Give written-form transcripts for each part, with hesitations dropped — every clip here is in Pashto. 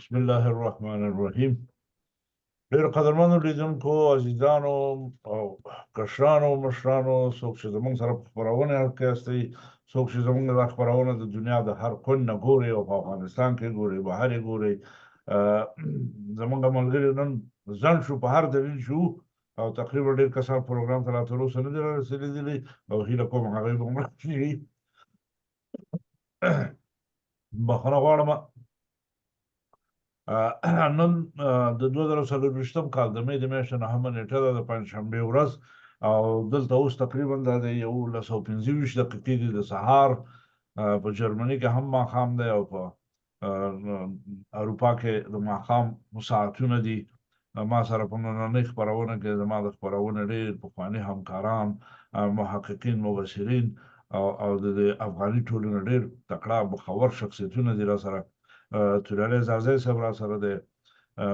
بسم الله الرحمن الرحیم. ډېر قدرمنو لیدونکو عزیزانو او کشرانو مشرانو، څوک چې زموږ سره په خپرونه کې یاستئ، څوک چې زموږ دا خپرونه د دنیا د هر کونج نه ګوري او په افغانستان کې ګوري، بهر یې ګوري. زموږ ملګري نن ځنډ شو، په هر دلیل شو او تقریبا ډېر کسان پروګرام ته لا تر اوسه نه دي رارسېدلي او هیله کوم هغوی به مړه شي. بخښنه غواړم. نن د 2024 کال د مې د میاشتې 9مه نېټه ده، د پنجشنبې ورځ، او دلته اوس تقریبا د 11:25 دقیقې دي د سهار. په جرمني کې هم ماښام دی او په اروپا کې د ماښام ساعتونه دي. ما سره په نننۍ خپرونه کې زما د خپرونې ډېر پخواني همکاران، محققین، مبصرین او د افغاني ټولنې ډېر تکړه مخور شخصیتونه دي را سره. توریالی زازی صاحب را سره دی،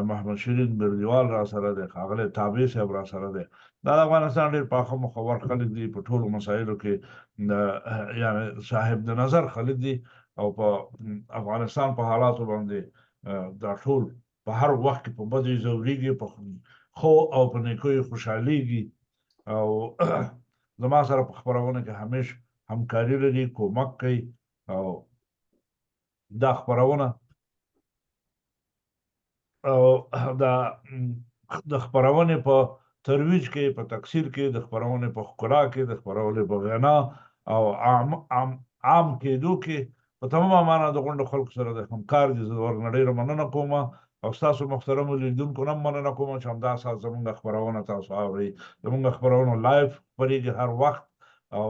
محمد شیرین بردیوال را سره دی، ښاغلی تابع صاحب را سره دی. دا د افغانستان ډېر پاخه مخور خلک دي، په ټولو مسایلو کې یعنې صاحب د نظر خلک دي او په افغانستان په حالاتو باندې دا ټول په هر وخت کې په بدو یې ځورېږي، په ښو او په نیکیو یې خوشحالېږي او زما سره په خپرونه کې همیش همکاري لري، کومک کوي. او دا خپرونه او د خپرونې په ترویج کې، په تکثیر کې، د خپرونې په ښکلا کې، د خپرونې په غنا او عام کېدو کې په تمامه معنا د غونډو خلکو سره د همکار دي. زه ورنه ډېره مننه کوم او ستاسو محترمو لیدونکو نه هم مننه کوم چې همدا ساعت زموږ خپرونه تاسو اورئ. زموږ خپرونه لایف خپرېږي هر وخت او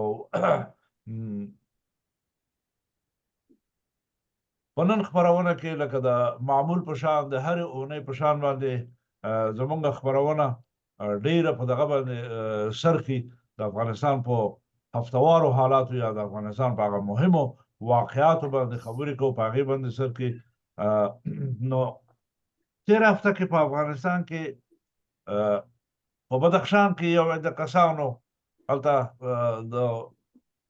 په نن خپرونه کې لکه د معمول په شان د هرې اونۍ په شان باندې زموږ خپرونه ډېره په دغه باندې سرخي د افغانستان په هفتوارو حالاتو یا د افغانستان په هغه مهمو واقعاتو باندې خبرې کوو، په هغې باندې سرخي. نو تېره هفته کې په افغانستان کې په بدخشان کې یو عده کسانو هلته د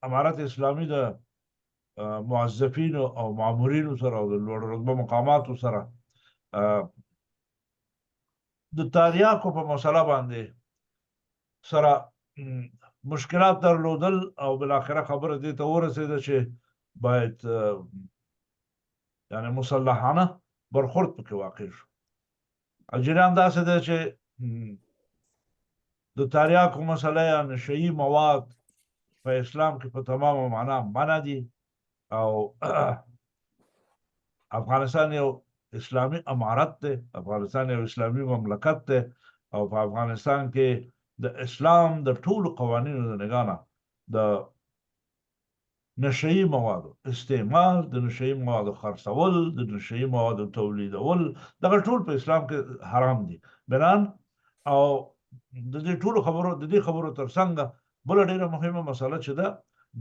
امارت اسلامي د موظفینو او مامورینو سره او د لوړ رتبه مقاماتو سره د تریاکو په مسله باندې سره مشکلات درلودل او بالاخره خبره دې ته ورسېده چې باید یعنې مسلحانه برخورد پکې واقع شو. جریان داسې دی چې د تریاکو مسله یا نشه یي مواد په اسلام کې په تمامه معنا منع دي او افغانستان یو اسلامي امارت دی، افغانستان یو اسلامي مملکت دی او په افغانستان کې د اسلام د ټولو قوانینو د نګاه نه د نشه یي موادو استعمال، د نشه یي موادو خرڅول، د نشه یي موادو تولیدول، دغه ټول په اسلام کې حرام دي. بنان او د دې ټولو خبرو ترڅنګ بله ډېره مهمه مسله چې ده،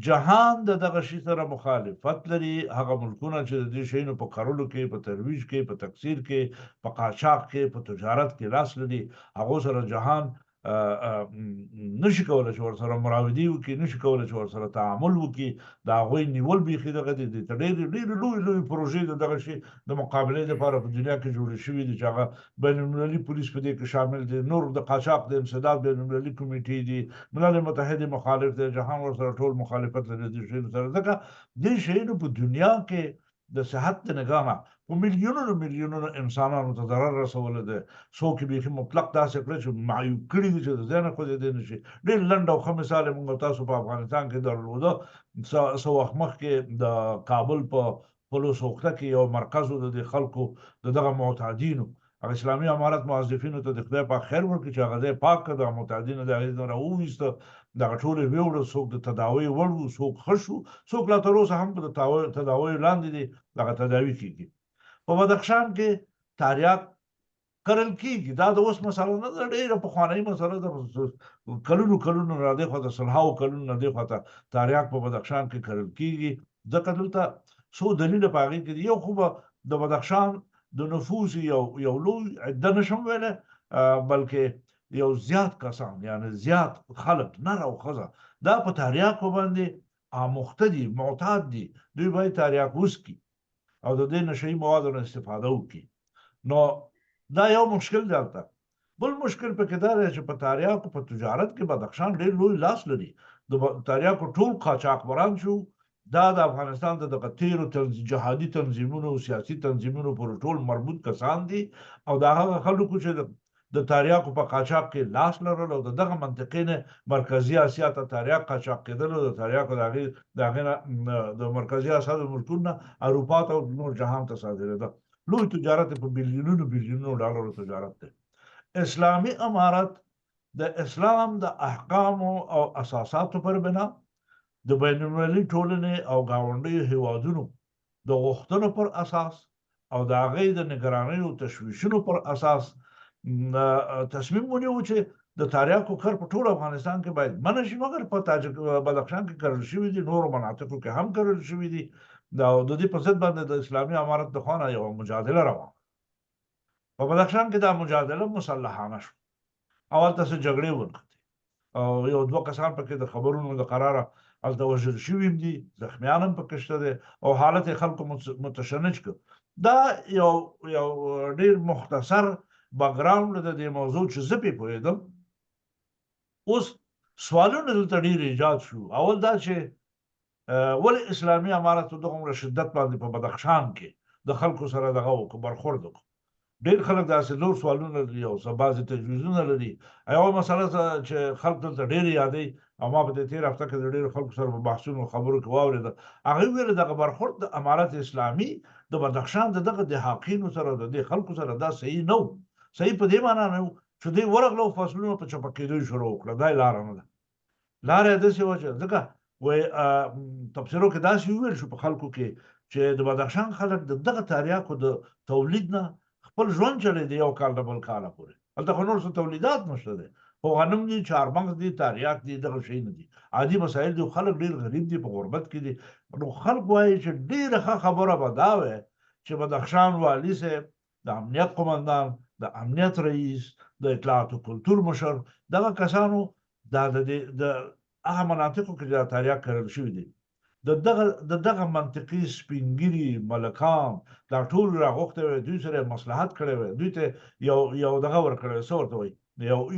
جهان د دغه شي سره مخالفت لري. هغه ملکونه چې د دې شیانو په کرلو کې، په ترویج کې، په تکثیر کې، په قاچاق کې، په تجارت کې لاس لري، هغو سره جهان نشي کولی چې ورسره مراودې وکړي، نشي کولی چې ورسره تعامل وکړي. د هغوی نیول بیخي دغه دي. ډېرې لویې پروژې د دغه شي د مقابلې لپاره په دنیا کې جوړې شوي دي چې هغه بین المللي پولیس په دې کې شامل دي، نور د قاچاق د انسداد بین المللي کمیټې دي، ملل متحد مخالف دی، جهان ورسره ټول مخالفت لري دې شیانو سره. ځکه دې شیانو په دنیا کې د صحت د نګاه نه په میلیونونو انسانانو ته ضرر رسولی دی. څوک یې بیخي مطلق داسې کړی چې معیوب کړي دي چې د ځای نه خوځېدی نه شي. ډېر لنډ او ښه مثال یې موږ تاسو په افغانستان کې درلوده. څه وخت مخکې د کابل په پلو سوخته کې یو مرکز و د دې خلکو د دغه معتادینو، هغه اسلامي امارت موظفینو ته د خدای پاک خیر ورکړي چې هغه ځای پاک کړه، د معتادینو د هغې نه راوویسته، دغه ټول یې ویوړه. څوک د تداوۍ وړ و، څوک ښه شو، څوک لا تر اوسه هم په تداویو لاندې دي، دغه تداوي کېږي. په بدخشان کې تریاک کرل کېږي. دا د اوس مسله نه ده، ډېره پخوانۍ مسله ده. کلونو را دې خواته، سلهاوو کلونو نه دې خواته تریاک په بدخشان کې کرل کېږي. ځکه دلته څو دلیله په هغې کې دي. یو خو به د بدخشان د نفوس یو لوی عده نشم ویلی، بلکې یو زیات کسان، یعنې زیات خلک، نر او ښځه، دا په تریاکو باندې آموخته دي، معتاد دي. دوی باید تریاک وڅکي او د دې نشه یي موادو نه استفاده وکړي. نو دا یو مشکل دی هلته. بل مشکل پکې دا دی چې په تریاکو په تجارت کې بدخشان ډېر لوی لاس لري. د تریاکو ټول قاچاقبران شو دا د افغانستان د دغه تیرو جهادي تنظیمونو او سیاسي تنظیمونو پورې ټول مربوط کسان دي او دا هغه خلکو چې د تریاکو په قاچاق کې لاس لرل او دغه منطقې نه مرکزي اسیا ته تریاک قاچاق کېدل او د تریاکو د هغې نه د مرکزي اسیا د ملکونو نه اروپا ته او نور جهان ته صادرېده. لوی تجارت په بلیونونو ډالرو تجارت دی. اسلامي امارت د اسلام د احکامو او اساساتو پر بنا د بین المللي ټولنې او ګاونډیو هیوادونو د غوښتنو پر اساس او د هغې د نگرانۍ او تشویشونو پر اساس تصمیم ونیو چې د تریاکو کر په ټول افغانستان کې باید منع شي، مګر په بدخشان کې کرل شوي دي، نورو مناطقو کې هم کرل شوي دي. د دې په ضد باندې د اسلامي امارت د خوا نه یوه مجادله روانه. په بدخشان کې دا مجادله مسلحانه شو او هلته څه جګړې ونښتې او یو دوه کسان پکې د خبرونو د قراره هلته وژل شوي هم دي، زخمیان هم پکې شته دی او حالت یې خلکو متشنج کړ. دا یو ډېر مختصر بکګراونډ د دې موضوع چې زه پې پوهېدم. اوس سوالونه دلته ډېر ایجاد شو. اول دا چې ولې اسلامي امارت په دغومره شدت باندې په بدخشان کې د خلکو سره دغه وکړو، برخورد وکړو. ډېر خلک داسې نور سوالونه لري او بعضې تجویزونه لري. یوه مسله چې خلک دلته ډېر یادوي او ما په دې تېره هفته کې د ډېرو خلکو سره په بحثونو خبرو کې واورېده، هغوی ویل دغه برخورد د امارت اسلامي د بدخشان د دغه دهاقینو سره د دې خلکو سره دا صحیح نه و. صحیح په دې معنا نه و چې دوی ورغله او فصلونه په چپه کېدو یې شروع وکړه. دا یې لاره نه ده. لاره یې داسې وه چې ځکه وایي تبصرو کې داسې وویل شو په خلکو کې چې د بدخشان خلک د دغه تریاکو د تولید نه خپل ژوند چلېدی یو کال د بل کاله پورې. هلته خو نور څه تولیدات نشته دی، خو غنم دي، چهارمغز دي، تریاک دي، دغه شی نه دي، عادي مسایل دي. خلک ډېر غریب دي، په غربت کې دي. نو خلک وایي چې ډېره ښه خبره به دا وی چې بدخشان والي صاحب، د امنیت قمندان، د امنیت رئیس، د اطلاعات و کلتور مشر، دغه کسانو دا د هغه مناطقو کې دا تریاک کرل شوي دي، د دغه منطقي سپینګیري ملکان دا ټول راغوښتی وی، دوی سره یې مصلحت کړی وی، دوی ته یو دغه ورکړی وی، څه ورته وایي،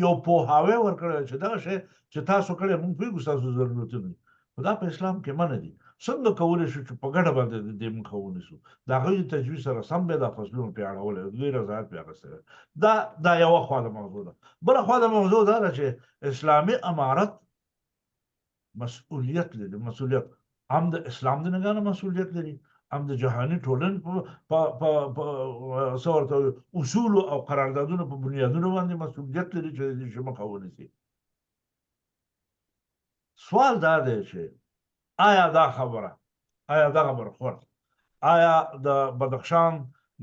یو پوهاوی ورکړی وی چې دغه شی چې تاسو کړی موږ پوهېږو ستاسو ضرورتونه دي، خو دا په اسلام کې منع دي. څنګه کولی شو چې په ګډه باندې د دې مخه ونیسو؟ د هغوی د تجویز سره سم بیا دا فصلونه پرې اړولی وی، دوی رضایت پرې اخیستی وی. دا یوه خوا د موضوع ده. بله خوا د موضوع دا ده چې اسلامي امارت مسؤلیت لري. مسؤلیت هم د اسلام د نګاه نه مسؤلیت لري، هم د جهاني ټولنې په څه ورته اصولو او قراردادونو په بنیادونو باندې مسؤلیت لري چې د دې شي مخه ونیسي. سوال دا دی چې آیا دا خبره، آیا دغه برخورد، آیا د بدخشان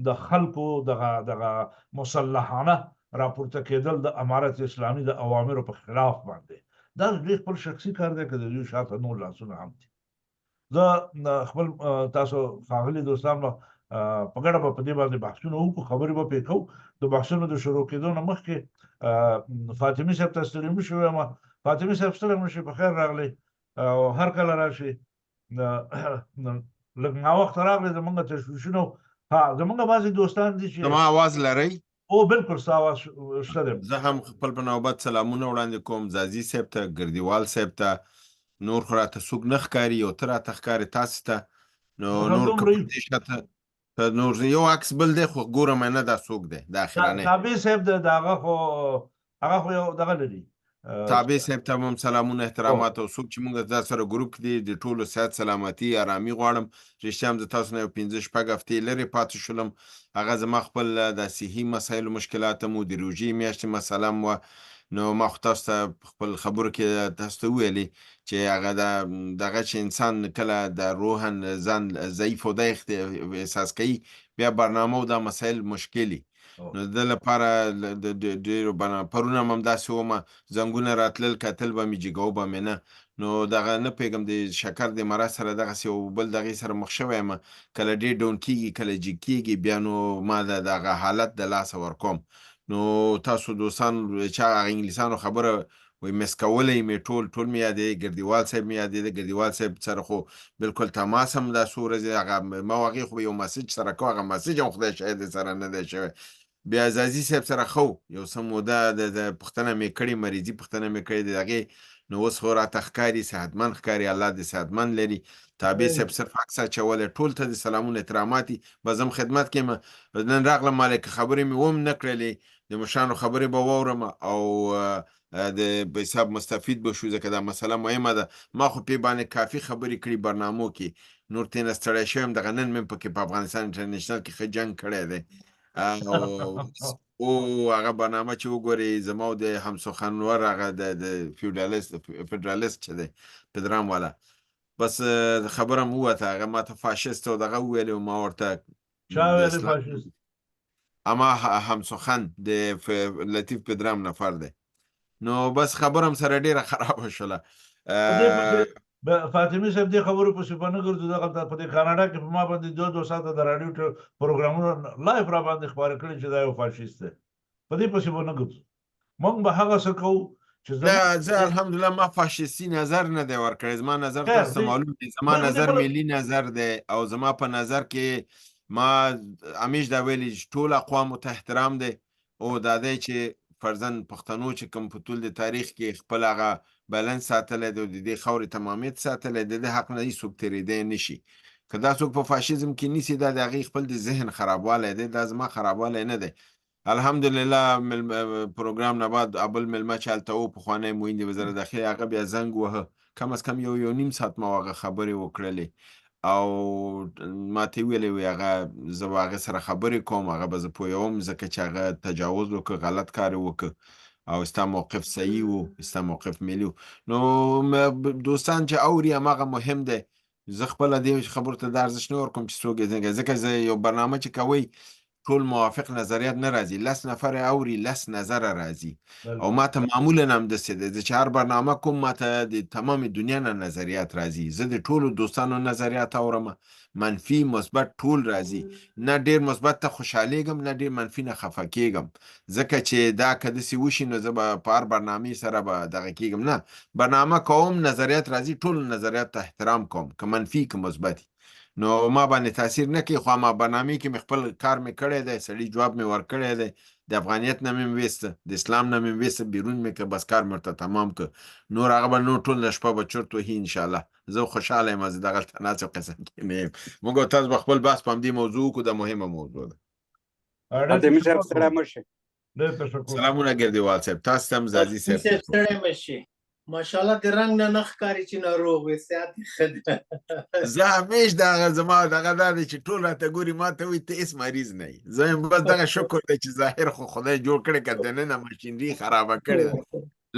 د خلکو دغه مسلحانه راپورته کېدل د امارت اسلامي د اوامرو په خلاف باندې دا دوی خپل شخصي کار دی که د دوی شاته نور لاسونه هم دي؟ زه خپل تاسو ښاغلي دوستان به په ګډه به په دې باندې بحثونه وکړو، خبرې به پرې کوو. د بحثونو د شروع کېدو نه مخکې فاطمي صاحب ته ستړي مه شئ. وایم فاطمي صاحب ستړی مه شئ، په خیر راغلی او هر کله راشئ. لږ ناوخته راغلی، زمونږ تشویشونه زمونږ بعضې دوستان دي چې زما آواز لرئ؟ او بالکل ستا آواز شته دی. زه هم خپل په نوبت سلامونه وړاندې کوم زازي صاحب ته، ګردیوال صاحب ته. نور خو راته څوک نه ښکاري، یو ته راته ښکاري تاسې ته. نو نور که په دې شاته نور یو عکس بل دی خو ګورم نه دا څوک دی، دا اخرانی تابع صاحب دی. هغه خو یو دغه لري. تابع صاحب ته هم سلامونه احترامات او څوک چې موږ دا سره ګروپ کې دي د ټولو صحت سلامتي ارامي غواړم. رښتیا هم زه تاسو نه یو 5-6 هفتې لرې پاتې شولم. هغه زما خپل د صحي مسایلو مشکلات هم و، د روژې میاشتې مسله هم وه. نو ما خو تاسو ته خپل خبرو کې تاسو ته وویلې چې هغه دغه چې انسان کله د روحن ځان ضعیف او دا احساس کوي، بیا برنامه او دا مسایل مشکلي. نو د لپاره د ډېرو پرونه هم همداسې ومه، زنګونه راتلل کتل به مې جګو به مې نه. نو دغه نه پوهېږم د شکر د مرض سره دغسې یو بل دغې سره مخ شوی یم، کله ډېر ډاون کېږي کله جګ کېږي، بیا نو ما دغه حالت د لاسه ورکوم. نو تاسو دوستان چې هغه انګلیسانو خبره وایي مس کولی مې ټول مې یادېده، ګردیوال صاحب مې یادېده. ګردیوال صاحب سره خو بالکل تماس هم دا څو ورځې هغه ما هغې خو یو مسج سره کوو، هغه مسج هم خدای شاید سره نه دی شوی. بیا عزازي صاحب سره خو یو څه موده د پوښتنه مې کړې، مریضي پوښتنه مې کړې د هغې، نو اوس خو راته ښکاري صحتمند ښکاري، الله دې صحتمند لري. تابع صاحب صرف عکس اچولی، ټول ته د سلامونه احترامات دي. به زه هم خدمت کې یم. نن راغلم مالک خبرې مې هم نه کړلې، د مشرانو خبرې به واورم او د حساب مستفید به شو، ځکه دا مسله مهمه ده. ما خو پې باندې کافي خبرې کړي برنامو کې، نور ترېنه ستړی شوی یم. دغه نن مې پکې په افغانستان انټرنیشنل کې ښه جنګ کړی دی. او هغه برنامه چې وګورئ زما او د همسخنور هغه د فیډرالیست چې دی پدرام والا، بس خبره مو وته، هغه ماته فاشیست او دغه وویل، ما ورته چا ویلې فاشیست؟ اما همسخن د لطیف پدرام نفر دی. نو بس خبرم سره ډیره خرابه شوله. فاطمي صاحب دې خبرو پسې به نه ګرځو. دغلته په دې کاناډا کې په ما باندې 2 ساعته د راډیو پروګرامونه لایف را باندې خپاره کړي چې دا یو فاشیست دی. په دې پسې به نه ګرځو. موږ به هغه څه کوو چې زه الحمدلله ما فاشیستي نظر نه دی ورکړی. زما نظر تاسو معلوم دی، زما نظر ملي نظر دی، او زما په نظر کې ما همیش دا ویلي چې ټول اقوامو ته احترام دی، او دا دی چې فرضاً پښتنو چې کوم په ټول د تاریخ کې خپل هغه بیلنس ساتلی دی او د دې خاورې تمامیت ساتلی دی، د حق نه هېڅوک تېرېدی نه شي. که دا څوک په فاشیزم کې نیسي، دا د هغې خپل د ذهن خرابوالی دی، دا زما خرابوالی نه دی. الحمدلله پروګرام نه بعد ابل مېلمه چې هلته و، پخوانی معین د وزیر داخلي، هغه بیا زنګ وهه، کم از کم یو نیم ساعت ما هغه خبرې وکړلې، او ما ته ویلې وی هغه زه به هغې سره خبرې کوم، هغه به زه پوهوم، ځکه چې هغه تجاوز وکړه، غلط کار یې وکړه، او ستا موقف صحیح و، ستا موقف ملي و. نو دوستان چې اوري هماغه مهم دی. زه خپله دې خبرو ته دا ارزښت نه ورکوم چې څوک یې، ځکه زه یو برنامه چې کوئ ټول موافق نظریات نه راځي، 10 نفر اوري 10 نظره راځي، او ما ته معمولا هم داسې دی چې هر برنامه کوم ما ته د تمام دنیا نه نظریات راځي. زه د ټولو دوستانو نظریات اورم، منفي مثبت ټول راځي، نه ډېر مثبت ته خوشحالیږم، نه ډېر منفي نه خفه کېږم، ځکه چې دا که داسې وشي نو زه به په هر برنامې سره به دغه کېږم. نه، برنامه کوم نظریات راځي، ټولو نظریات ته احترام کوم، که منفي که مثبتي، نو ما باندې تاثیر نه کوي. خو ما برنامې کې مې خپل کار مې کړی دی، سړي جواب مې ورکړی دی، د افغانیت نه مې ویسته، د اسلام نه مې ویسته، بیرون مې که بس کار مې ورته تمام که، نور هغه به نور ټول شپه به چرت وهي انشاءالله. زه خوشحاله یم، زه دغلته ناست قسم کې نه یم. موږ او تاسو به خپل بحث په همدې موضوع وکړو، دا مهمه موضوع ده. سلامونه ګردیوال صاحب، تاسو ته هم زازي صاحب. ماشاءالله د رنګ نه ښکاري چې ناروغ وي، صحت یې ښه دی. زه همیش دغه زما دغه دا دی چې ټول راته ګوري، ما ته وایي ته هېڅ مریض نه یې. زه یم بس دغه شکر دی چې ظاهر خو خدای جوړ کړی، که دننه ماشینري خرابه کړې ده.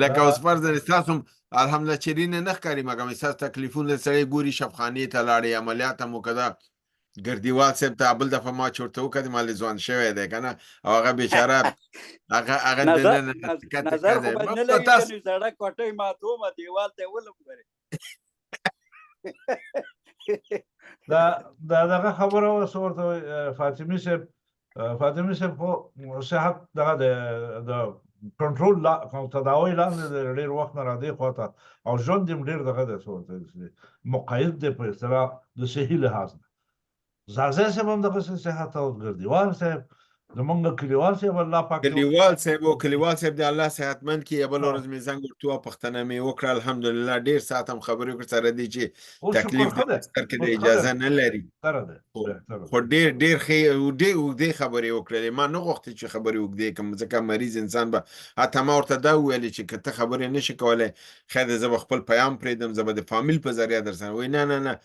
لکه اوس فرضاً ستاسو هم الحمدلله چېرې نه ښکاري، مګر ستاسو تکلیفونه سړی ګوري، شفخانې ته لاړې، عملیات هم وکړه. ګردیوال صاحب ته بل دفعه ما چې ورته وکړه ما ځوان شوی دی که نه، او هغه بېچاره هغه نظر خو باید نه لري، کنې زړه کوټۍ ماتومه دیوال ته یې ولم ګورې. دا دغه خبره اوس ورته فاطمي صاحب خو صحت دغه د کنټرول تداوی لاندې د ډېر وخت نه را دې خواته، او ژوند یې ډېر دغه دی، څه ورته مقید دی په اصطلاح د صحي لحاظ نه. زازی صاحب هم دغه صحت، او ګردیوال صاحب زمونږ کلیوال صاحب الله پاک کلیوال صاحب د الله صحتمند کړي. بله ورځ مې زنګ ورته ووهه، پوښتنه مې وکړه، الحمدلله ډېر ساعت هم خبرې وکړې، سره دې چې تکلیف د بستر کې د اجازه نه لري، خو ډېر ښې اوږدې خبرې وکړلې. ما نه غوښتې چې خبرې اوږدې کړم، ځکه مریض انسان به، حتی ما ورته دا وویلې چې که ته خبرې نه شي کولی، خیر دی زه به خپل پیام پرېږدم، زه به د فامیل په ذریعه در سره. وایي نه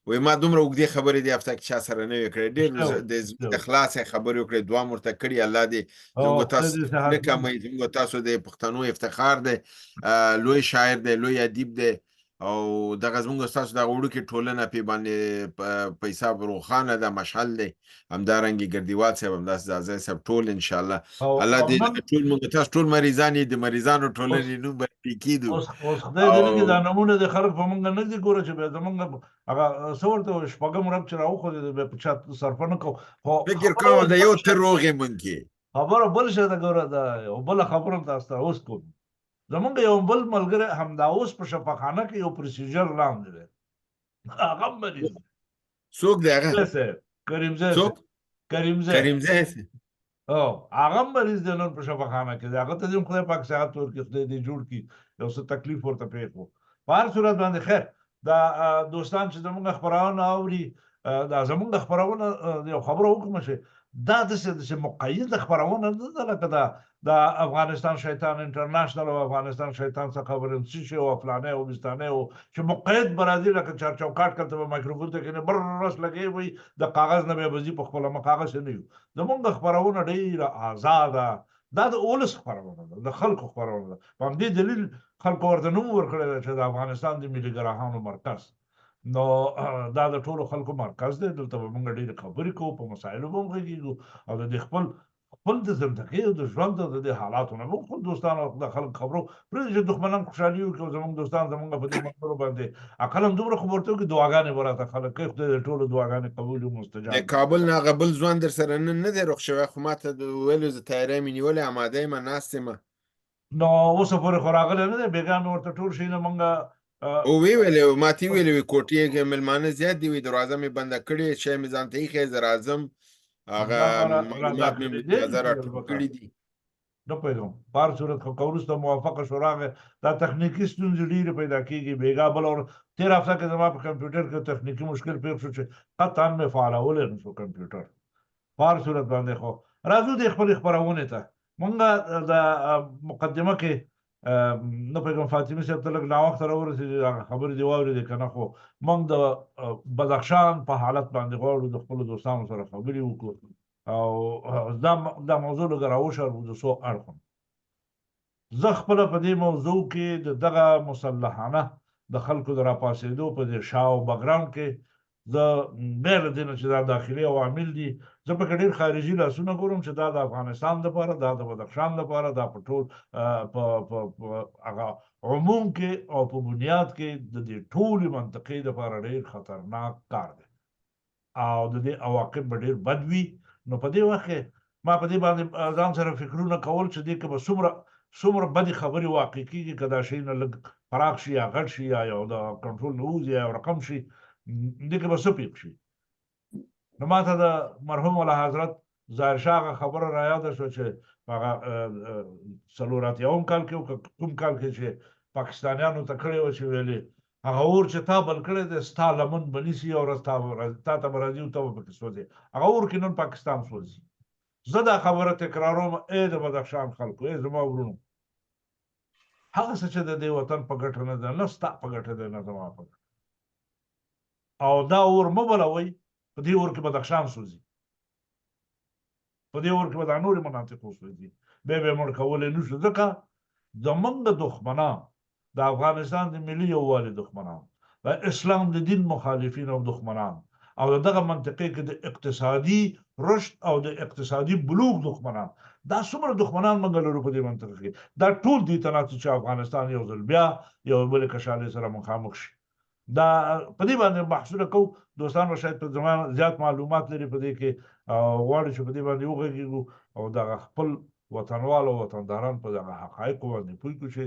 وایي ما دومره اوږدې خبرې دې هفته کې چا سره نه وې کړې، ډېر د اخلاص خبرې وکړې، دعا مو ورته کړي، الله دې زموږ تاسو نه کموي، زموږ تاسو د پښتنو افتخار دی، لوی شاعر دی، لوی ادیب دی، او دغه زموږ ستاسو دغه وړوکې ټولنه پې باندې په حساب روښانه ده، مشعل دی. همدارنګې ګردیوال صاحب، همداسې زازی صاحب، ټول انشاءالله الله دې ټول موږ تاسو ټول مریضان یې د مریضانو ټولنې نوم باندې کېږدو. اوس خدای دې وکړي دا نمونه د خلک په موږ نه دي ګوره چې بیا زموږ هغه څه ورته شپږم رب چې راوښودې بیا په چا صرفه نه کوو. فکر کوم د یو ته روغ یې موږ کې خبره بل شی ده ګوره، دا یو بله خبره هم تاسو ته اوس کوم. زمونږ یو بل ملګری همدا اوس په شفاخانه کې یو پروسیجر لاندې دی هغه هم مریض دی څوک دی هغه کریمزی څوک کریمزی هغه هم مریض دی نن په شفاخانه کې دی هغه ته دې خدای پاک صحت ورکړي خدای دې جوړ کړي یو څه تکلیف ورته پېښ و په هر صورت باندې خیر دا دوستان چې زمونږ خپرونه اوري دا زمونږ خپرونه یو خبره وکړم چې دا داسې مقید خپرونه نه ده لکه د افغانستان شیطان انټرنیشنل او افغانستان شیطان څخه خبرنسي شي او فلانه او بستانه او چې مقید برازي لکه چارچوکاټ کړته به مایکروفون ته کې برس لګي وي د کاغذ نه به بزي په خپل مقاغه نه یو زمونږ خبرونه ډیره آزاده دا د اولس خبرونه ده د خلکو خبرونه ده په همدې دلیل خلکو ورته نوم ورکړی چې د افغانستان د ملي ګراهانو مرکز نو دا د ټولو خلکو مرکز دی دلته به موږ ډېرې خبرې کوو په مسایلو به هم غږېږو او د خپل د زندګۍ او د ژوند د دې حالاتو نه موږ خپل دوستان او د خلک خبرو پرېږدي چې دښمنان خوشحالي وکړي او زموږ دوستان زموږ په دې منظرو باندې عقل هم دومره خو ورته وکړي دعاګانې به راته خلک کوي خدای د ټولو دعاګانې قبول او مستجاب د کابل نه هغه بل ځوان در سره نن نه دی روغ شوی خو ما ته ویلو زه تیاری مې نیولې اماده یم ناست یم نو اوسه پورې خو راغلی نه دی بېګا مې ورته ټول شي نه موږ او ویلې ما ته ویلې وي کوټې کې مېلمانه زیات دي وي دروازه مې بنده کړې شی مې ځان ته ایښی زه راځم هغه معلومات مې اجازه راټول کړي دي نه پوهېږم په هر صورت خو که وروسته موافقه شو راغی دا تخنیکي ستونزې ډېرې پیدا کېږي بېګا بل تېره هفته کې زما په کمپیوټر کې تخنیکي مشکل پېښ شو چې قطعا مې فعالولی نه شو کمپیوټر په هر صورت باندې خو راځو دې خپلې خپرونې ته مونږ د مقدمه کې نه پوهېږم فاطمې صاحب ته لږ ناوخته راورسېدې هغه خبرې دې واورېدې که نه خو مونږ د بدخشان په حالت باندې غواړو د خپلو دوستانو سره خبرې وکړو او دا موضوع لږ راوشارو د څو اړخو زه خپله په دې موضوع کې د دغه مسلحانه د خلکو د راپاڅېدو په دې شا او بګراونډ کې زه بیا له دې نه چې دا داخلي عوامل دي زه پکې ډېر خارجي لاسونه ګورم چې دا د افغانستان دپاره دا د بدخشان دپاره دا په ټول په هغه عموم کې او په بنیاد کې د دې ټولې منطقې دپاره ډېر خطرناک کار دی او د دې عواقب به ډېر بد وي نو په دې وخت کې ما په دې باندې ځان سره فکرونه کول چې دې کې به څومره بدې خبرې واقع کېږي که دا شی نه لږ پراخ شي یا غټ شي یا یو د کنټرول نه ووځي یا یو رقم شي دې کې به څه پېښ شي نو ما ته د مرحوم والا حضرت ظاهر شاه هغه خبره رایاده شوه چې هغه 481 کال کې کوم کال کې چې پاکستانیانو ته کړې وه چې ویلې هغه اور چې تا بل کړی دی ستا لمن به نیسي او ورځ تا ته به راځي او ته به پکې سوځې هغه اور کې نن پاکستان سوځي زه دا خبره تکراروم ای د بدخشان خلکو ای زما ورونو هغه څه چې د دې وطن په ګټه نه ده نه ستا په ګټه دی نه زما په ګټه او دا اور مه بلوئ په دې اور کې بدخشان سوځي په دې اور کې به دا نورې مناطق وسوځي بیا به یې مړ کولی نه شو ځکه زموږ دښمنان د افغانستان د ملي یووالي دښمنان د اسلام د دین مخالفین او دښمنان او دغه منطقې کې د اقتصادي رشد او د اقتصادي بلوغ دښمنان دا څومره دښمنان موږ لرو په دې منطقه کې دا ټول دې ته ناست چې افغانستان یو ځل بیا یو بلې کشالۍ سره مخامخ شي دا په دې باندې بحثونه کوو دوستان به شاید په زما زیات معلومات لري په دې کې غواړي چې په دې باندې وغږېږو او دغه خپل وطنوال او وطنداران په دغه حقایقو باندې پوه کړو چې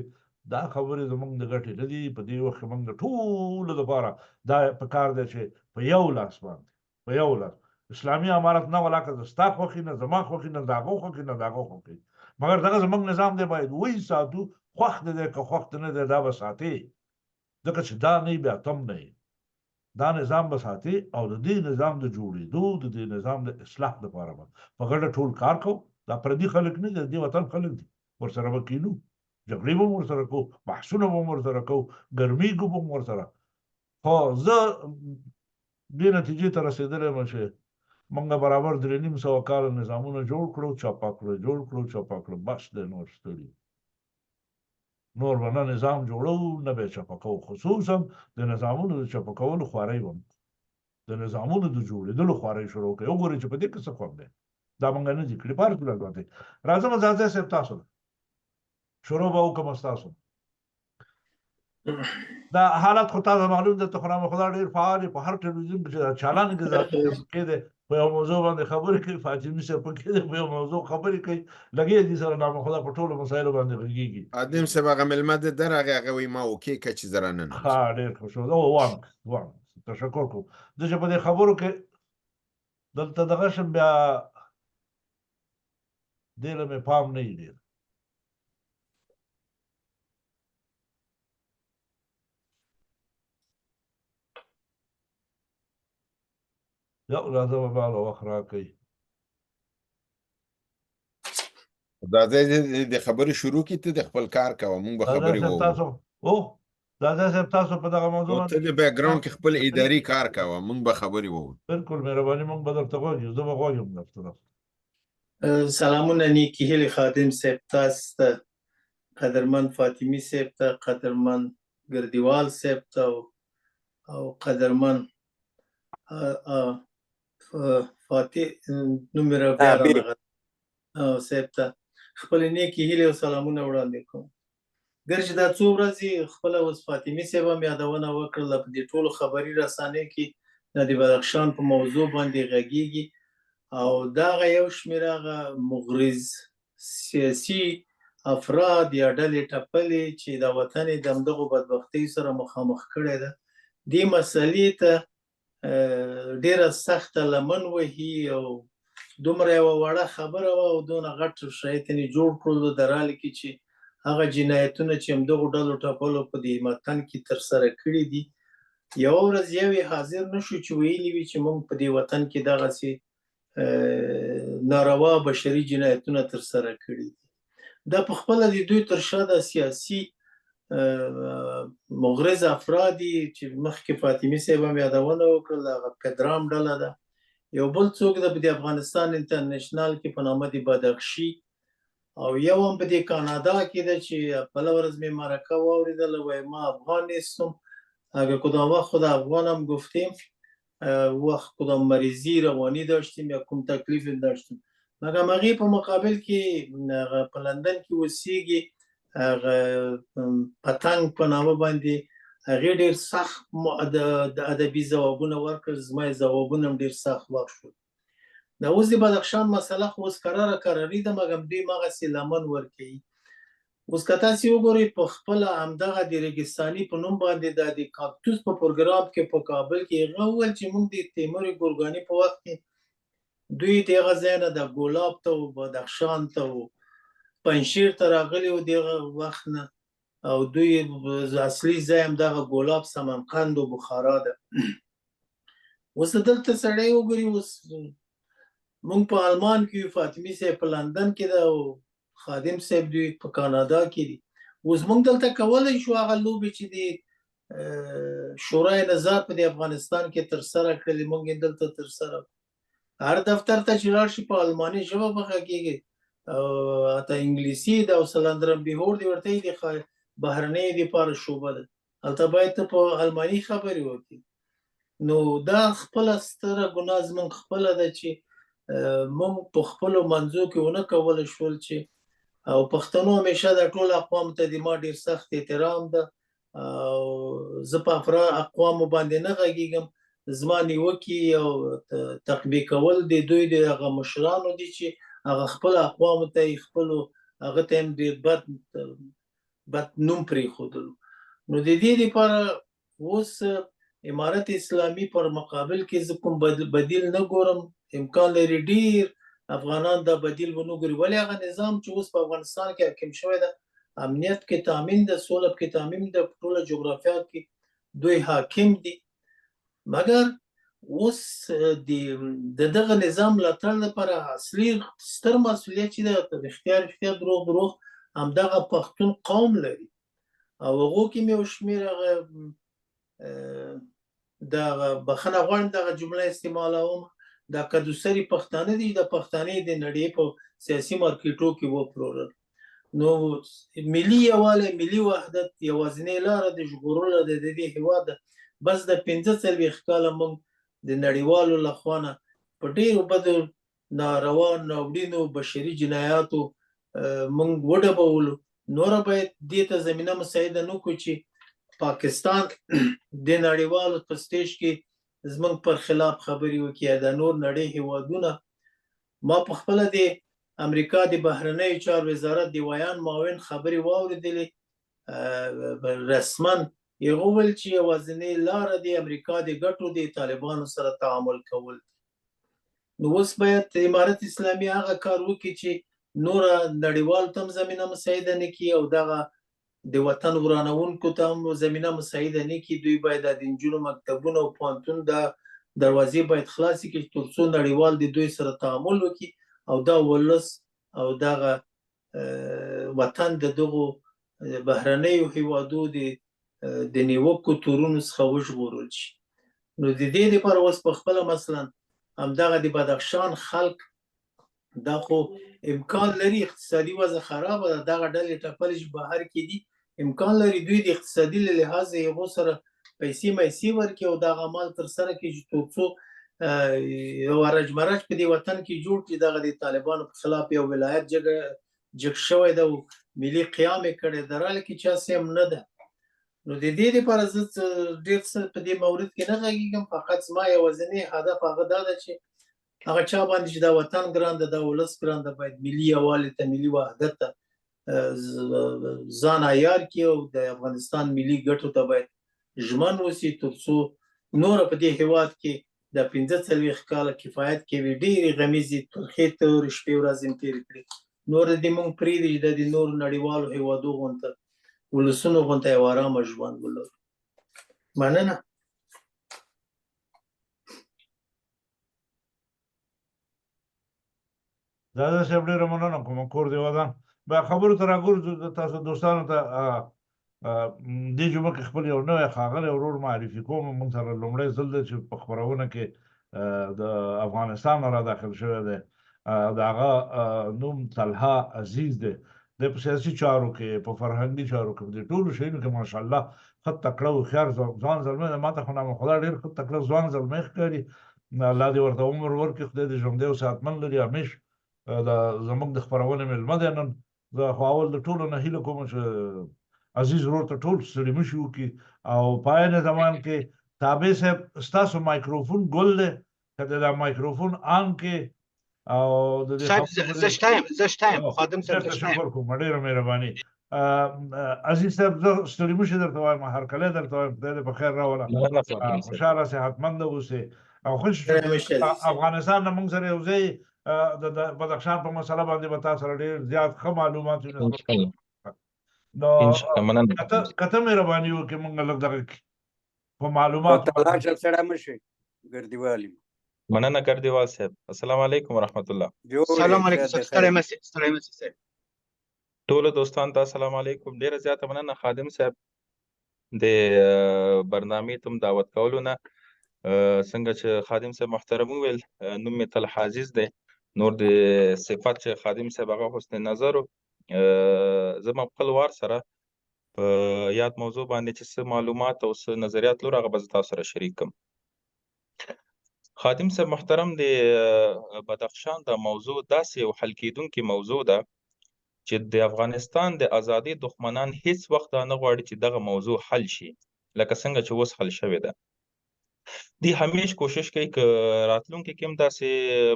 دا خبرې زموږ د ګټې نه دي په دې وخت کې موږ د ټولو دپاره دا پکار دی چې په یو لاس باندې په یو لاس اسلامي امارت نه ولاکه د ستا خوښي نه زما خوښي نه د هغو خوښي نه د هغو خوښي مګر دغه زموږ نظام دی باید وایي ساتو خوښ دی دی که خوښ نه دی دا به ساتې ځکه چې دا نه بیا تم نه دا نظام به ساتي او د دې نظام د جوړېدو د دې نظام د اصلاح دپاره به په ګډه ټول کار کوو دا پردي خلک نه دي د دې وطن خلک دي ورسره به کینو جګړې به هم ورسره کوو بحثونه به هم ورسره کوو ګرمېږو به هم ورسره خو زه دې نتیجې ته رسېدلی یم چې موږ برابر 3.5 کاله نظامونه جوړ کړو چاپه کړو بس دی نور ستړي نور به نه نظام جوړو نه به یې چپه کوو خصوصا د نظامونو د چپه کولو خوارۍ به د نظامونو د جوړېدلو خوارۍ شروع کوي وګورئ چې په دې کې څه خوند دی دا موږ نه دي کړي په هر صورت باندې راځم ځاځی صاحب تاسو شروع به وکړم ستاسو دا حالت خو تاسو معلوم ده ته خو خدا ډېر فعال په هر ټلویزیون کې چالان کې ذاتي پکې ده په یو موضوع باندې خبرې کوي فاطمي صاحب پکې ده په یو موضوع خبرې کوي لګي دي سره نام خدا په ټولو مسایلو باندې غږیږي ادم صاحب هغه ملمه ده درغه هغه وي ما اوکې کچ زرانه نه ها ډېر خوشو او وان تشکر کوم د چې په دې خبرو کې دلته دغه شم بیا دله مې پام نه دی یو راځه به بالا وخت راکوي دا د خبرې شروع کی ته د خپل کار کوه مونږ به خبرې وو دا صاحب تاسو په دغه موضوع ته د بیک ګراوند کې خپل اداري کار کوه مونږ به خبرې وو بالکل مهرباني مونږ به درته غواړو زه به غواړم درته سلامونه نیکی هیلې خادم صاحب تاسو ته قدرمن فاطمي صاحب ته قدرمن ګردیوال صاحب ته او قدرمن فاتح نومره بیا صاحب ته خپل نیکی هیلې او سلامونه وړاندې کوم ګرچې دا څو ورځې خپله اوس فاطمي صاحب هم یادونه وکړله په دې ټولو خبري رسانۍ کې د بدخشان په موضوع باندې غږیږي او دغه یو شمېر هغه مغرض سیاسي افراد یا ډلې ټپلې چې د وطن د همدغو بدبختۍ سره مخامخ کړی ده دې مسلې ته ډېره سخته لمن وهي او دومره یوه وړه خبره وه او دونه غټ شرایط یې جوړ کړل د رالې کې چې هغه جنایتونه چې همدغو ډلو ټپلو په دې وطن کې ترسره کړي دي یوه ورځ یو حاضر نه شو چې ویلي وي چې موږ په دې وطن کې دغسې ناروا بشري جنایتونه ترسره کړي دي دا په خپله د دوی تر شا د سیاسي مغرض افراد دي چې مخکې فاطمي صاحب هم یادونه وکړل هغه پدرام ډله ده یو بل څوک د افغانستان انټرنیشنل کې په نامه د بدخشي او یو هم په دې کانادا کې ده چې بله ورځ مې مرکه واورېدله وایي ما افغان نیستم اگر کدام وقت خود افغانم گفتیم وقت کدام مریضی روانی داشتیم یا کوم تکلیف داشتیم مګر هغې په مقابل کې په لندن کې اوسېږي پتنګ په نامه باندې هغې ډېر سخت د ادبي ځوابونه ورکړل زما یې ځوابونه هم ډېر سخت واخیستل دا اوس د بدخشان مسله خو اوس کراري ده مګر دوی هماغسې لمن ورکوي اوس که تاسې وګورئ په خپله همدغه د ریګستاني په نوم باندې د کاکتوس په پروګرام کې په کابل کې هغه وویل چې موږ د تیمور ګورګاني په وخت کې دوی د هغه ځای نه د ګلاب ته و بدخشان ته و پنجشیر ته راغلي و دغه وخت نه او دوی اصلي ځای همدغه ګلاب سمنقند و بخارا ده اوس دلته سړی وګوري اوس موږ په آلمان کې فاطمي صاحب په لندن کې ده او خادم صاحب دوی په کانادا کې دي اوس موږ دلته کولی شو هغه لوبې چې د شورای نظار په افغانستان کې ترسره کړلې موږ یې دلته ترسره هر دفتر ته چې لاړ شي په الماني ژبه به غږېږي او حتی انګلیسي ده او سلندرم بیهور دې ورته د بهرنۍ دپاره شعبه ده هلته باید ته په الماني خبرې وکړي نو دا خپله ستره ګناه زموږ خپله ده چې موږ په خپلو منځو کې ونه کولی شول چې او پښتنو همیشه د ټولو اقوامو ته د ما ډېر سخت احترام ده او زه په اقوامو باندې نه غږېږم زما نیوکې او تقبیه کول د دوی د هغه مشرانو دي چې هغه خپلو اقوامو ته یې خپلو هغه ته هم ډېر بد نوم پرېښودلو نو د دې دپاره اوس امارت اسلامي پر مقابل کې زه کوم بدیل نه ګورم امکان لري ډېر افغانان دا بدیل ونه ګوري ولې هغه نظام چې اوس په افغانستان کې حاکم شوی ده امنیت کې تامین ده سوله کې تامین ده په ټوله جغرافیا کې دوی حاکم دي مګر اوس د دغه نظام ملاتړ لپاره اصلي ستر مسؤلیت چې ده رښتیا دروغ همدغه پښتون قوم لري او هغو کې مې یو شمېر هغه دغه بخښنه غواړم دغه جمله استعمالوم دا کدوسري پښتانه دي د پښتانې د نړۍ په سیاسي مارکیټو کې وپلورل نو ملي یووالی ملي وحدت یوازینۍ لاره د ژغورلو د دې هېواد بس د 45 کاله موږ د نړیوالو لخوا نه په ډېرو بدو ناروا ناورینو بشري جنایاتو موږ وډبولو نوره باید دې ته زمینه مساعده نه کړو چې پاکستان د نړیوالو په سټیج کې زمونږ پر خلاف خبرې وکړي د نور نړۍ هیوادونه. ما په خپله د امریکا د بهرنیو چارو وزارت د ویان معاون خبرې واورېدلې. رسما هغه وویل چې یوازینۍ لاره د امریکا د ګټو د طالبانو سره تعامل کول. نو اوس باید امارت اسلامي هغه کار وکړي چې نوره نړیوالو ته هم زمینه مساعده نه کړي او دغه د وطن ورانوونکو ته هم زمینه مساعده نه کړي. دوی باید د نجونو مکتبونه او پوهنتون د دروازې باید خلاصې کړي تر څو نړیوال د دوی سره تعامل وکړي او دا ولس او دغه وطن د دغو بهرنیو هیوادو د نیوکو تورونو څخه وژغورل شي. نو د دې لپاره اوس په خپله مثلا همدغه د بدخشان خلک دا خو امکان لري اقتصادي وضع خرابه ده دغه ډلې ټپلې چې بهر کې دي امکان لري دوی د اقتصادي له لحاظه هغو سره پیسې میسې ورکړي او دغه عمل ترسره کړي چې تر څو یو ارج مرج په دې وطن کې جوړ کړي. دغه د طالبانو په خلاف یو ولایت جګ شوی ده او ملي قیام یې کړی ده راله کې چا سیم نه ده. نو د دې لپاره زه ډېر څه په دې مورد کې نه غږېږم. فقط زما یوازینی هدف هغه دا ده چې هغه چا باندې چې دا وطن ګران ده دا ولس ګران ده باید ملي یووالي ته ملي وحدت ته ځان عیار کړي او د افغانستان ملي ګټو ته باید ژمن اوسي تر څو نوره په دې هېواد کې د 45 کاله کفایت کوي. ډېرې غمیزې ترخې تورې شپې ورځې هم تېرې کړې نور دې موږ پرېږدي چې د نورو نړیوالو هېوادو غونته ولسونو غونته یو ارامه ژوند ولرو. مننه. زاده صاحب ډېره مننه کوم کور دې ودان. بیا خبرو ته راګورو تاسو دوستانو ته دې جمعه کې خپل یو نوی ښاغلی ورور معرفي کوم. موږ سره لومړی ځل دی چې په خپرونه کې د افغانستان را داخل شوی دی. د هغه نوم طلحه عزیز دی. د په سیاسي چارو کې په فرهنګي چارو کې د ټولو شیانو کې ماشاءالله ښه تکړه هوښیار ځوان زلمی دی. ما ته خو نامخدا ډېر ښه تکړه ځوان زلمی ښکاري. الله دې ورته عمر ورکړي خدای دې ژوندی او صحتمند لري. همیش زموږ د خپرونې مېلمه دی نن. زه خو اول د ټولو نه هیله کوم چې عزیز ورور ته ټول ستړي مشي وکړي او په عین زمان کې تابع صاحب ستاسو مایکروفون ګل دی که د دا مایکروفون آن کې او د دې زه شتایم خادم صاحب شکر کوم ډېره مهرباني. عزیز صاحب زه ستړي مشي درته وایم هرکلی درته وایم خدای دې په خیر راوله خوشحاله صحتمنده اوسئ او خوش افغانستان نه موږ سره یو ځای د بدخشان په مسله باندې به تاسو سره ډېر زیات ښه معلومات وي. نو کته مهرباني وکړئ موږ لږ دغه په معلوماتو سره مشي ګردیوالي. مننه ګردیوال صاحب. السلام علیکم ورحمت الله. سلام علیکم ستړی مشي صاحب. ټولو دوستانو ته السلام علیکم. ډېره زیاته مننه خادم صاحب د برنامې ته دعوت کولو نه. څنګه چې خادم صاحب محترم وویل نوم مې طلحه عزیز دی. نور د صفت چې خادم صاحب هغه حسن نظر و. زه خپل وار سره په یاد موضوع باندې چې څه معلومات او څه نظریات لرو هغه به زه تاسو سره شریک کړم. خادم صاحب محترم د بدخشان د موضوع داسې یو حل کېدونکې موضوع ده چې د افغانستان د ازادۍ دښمنان هیڅ وخت دا نه غواړي چې دغه موضوع حل شي لکه څنګه چې اوس حل شوې ده. دی همیش کوشش کوي که راتلونکي کې هم داسې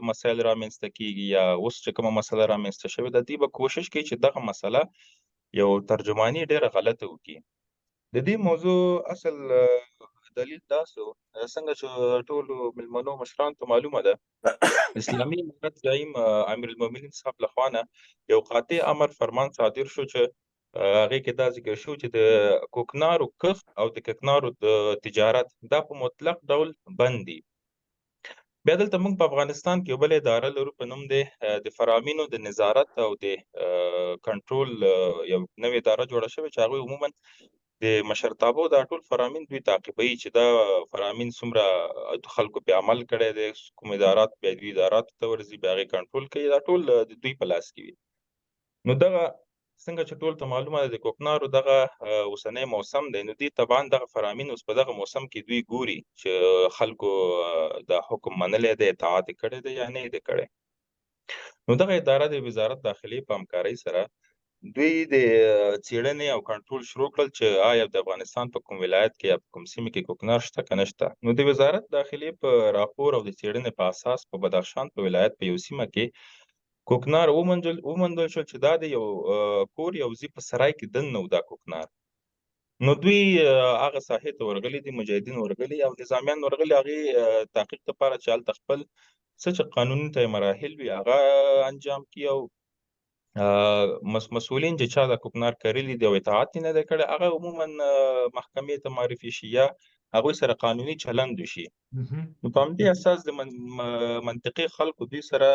مسایل رامنځته کېږي یا اوس چې کومه مسله رامنځته شوې ده دی به کوشش کوي چې دغه مسله یو ترجماني ډېره غلطه وکړي. د دې موضوع اصل دلیل داسې څنګه چې ټولو مېلمنو مشرانو ته معلومه ده اسلامي امارت زعیم امیر المؤمنین صاحب لخوا نه یو قاطع امر فرمان صادر شو چې هغې کې دا ذکر شو چې د کوکنارو کښت او د کوکنارو د تجارت دا په مطلق ډول بند دي. بیا دلته موږ په افغانستان کې یو بل اداره لرو په نوم دی د فرامینو د نظارت او د کنټرول یو نوې اداره جوړه شوې چې هغوی عموما د مشرتابه دا ټول فرامین دوی تعقیبوي چې دا فرامین څومره خلکو پې عمل کړی دی کوم ادارات بیا دوی اداراتو ته ورځي بیا هغې کنټرول کوي دا ټول د دوی په لاس کې وي. نو دغه څنګه چې ټول ته معلومه ده د کوکنارو دغه اوسنی موسم دی نو دوی طبعا دغه فرامین اوس په دغه موسم کې دوی ګوري چې خلکو دا حکم منلی دی اطاعت یې کړی دی یا نه یې دی کړی. نو دغه اداره د وزارت داخلي په همکارۍ سره دوی د څېړنې او کنټرول شروع کړل چې آیا د افغانستان په کوم ولایت کې یا په کوم سیمه کې کوکنار شته که نشته. نو د وزارت داخلې په راپور او د څېړنې په اساس په بدخشان په ولایت په یو سیمه کې کوکنار وموندل شو چې دا د یو کور یو ځي په سرای کې دننه و دا کوکنار. نو دوی هغه ساحې ته ورغلي دي، مجاهدین ورغلي او نظامیان ورغلي هغې تحقیق دپاره چې هلته خپل څه چې قانوني ته مراحل وي هغه انجام کړي او مسؤلین چې چا د کوکنار کرلي دي او اطاعت یې نه دی کړی هغه عموما محکمې ته معرفي شي یا هغوی سره قانوني چلند وشي. نو په همدې اساس د منطقي خلکو دوی سره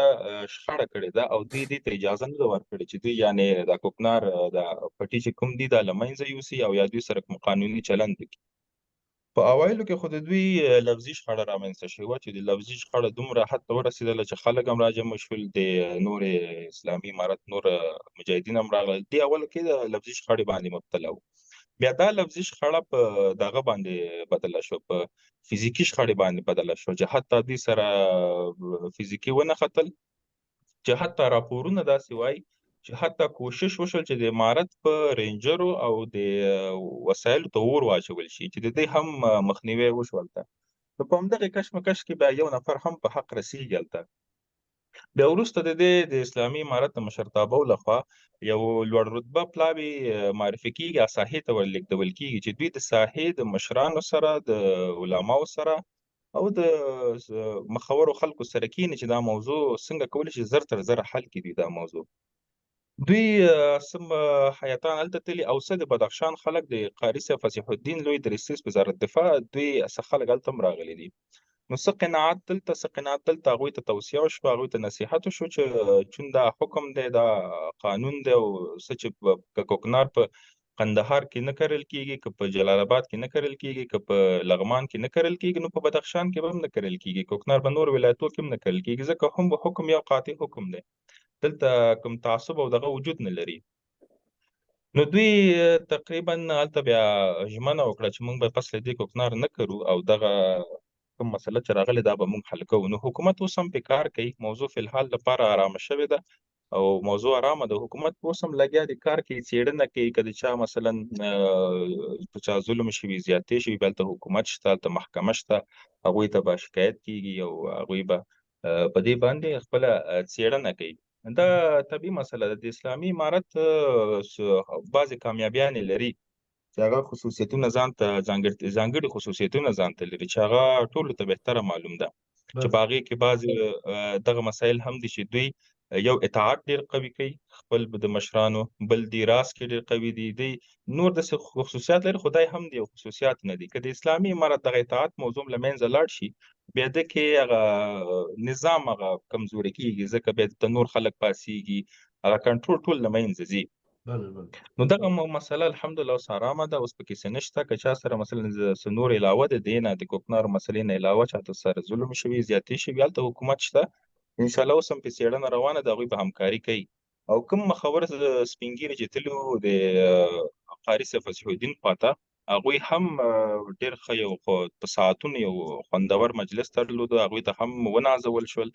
شخړه کړې ده او دوی دې ته اجازه نه ده ورکړې چې دوی یعنې د کوکنار د پټي چې کوم دي دا له منځه یوسي او یا دوی سره کوم قانوني چلند وکړي. په اوایلو کې خو د دوی لفظي شخړه رامنځته شوې وه چې د لفظي شخړه دومره حد ته ورسېدله چې خلک هم راجمع شول، د نورې اسلامي امارت نور مجاهدین هم راغلل. دې اول کې د لفظي شخړې باندې مبتلا وو. بیا دا لفظي شخړه په دغه باندې بدله شوه، په فزیکي شخړې باندې بدله شوه چې حتی دوی سره فزیکي ونښتل چې حتی راپورونه داسې وایي چې حتی کوشش وشول چې د امارت په رینجرو او د وسایلو ته اور واچول شي چې د دې هم مخنیوی وشو هلته. نو په همدغې کشمکش کې بیا یو نفر هم په حق رسېږي هلته. بیا وروسته د دې د اسلامي امارت د مشرتابه لخوا یو لوړ رتبه پلاوي معرفي کېږي، ساحې ته ورلېږدول کېږي چې دوی د ساحې د مشرانو سره د علماو سره او د مخورو خلکو سره کېني چې دا موضوع څنګه کولی شي زر تر زره حل کړي دا موضوع. دوی سم حیاتان هلته تللي او څه د بدخشان خلک د قاري صاحب فصیح الدین لوی د ریاست وزارت دفاع دوی څه خلک هلته هم راغلي دي. نو څه قناعت دلته هغوی ته توصیه وشوه، هغوی ته نصیحت وشو چې چون دا حکم دی دا قانون دی او څه چې که کوکنار په قندهار کې نه کرل کېږي، که په جلال آباد کې نه کرل کېږي، که په لغمان کې نه کرل کېږي، نو په بدخشان کې به هم نه کرل کېږي. کوکنار په نور ولایتو کې هم نه کرل کېږي ځکه هم حکم یو قاطع حکم دی، دلته کوم تعصب او دغه وجود نه لري. نو دوی تقریبا هلته بیا ژمنه وکړه چې موږ به پس له دې کوکنار نه کرو او دغه کوم مسله چې راغلې دا به موږ حل کوو. نو حکومت اوس هم پې کار کوي، موضوع فی الحال لپاره ارامه شوې ده او موضوع ارامه ده. حکومت اوس هم لګیا دی کار کوي، څېړنه کوي، که د چا مثلا په چا ظلم شوي زیاتې شوي بیا هلته حکومت شته، هلته محکمه شته، هغوی ته به شکایت کېږي او هغوی به په دې باندې خپله څېړنه کوي. دا طبیعي مسله ده. د اسلامي امارت بعضې کامیابیانې لري چې هغه خصوصیتونه ځان ته ځانګړي خصوصیتونه ځان ته لري چې هغه ټولو ته بهتره معلوم ده چې په هغې کې بعضې دغه مسایل هم دي چې دوی یو اطاعت ډېر قوي کوي خپل د مشرانو، بل دی راز کې ډېر قوي دي. دوی نور داسې خصوصیات لري خو دا هم د یو خصوصیات نه دي. که د اسلامي امارت دغه اطاعت موضوع له منځه لاړ شي بیا ده کې هغه نظام هغه کمزوري کېږي ځکه بیا دلته نور خلک پاڅېږي، هغه کنټرول ټول له منځه ځي. نو دغه مسله الحمدلله اوس ارامه ده، اوس پکې څه نشته. که چا سره مثلا څه نور علاوه د دې نه د کوکنارو مسلې نه علاوه چاته سره ظلم شوي زیاتې شوي هلته حکومت شته، انشاءالله اوس هم پې څېړنه روانه ده، هغوی به همکاري کوي. او کوم مخور سپین ږیري چې تللي وو د قاري صاحب فصیح الدین خواته هغوی هم ډېر ښه یو په ساعتونو یو خوندور مجلس درلود، هغوی ته هم ونازول شول،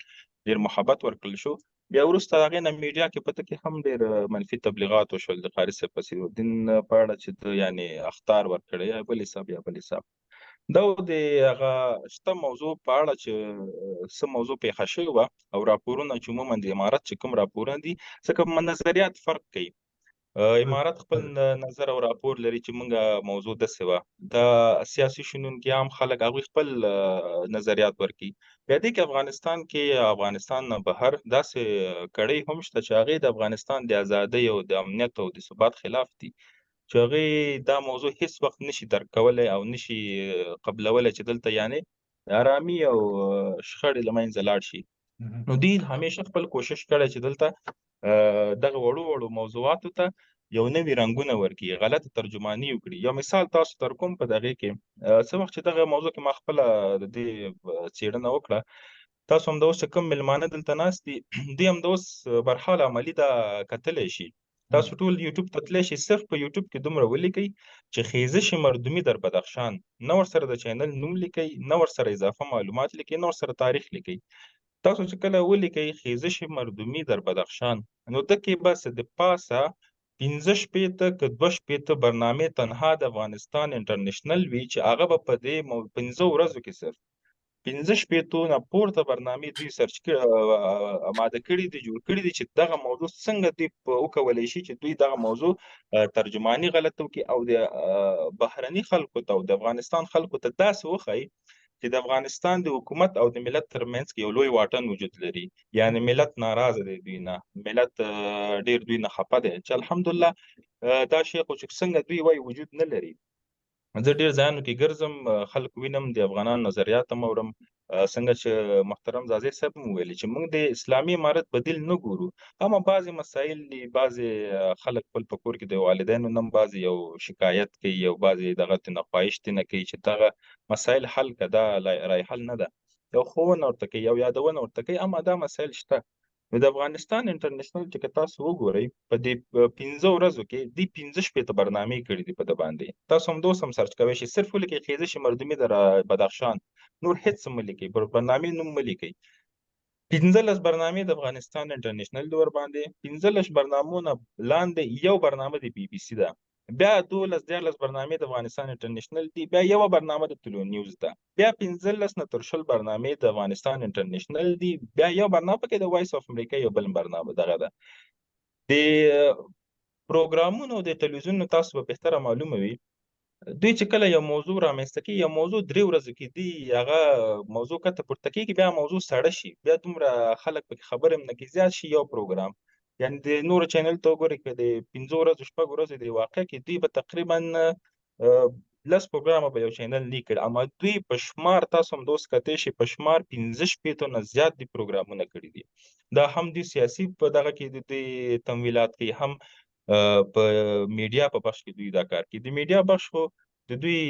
ډېر محبت ورکړل شو. بیا وروسته هغې نه میډیا کې په ده کې هم ډېر منفي تبلیغات وشول د قاري صاحب فصیح الدین په اړه چې ده یعنې اخطار ورکړی یا بل حساب یا بل حساب. دا د هغه شته موضوع په اړه چې څه موضوع پېښه شوې وه او راپورونه چې عموما د امارت چې کوم راپورونه دي ځکه نظریات فرق کوي. امارت خپل نظر او راپور لري چې موږ موضوع داسې وه، دا سیاسي شنونکي عام خلک هغوی خپل نظریات ورکوي. بیا دې کې افغانستان نه بهر داسې کړۍ هم شته چې هغې د افغانستان د ازادۍ او د امنیت او د ثبات خلاف دي چې هغې دا موضوع هیڅ وخت نشي درک کولی او نشي قبلولی چې دلته یعنې ارامي او شخړې له منځه لاړ شي. نو دوی همیشه خپل کوشش کړی چې دلته دغه وړو موضوعاتو ته یو نوي رنګونه ورکړي، غلطه ترجماني وکړي. یو مثال تاسو ته درکوم په دغې کې څه وخت چې دغه موضوع کې ما خپله د دې څېړنه وکړه، تاسو همدا اوس چې کوم مېلمانه دلته ناست دي دوی همدا اوس برحال عملي دا کتلی شي. تاسو ټول یوټیوب ته تللی شئ، صرف په یوټیوب کې دومره ولیکئ چې خیزش مردمي در بدخشان، نه ورسره د چینل نوم لیکئ، نه ورسره اضافه معلومات لیکئ، نه ورسره تاریخ لیکئ. تاسو چې کله ولیکئ خیزش مردمي در بدخشان نو ده کې بس د پاسه 15 شپېته که 2 شپېته برنامې تنها د افغانستان انټرنیشنل وي چې هغه به په دې 15 ورځو کې صرف 15 شپېتو نه پورته برنامې دوی سرچ آماده کړي دي، جوړ کړي دي چې دغه موضوع څنګه دوی وکولی شي چې دوی دغه موضوع ترجماني غلطه وکړي او د بهرني خلکو ته او د افغانستان خلکو ته داسې وښایي چې د افغانستان د حکومت او د ملت ترمنځ کې یو لوی واټن وجود لري، یعنی ملت ناراضه دی دوی نه، ملت ډېر دوی نه خفه دی چې الحمدلله دا شی خو چې څنګه دوی وایي وجود نه لري. زه ډېر ځایانو کې ګرځم، خلک وینم، د افغانانو نظریات هم اورم، څنګه چې محترم زازی صاحب هم ویلي چې موږ د اسلامي امارت بدیل نه ګورو، اما بعضې مسایل دي، بعضې خلک خپل په کور کې د والدینو نه هم بعضې یو شکایت کوي او بعضې دغه ترې نه خواهش ترېنه کوي چې دغه مسایل حل کړه، دا رای حل نه ده، یو ښوونه ورته کوي او یادونه ورته کوي، اما دا مسایل شته. نو د افغانستان انټرنیشنل چې که تاسو وګورئ په دې 15 ورځو کې دوی 15 شپېته برنامې کړي دي په ده باندې، تاسو همدوس هم سرچ کوی شئ، صرف ولیکئ خیزش مردمي د بدخشان، نور هېڅ هم مه لیکئ، پر برنامې نوم مه لیکئ. 15 برنامې د افغانستان انټرنیشنل دی ورباندې، 15 برنامو نه لاندې یو برنامه د بي بي سي ده، بیا 12-14 برنامې د افغانستان انټرنیشنل دي، بیا یوه برنامه د طلوع نیوز ده، بیا 15 نه تر 20 برنامې د افغانستان انټرنیشنل دي، بیا یو برنامه پکې د وایس اف امریکا یو بل برنامه دغه ده. د پروګرامونو د تلویزیون تاسو به بهتره معلومه وي، دوی چې کله یو موضوع رامنځته کوي، یو موضوع 3 ورځو کې دی هغه موضوع کته پورته کېږي، بیا موضوع سړه شي، بیا دومره خلک پکې خبرې هم نه کوي، زیات شي یو پروګرام، یعنې د نورو چینل ته وګورئ که د 15 ورځو 6 ورځو د واقع کې دوی به تقریبا 10 پروګرامه به یو چینل نه کړي، اما دوی په شمار تاسو همدوس کتی شي په شمار 15 شپېتو نه زیات دي پروګرامونه کړي دي. دا هم دوی سیاسي په دغه کې د دوی تمویلات کوي، هم په میډیا په بخش کې دوی دا کار کوي. د میډیا بخش خو د دوی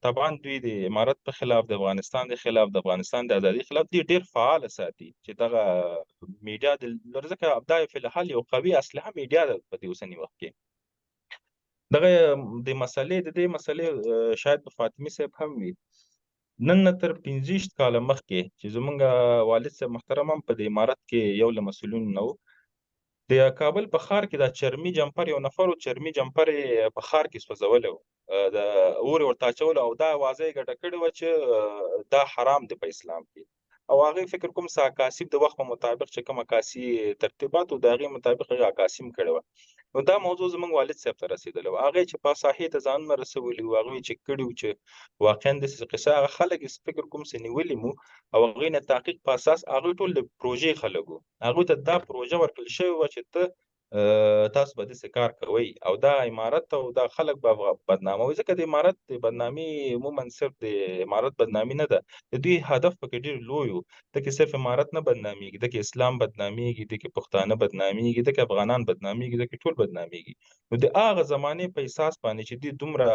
طبعا دوی د امارت په خلاف، د افغانستان د خلاف، د افغانستان د ازادۍ خلاف دوی ډېر فعاله ساتي چې دغه میډیا د ځکه دا فی الحال یو قوي اسلحه میډیا ده په دې اوسني وخت کې. دغه د دې مسلې شاید په فاطمي صاحب هم وي، نن نه تر 25 کاله مخکې چې زمونږ والد صاحب محترم هم په د امارت کې یو له مسؤلینو نه و، د کابل په ښار کې دا چرمي جمپر یو نفر و، چرمي جمپر یې په ښار کې سوځولی و، د اور یې ورته اچولی او دا اوازه یې ګډه کړې وه چې دا حرام دی په اسلام کې، او هغې فکر کوم څه عکاسي د وخت په مطابق چې کوم عکاسي ترتیبات و د هغې مطابق هغې عکاسي هم کړې وه. نو دا موضوع زموږ والد صاحب ته رسېدلی وه، هغې چې په ساحې ته ځانونه رسولي وو، هغوی چې کړي وو چې واقعا داسې قصه، هغه خلک یې فکر کوم څه نیولي مو او هغوی نه تحقیق په اساس هغوی ټول د پروژې خلک وو، هغوی ته دا پروژه ورکړل شوې وه چې تاسو به داسې کار کوئ او دا امارت او دا خلک به بدناموي، ځکه د امارت د بدنامي عموما صرف د امارت بدنامي نه ده، د دوی هدف پکې ډېر لوی و، دکې صرف امارت نه بدنامیږي، دکې اسلام بدنامیږي، دکې پښتانه بدنامیږي، دکې افغانان بدنامیږي، دکې ټول بدنامیږي. نو د هغه زمانې په اساس باندې چې دوی دومره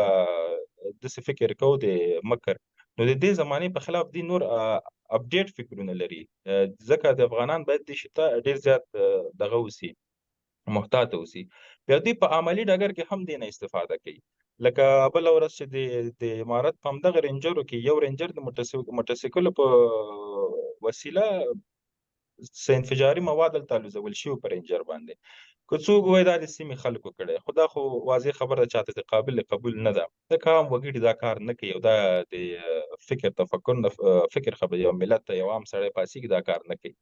داسې فکر کوو د مکر، نو د دې زمانې په خلاف دوی نور اپډیټ فکرونه لري، ځکه د افغانان باید دې شي ته ډېر زیات دغه اوسي، محتاطه اوسي. بیا دوی په عملي ډګر کې هم دې نه استفاده کوي، لکه بله ورځ چې د امارت په همدغه رینجرو کې یو رینجر د موټرسایکلو په وسیله څه انفجاري مواد هلته الوزول شوي په رینجر باندې، که څوک ووایي دا د سیمې خلکو کړی، خو دا خو واضح خبره ده چاته د قابل قبول نه ده، ځکه عام وګړي دا کار نه کوي او دا د فکر تفکر نه فکر خبره، یو ملت ته یو عام سړی پاڅېږي دا کار نه کوي.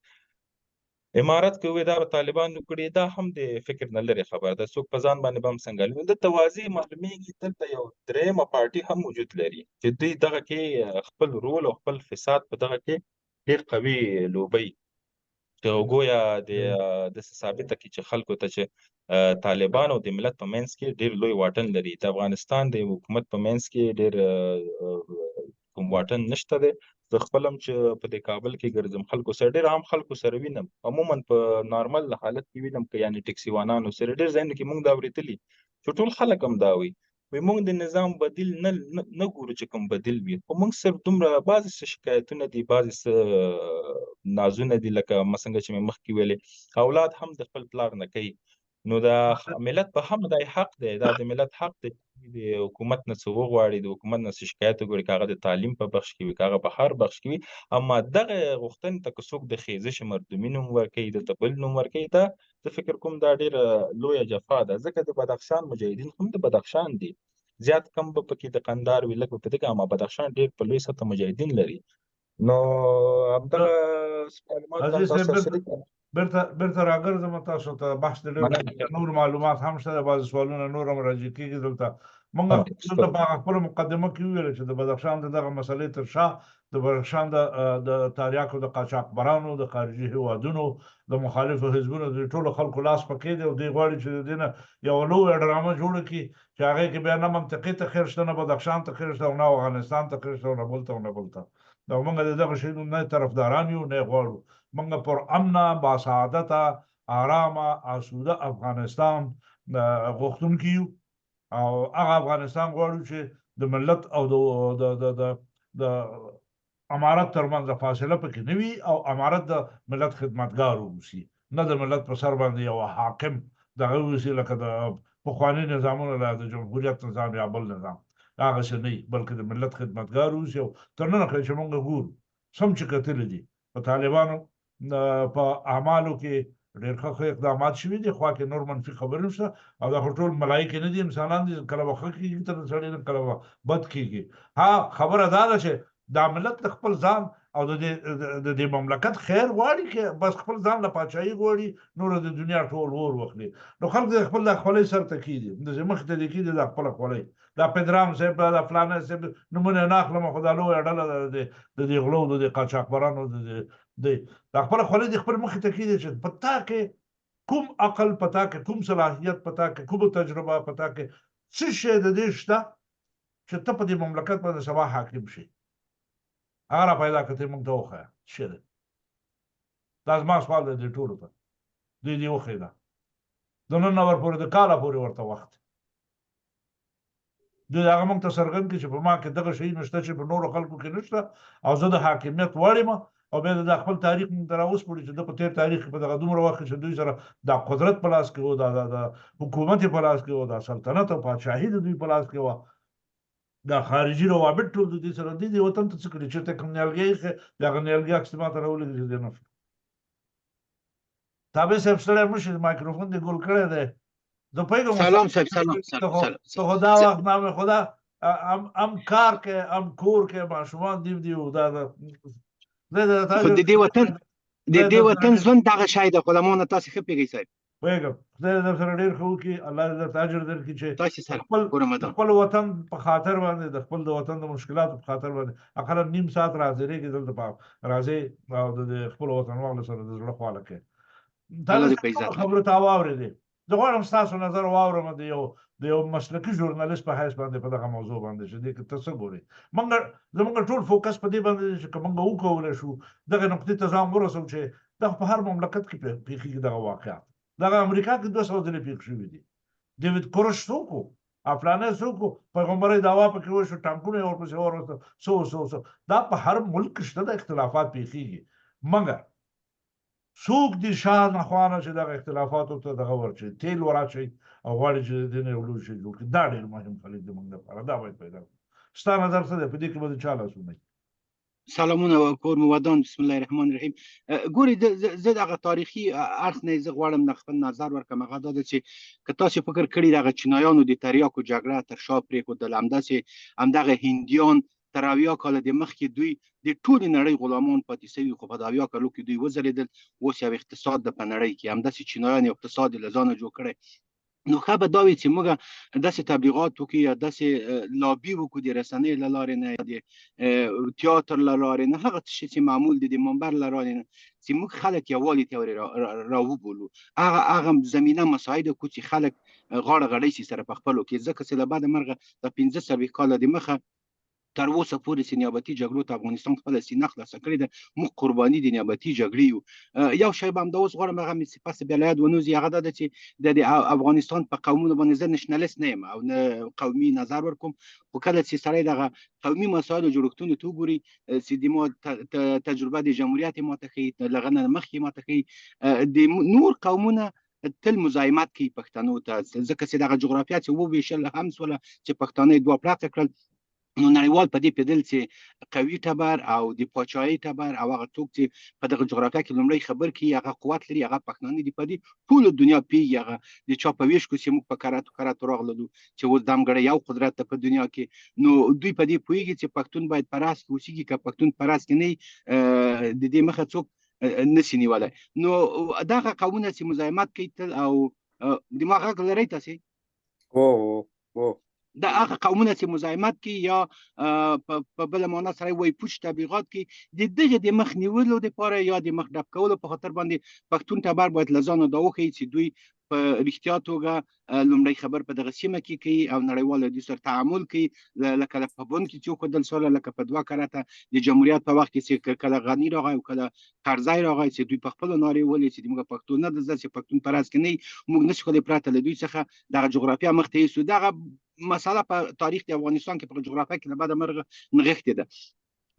امارت کې وایي دا به طالبانو کړي، دا هم د فکر نه لرې خبره ده، څوک په ځان باندې به هم څنګه لري. دلته واضح معلومیږي دلته یو درېیمه پارټي هم وجود لري چې دوی دغه کې خپل رول او خپل فساد په دغه کې ډېر قوي لوبوي، چې ګویا داسې ثابته کړي چې خلکو ته چې طالبان او د ملت په منځ کې ډېر لوی واټن لري، د افغانستان د حکومت په منځ کې ډېر کوم واټن نشته دی. زه خپل هم چې په دې کابل کې ګرځم خلکو سره ډېر عام خلکو سره وینم، عموما په نارمل حالت کې وینم که یعنې ټکسي وانانو سره ډېر ځایونو کې موږ دا اورېدلي چې ټول خلک هم دا وایي موږ د نظام بدیل نه ګورو چې کوم بدیل وي، خو موږ صرف دومره بعضې څه شکایتونه دي، بعضې څه نازونه دي، لکه څنګه چې مې مخکې ویلې اولاد هم د خپل پلار نه کوي، نو د ملت په هم دا حق دی، دا د ملت حق دی چې د حکومت نه څه وغواړي، د حکومت نه څه شکایت وکړي، که هغه د تعلیم په بخش کې وي، که هغه په هر بخش کې وي. اما دغه غوښتنې ته که څوک د خیزش مردمي نوم ورکوي، دلته بل نوم ورکوي، دا زه فکر کوم دا ډېره لویه جفا ده. ځکه د بدخشان مجاهدین هم د بدخشان دي، زیات کم به پکې د قندهار وي، لږ به په دغه، اما بدخشان ډېر په لوی سطح مجاهدین لري. نو همدغه معلومات هم عزیز تاسو صاحب سره شریک بیرته راګرځم تاسو ته بحث د ډېر نور معلومات هم شته، بعضې سوالونه نور هم راځي کېږي دلته. موږ دلته په خپله مقدمه کې وویل چې د بدخشان د دغه مسلې تر شا د بدخشان د تاریاکو د قاچاقبرانو د خارجي هېوادونو د مخالفو حزبونو د ټولو خلکو لاس پکې دی، او دوی غواړي چې د دې نه یوه لویه ډرامه جوړه کړي چې هغې کې بیا نه منطقې ته خیر شته، نه بدخشان ته خیر شته، او نه افغانستان ته خیر شته، او نه بل ته او نه بل ته. او موږ د دغه شیانو نه طرفداران یو، نه یې غواړو. موږ پر امنه، باسعادته، آرامه، آسوده افغانستان غوښتونکي یو، او هغه افغانستان غواړو چې د ملت او د امارت ترمنځ فاصله پکې نه وي، او امارت د ملت خدمتګار واوسي، نه د ملت په سر باندې یو حاکم دغه واوسي لکه د پخواني نظامونو د جمهوریت نظام یا بل نظام. هغسې نه وي، بلکې د ملت خدمتګار واوسي. او تر ننه چې موږ ګورو سم چې کتلي دي په طالبانو په اعمالو کې ډېر ښه اقدامات شوي دي، خوا کې نور منفي خبرې نشته، او دا خو ټول ملایکې نه دي، انسانان دي، کله به ښه کېږي تر سړی نه، کله به بد کېږي. ها خبره دا ده چې دا ملت د خپل ځان او د دې مملکت خیر غواړي، که بس خپل ځان له پاچاهي غواړي، نور د دنیا ټول اور واخلي. نو خلک د خپل د خولۍ سر ته کېږي، داسې مخې ته دې کېږي د خپله خولۍ. دا پدرام صاحب، دا فلانی صاحب نومونه یې نه اخلم، خو دا لویه ډله د دې غلو د دې قاچاقبرانو دا خپله خولۍ د خپل مخې ته کېږي چې په تا کې کوم عقل، په تا کې کوم صلاحیت، په تا کې کومه تجربه، په تا کې څه شی د دې شته چې ته په دې مملکت باندې سبا حاکم شي. هغه را پیدا کړه، ته موږ ته وښیه څه شی دی. دا زما سوال دی دې ټولو ته، دوی دې وښیده. د نن نه ورپورې د کاله پورې ورته وخت دوی هغه موږ ته څرګند کړي چې په ما کې دغه شی نشته چې په نورو خلکو کې نشته، او زه د حاکمیت وړ یم. او بیا د خپل تاریخ موږ ته راوسپړي چې د په تېر تاریخ کې په دغه دومره وخت چې دوی سره دا قدرت په لاس کې و، دا حکومت په لاس کې و، دا سلطنت او پادشاهي د دوی په لاس کې وه، دا خارجي روابط ټول د دوی سره. دوی دې وطن ته څه کړي؟ چېرته کوم نیالګی ایښی، د هغه نیالګي عکس ما ته راولېږي چې دی نفت. تابع صاحب ستړی مه شي، مایکروفون دې ګول کړی دی. زه پوهېږم سلام صاحب، ته خو دا وخت نامې خو دا ام کار کې ام کور کې ماشومان دي و دا د دې وطن ژوند دغه شی دی، خو له ما نه تاسې ښه پوهېږئ صاحب. پوهېږم، خدای دې درسره ډېر ښه وکړي، الله دې درته اجر درکړي چې تاسې سره د خپل وطن په خاطر باندې، د خپل د وطن د مشکلاتو په خاطر باندې اقلا نیم ساعت راحاضرېږي دلته راځئ او د خپل وطنوالو سره د زړه خواله کوي. خبرو ته واورېدې، زه غواړم ستاسو نظر واورم د یو مسلکي ژورنالست په حیث باندې په دغه موضوع باندې چې دې کې ته څه ګورې. زموږ ټول فوکس په دې باندې دی چې که موږ وکولی شو دغه نقطې ته ځان ورسوو چې دغه په هر مملکت کې پېښېږي دغه واقعات. دغه امریکا کې 200 ځلې پېښ شوي دي. ډیوید کورش څوک و؟ افلانی څوک و؟ پیغمبرۍ دعوا پکې وشو، ټانکونه یې ورپسې ورسته، څه دا په هر ملک کې شته، د اختلافات پېښېږي. مګر څوک دي شا نخوا نه چې دغه اختلافاتو ته دغه ورچوي، تیل وراچوي او غواړي چې د دې نه یو لوی شی جوړ کړي. دا ډېر مهم خلک دي موږ لپاره، دا باید پیدا کړو. ستا نظر څه دی په دې کې؟ به د چا لاسونه وي؟ سلامونه کور مو ودان. بسم الله الرحمن الرحیم. ګورې زه دغه تاریخي اړخ نه زه غواړم د خپل نظر ورکړم. هغه دا ده چې که تاسې فکر کړي دغه چینایانو د تریاکو جګړه تر شا پرېښودل، همدغه هندیان تر 70 کاله د مخکې دوی د ټولې نړۍ غلامان پاتې شوي، خو په 70 کالو کې دوی وځلېدل. اوس یو اقتصاد د په نړۍ کې همداسې چینایان یو اقتصاد له ځانه جوړ کړی. نو ښه به دا وي چې موږ داسې تبلیغات وکړو یا داسې لابي وکړو د رسنیو له لارې نه، یا د تیاتر له لارې نه، هغه څه چې معمول دي د منبر له لارې نه، چې موږ خلک یووالي ته راوبولو، هغه زمینه مساعده کړو چې خلک غاړه غړۍ شي سره په خپلو کې. ځکه چې له بعد مرغه د 15 کاله د مخه تر اوسه پورې چې نیابتي جګړو ته افغانستان خپله سینه خلاصه کړې ده، موږ قرباني د نیابتي جګړې یو. یو شی به همدا اوس غواړم هغه مې پس بیا له یاد ونوځي، هغه دا ده چې د افغانستان په قومونو باندې زه نشنلیست نه یم او نه قومي نظر ورکوم، خو کله چې سړی دغه قومي مسایلو جوړښتونو ته وګوري چې د ما تجربه د جمهوریت یې ماته ښیي، له هغه نه مخکې یې ماته ښیي، د نور قومونه تل مزاحمت کوي پښتنو ته، ځکه چې دغه جغرافیه چې وویشل هم سوله چې پښتانه یې دوه پراته کړل، نو نړیوال په دې پیدل چې قوي ټبر او د پاچاهۍ ټبر او هغه څوک چې په دغه جغرافیه کې لومړی خبر کی هغه قوت لري، هغه پښتانه دي، په دې ټول دنیا پیږي. هغه د چا په ویش کو چې موږ په کراتو راغلو چې اوس دمګړی یو قدرت په دنیا کې، نو دوی په دې پوهیږي چې پښتون باید پراس کې اوسېږي، که پښتون پراس کې نه د دې مخه څوک نشي نیولی. نو دغه قومونه چې مزاحمت کوي تل او دماغ غږ لرئ تاسې دا هغه قومونه چې مزاحمت کوي یا په بل معنا سره وایي پوچ تبلیغات کوي د دغه د مخ نیولو لپاره یا د مخ ډب کولو په خاطر باندې پښتون ټبر باید له ځانه دا وښیي چې دوی په رښتیا توګه لومړی خبر په دغه سیمه کې کوي او نړیوال دوی سره تعامل کوي، لکه په بن کې چې وښودل سوله، لکه په دوه کرته د جمهوریت په وخت کې چې کله غني راغی او کله کرزی راغی چې دوی په خپلو نارې وویلې چې موږ پښتون نه ده چې پښتون په راز کې نه موږ نشو کولی پرته له دوی څخه دغه جغرافیه مخ ته یوسو. دغه مسله په تاریخ د افغانستان کې په جغرافیه کې له بده مرغه نغښتې ده.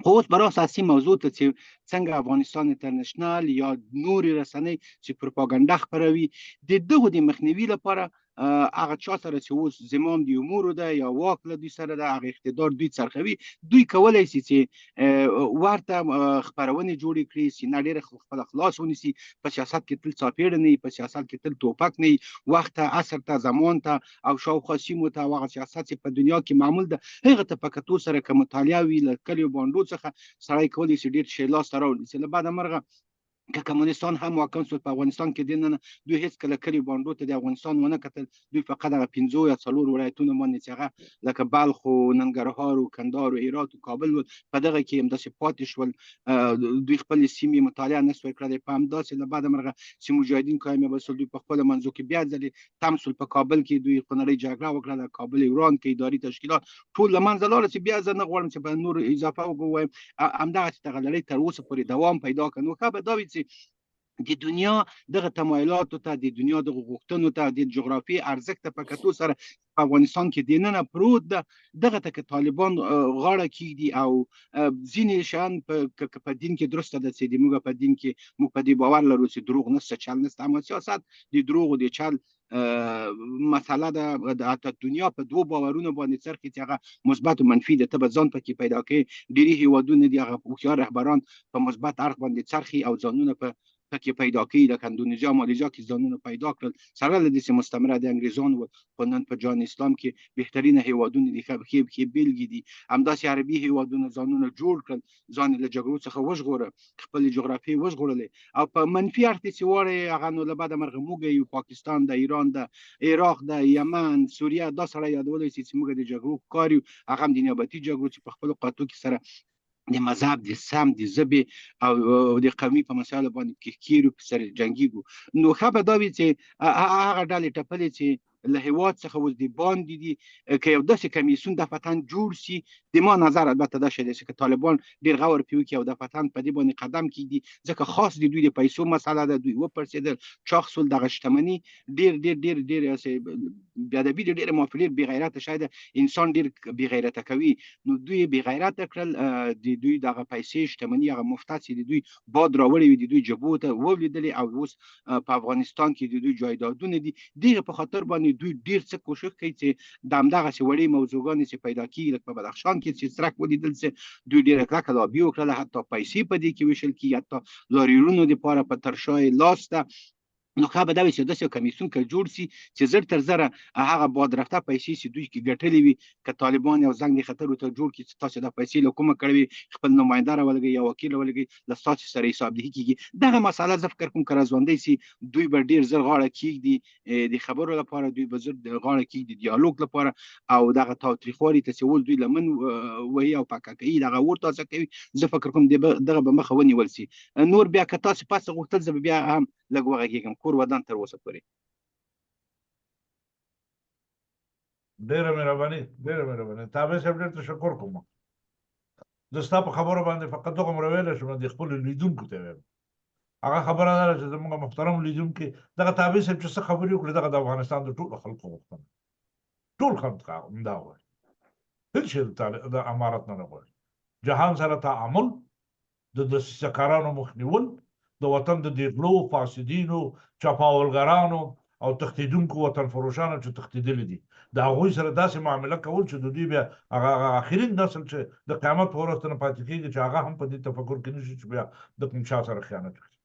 خو اوس بر اساسي موضوع ته چې څنګه افغانستان انټرنیشنل یا نورې رسنۍ چې پروپاګاندا خپروي د دغو د مخنیوي لپاره هغه چا سره چې اوس زمام د امورو ده یا واک له دوی سره ده، هغه اقتدار دوی څرخوي، دوی کولی شي چې ورته خپرونې جوړې کړي، سینه ډېره خپله خلاص ونیسي، په سیاست کې تل څاپېړه نه وي، په سیاست کې تل توپک نه وي، وخت ته عصر ته زمان ته او شاوخوا سیمو ته او هغه سیاست چې په دنیا کې معمول ده هغه ته په کتو سره که مطالعه وي له کلیو بانډو څخه سړی کولی شي ډېر شی لاسته راوړي. چې له بده مرغه که کمونستان هم واکمن شول په افغانستان کې دننه دوی هیڅکله کلیو بانډو ته د افغانستان ونه کتل، دوی فقط هغه 5 یا 4 ولایتونه باندې چې هغه لکه بلخ او ننګرهار او کندهار او هرات او کابل ول په دغه کې همداسې پاتې شول، دوی خپلې سیمې مطالعه نه سوی کړلی. په همداسې له بده مرغه چې مجاهدین کامیابه شول دوی په خپلو منځو کې بیا ځلې تم شول، په کابل کې دوی خونړۍ جګړه وکړله، کابل یې وران کړ، اداري تشکیلات ټول له منځه لاړل چې بیا زه نه غواړم چې په نور اضافه ووایم همدغسې دغه لړۍ تر اوسه پورې دوام پیدا کړ. نو ښه به دا وي چې د دنیا دغه تمایلاتو ته، د دنیا دغه غوښتنو ته، د جغرافیې ارزښت ته په کتو سره په افغانستان کې دننه پروت ده، دغه ته که طالبان غاړه کیږدي او ځینې شیان په دین کې درسته ده چې موږ په دین کې موږ په دې باور لرو چې دروغ نشته، چل نشته، اما سیاست د دروغو د چل مسله ده. حتی دنیا په دوه باورونو باندې څرخي چې هغه مثبت او منفي ده، ته به ځان پکې پیدا کوي. ډېری هیوادونه دي هغه هوښیار رهبران په مثبت اړخ باندې څرخي او ځانونه پکې پیدا کوي، لکه اندونیزیا مالیزیا کې ځانونه پیدا کړل سره له دې چې مستعمره د انګریزانو وو، خو نن په جهان اسلام کې بهترینه هیوادونه دي، ښې بېلګې دي. همداسې عربي هیوادونه ځانونه جوړ کړل، ځان له جګړو څخه وژغوره، خپلې جغرافیې وژغورلې، او په منفي اړخ چې واړې هغه نو له بده مرغه موږ یو پاکستان ده، ایران ده، عراق ده، یمن، سوریه، دا سړی یادولی شي چې موږ د جګړو ښکار یو، هغه هم د نیابتي جګړو چې په خپلو قطو کې سره د مذهب، د سم، د ژبې او د قومي په مسایلو باندې کېږو، په سره جنګېږو. نو ښه به دا وي چې هغه ډلې ټپلې چې له هیواد څخه اوس د باندې دي که یو داسې کمیسیون دفعتاً جوړ شي، د ما نظر البته دا شی دی چې که طالبان ډېر غور پرې وکړي او دفعتاً په دې باندې قدم کېږدي، ځکه خاص د دوی د پیسو مسله ده، دوی وپړسېدل، چاق شول، دغه شتمني ډېر ډېر ډېر ډېر بېادبي د ډېره معافي ډېر بېغیرته شی ده، انسان ډېر بېغیرته کوي. نو دوی بېغیرته کړل، د دوی دغه پیسې شتمني هغه مفتت چې د دوی باد راوړی وي د دوی جبو ته ولیدلې، او اوس په افغانستان کې د دوی جایدادونه دي. دغه په خاطر باندې دوی ډېر څه کوښښ کوي چې د همدغسې وړې موضوعګانې چې پیدا کېږي، لکه په بدخشان کې چې څرک ولیدل چې دوی ډېره کلکه لابي وکړله، حتی پیسې په دې کې ویشل کېږي، حتی لاریونونو دپاره په ترشا یې لاس ده. نو ښه به دا وي چې داسې یو کمیسیون که جوړ شي چې زر تر زره هغه بادرفته پیسې چې دوی کې ګټلې وي، که طالبان یو زنګ د خطر ورته جوړ کړي چې تاسې دا پیسې له کومه کړې وي، خپل نماینده راولګئ یا وکیل راولګئ، له ستاسې سره حسابدهي کېږي. دغه مسله زه فکر کوم که راژوندی شي دوی به ډېر زر غاړه کېږدي د خبرو لپاره، دوی به زر غاړه کېږدي د دیالوګ لپاره، او دغه تاوتریخوالي ته چې اوس دوی لمن وهي او پاکه کوي، دغه اور تازه کوي، زه فکر کوم دغه به مخه ونیول شي. نور بیا که تاسې پس غوښتل زه به بیا هم لږ وغږېږم. کور ودان تر اوسه پورې. ډېره مهرباني، ډېره مهرباني. تابع صاحب ډېر تشکر کوم. زه ستا په خبرو باندې فقط دومره ویلی شم د خپلو لیدونکو ته ویم. هغه خبره دا ده چې زموږ محترم لیدونکي دغه تابع صاحب چې څه خبرې وکړي دغه د افغانستان د ټولو خلکو غوښتنه، ټول خلک همدا غواړي، هېڅ شی د امارت نه غواړي. جهان سره تعامل، د دسیسهکارانو مخنیول، د وطن د دیغلو فاسدینو چپاولګرانو او تښتېدونکو وطن فروشانو چې تښتېدلي دي د هغوی سره داسې معامله کول چې د دوی بیا هغه اخرین نسل چې د قیامت په ورځ نه پاتې کېږي چې هغه هم په دې تفکر کې نشي چې بیا د کوم چا سره خیانت وکړي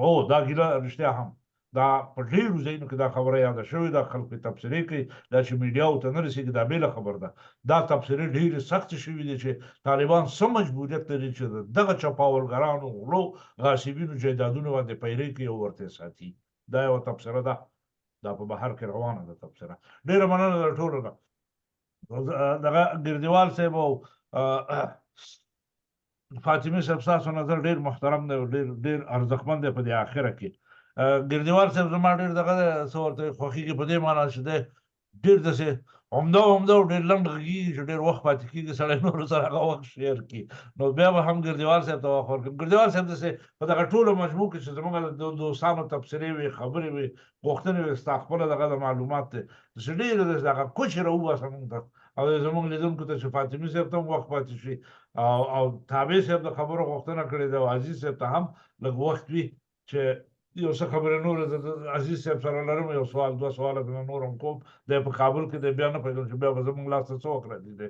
او دا ګیله رښتیا هم دا په ډېرو ځایونو کې دا خبره یاده شوې ده خلک پرې تبصرې کوي دا چې میډیاو ته نه رسېږي دا بېله خبره ده دا تبصرې ډېرې سختې شوي دي چې طالبان څه مجبوریت لري چې دغه چپاولګرانو غلو غاصبینو جایدادونو باندې پیرې کوي او ورته ساتي دا یوه تبصره ده دا په بهر کې روانه ده تبصره ډېره مننه د ټولو نه دغه ګردیوال صاحب او فاطمه صاحب ستاسو نظر ډېر محترم دی او ډېر ارزښتمن دی په دې اخره کې ګردیوال صاحب زما ډېر دغه څه ورته خوښېږي په دې معنا چې دی ډېر داسې عمده او ډېر لنډ غږېږي چې ډېر وخت پاتې کېږي سړی نورو سره هغه وخت شیر کړي نو بیا به هم ګردیوال صاحب ته وخت ورکړم ګردیوال صاحب داسې په دغه ټولو مجموع کې چې زموږ د دوستانو تبصرې وي خبرې وي پوښتنې وي ستا خپله دغه د معلومات دی داسې ډېرې داسې دغه کوچې راوباسه موږ ته او زموږ لیدونکو ته چې فاطمې صاحب ته هم وخت پاتې شي او تابع صاحب د خبرو غوښتنه کړې ده او عزیز صاحب ته هم لږ وخت وي چې یو څه خبرې نور د عزیز صاحب سره لرم یو سوال دوه سواله به نور هم کوم دی په کابل کې دی بیا نه پوهېږم چې بیا به زموږ لاس ته څه وکړه دی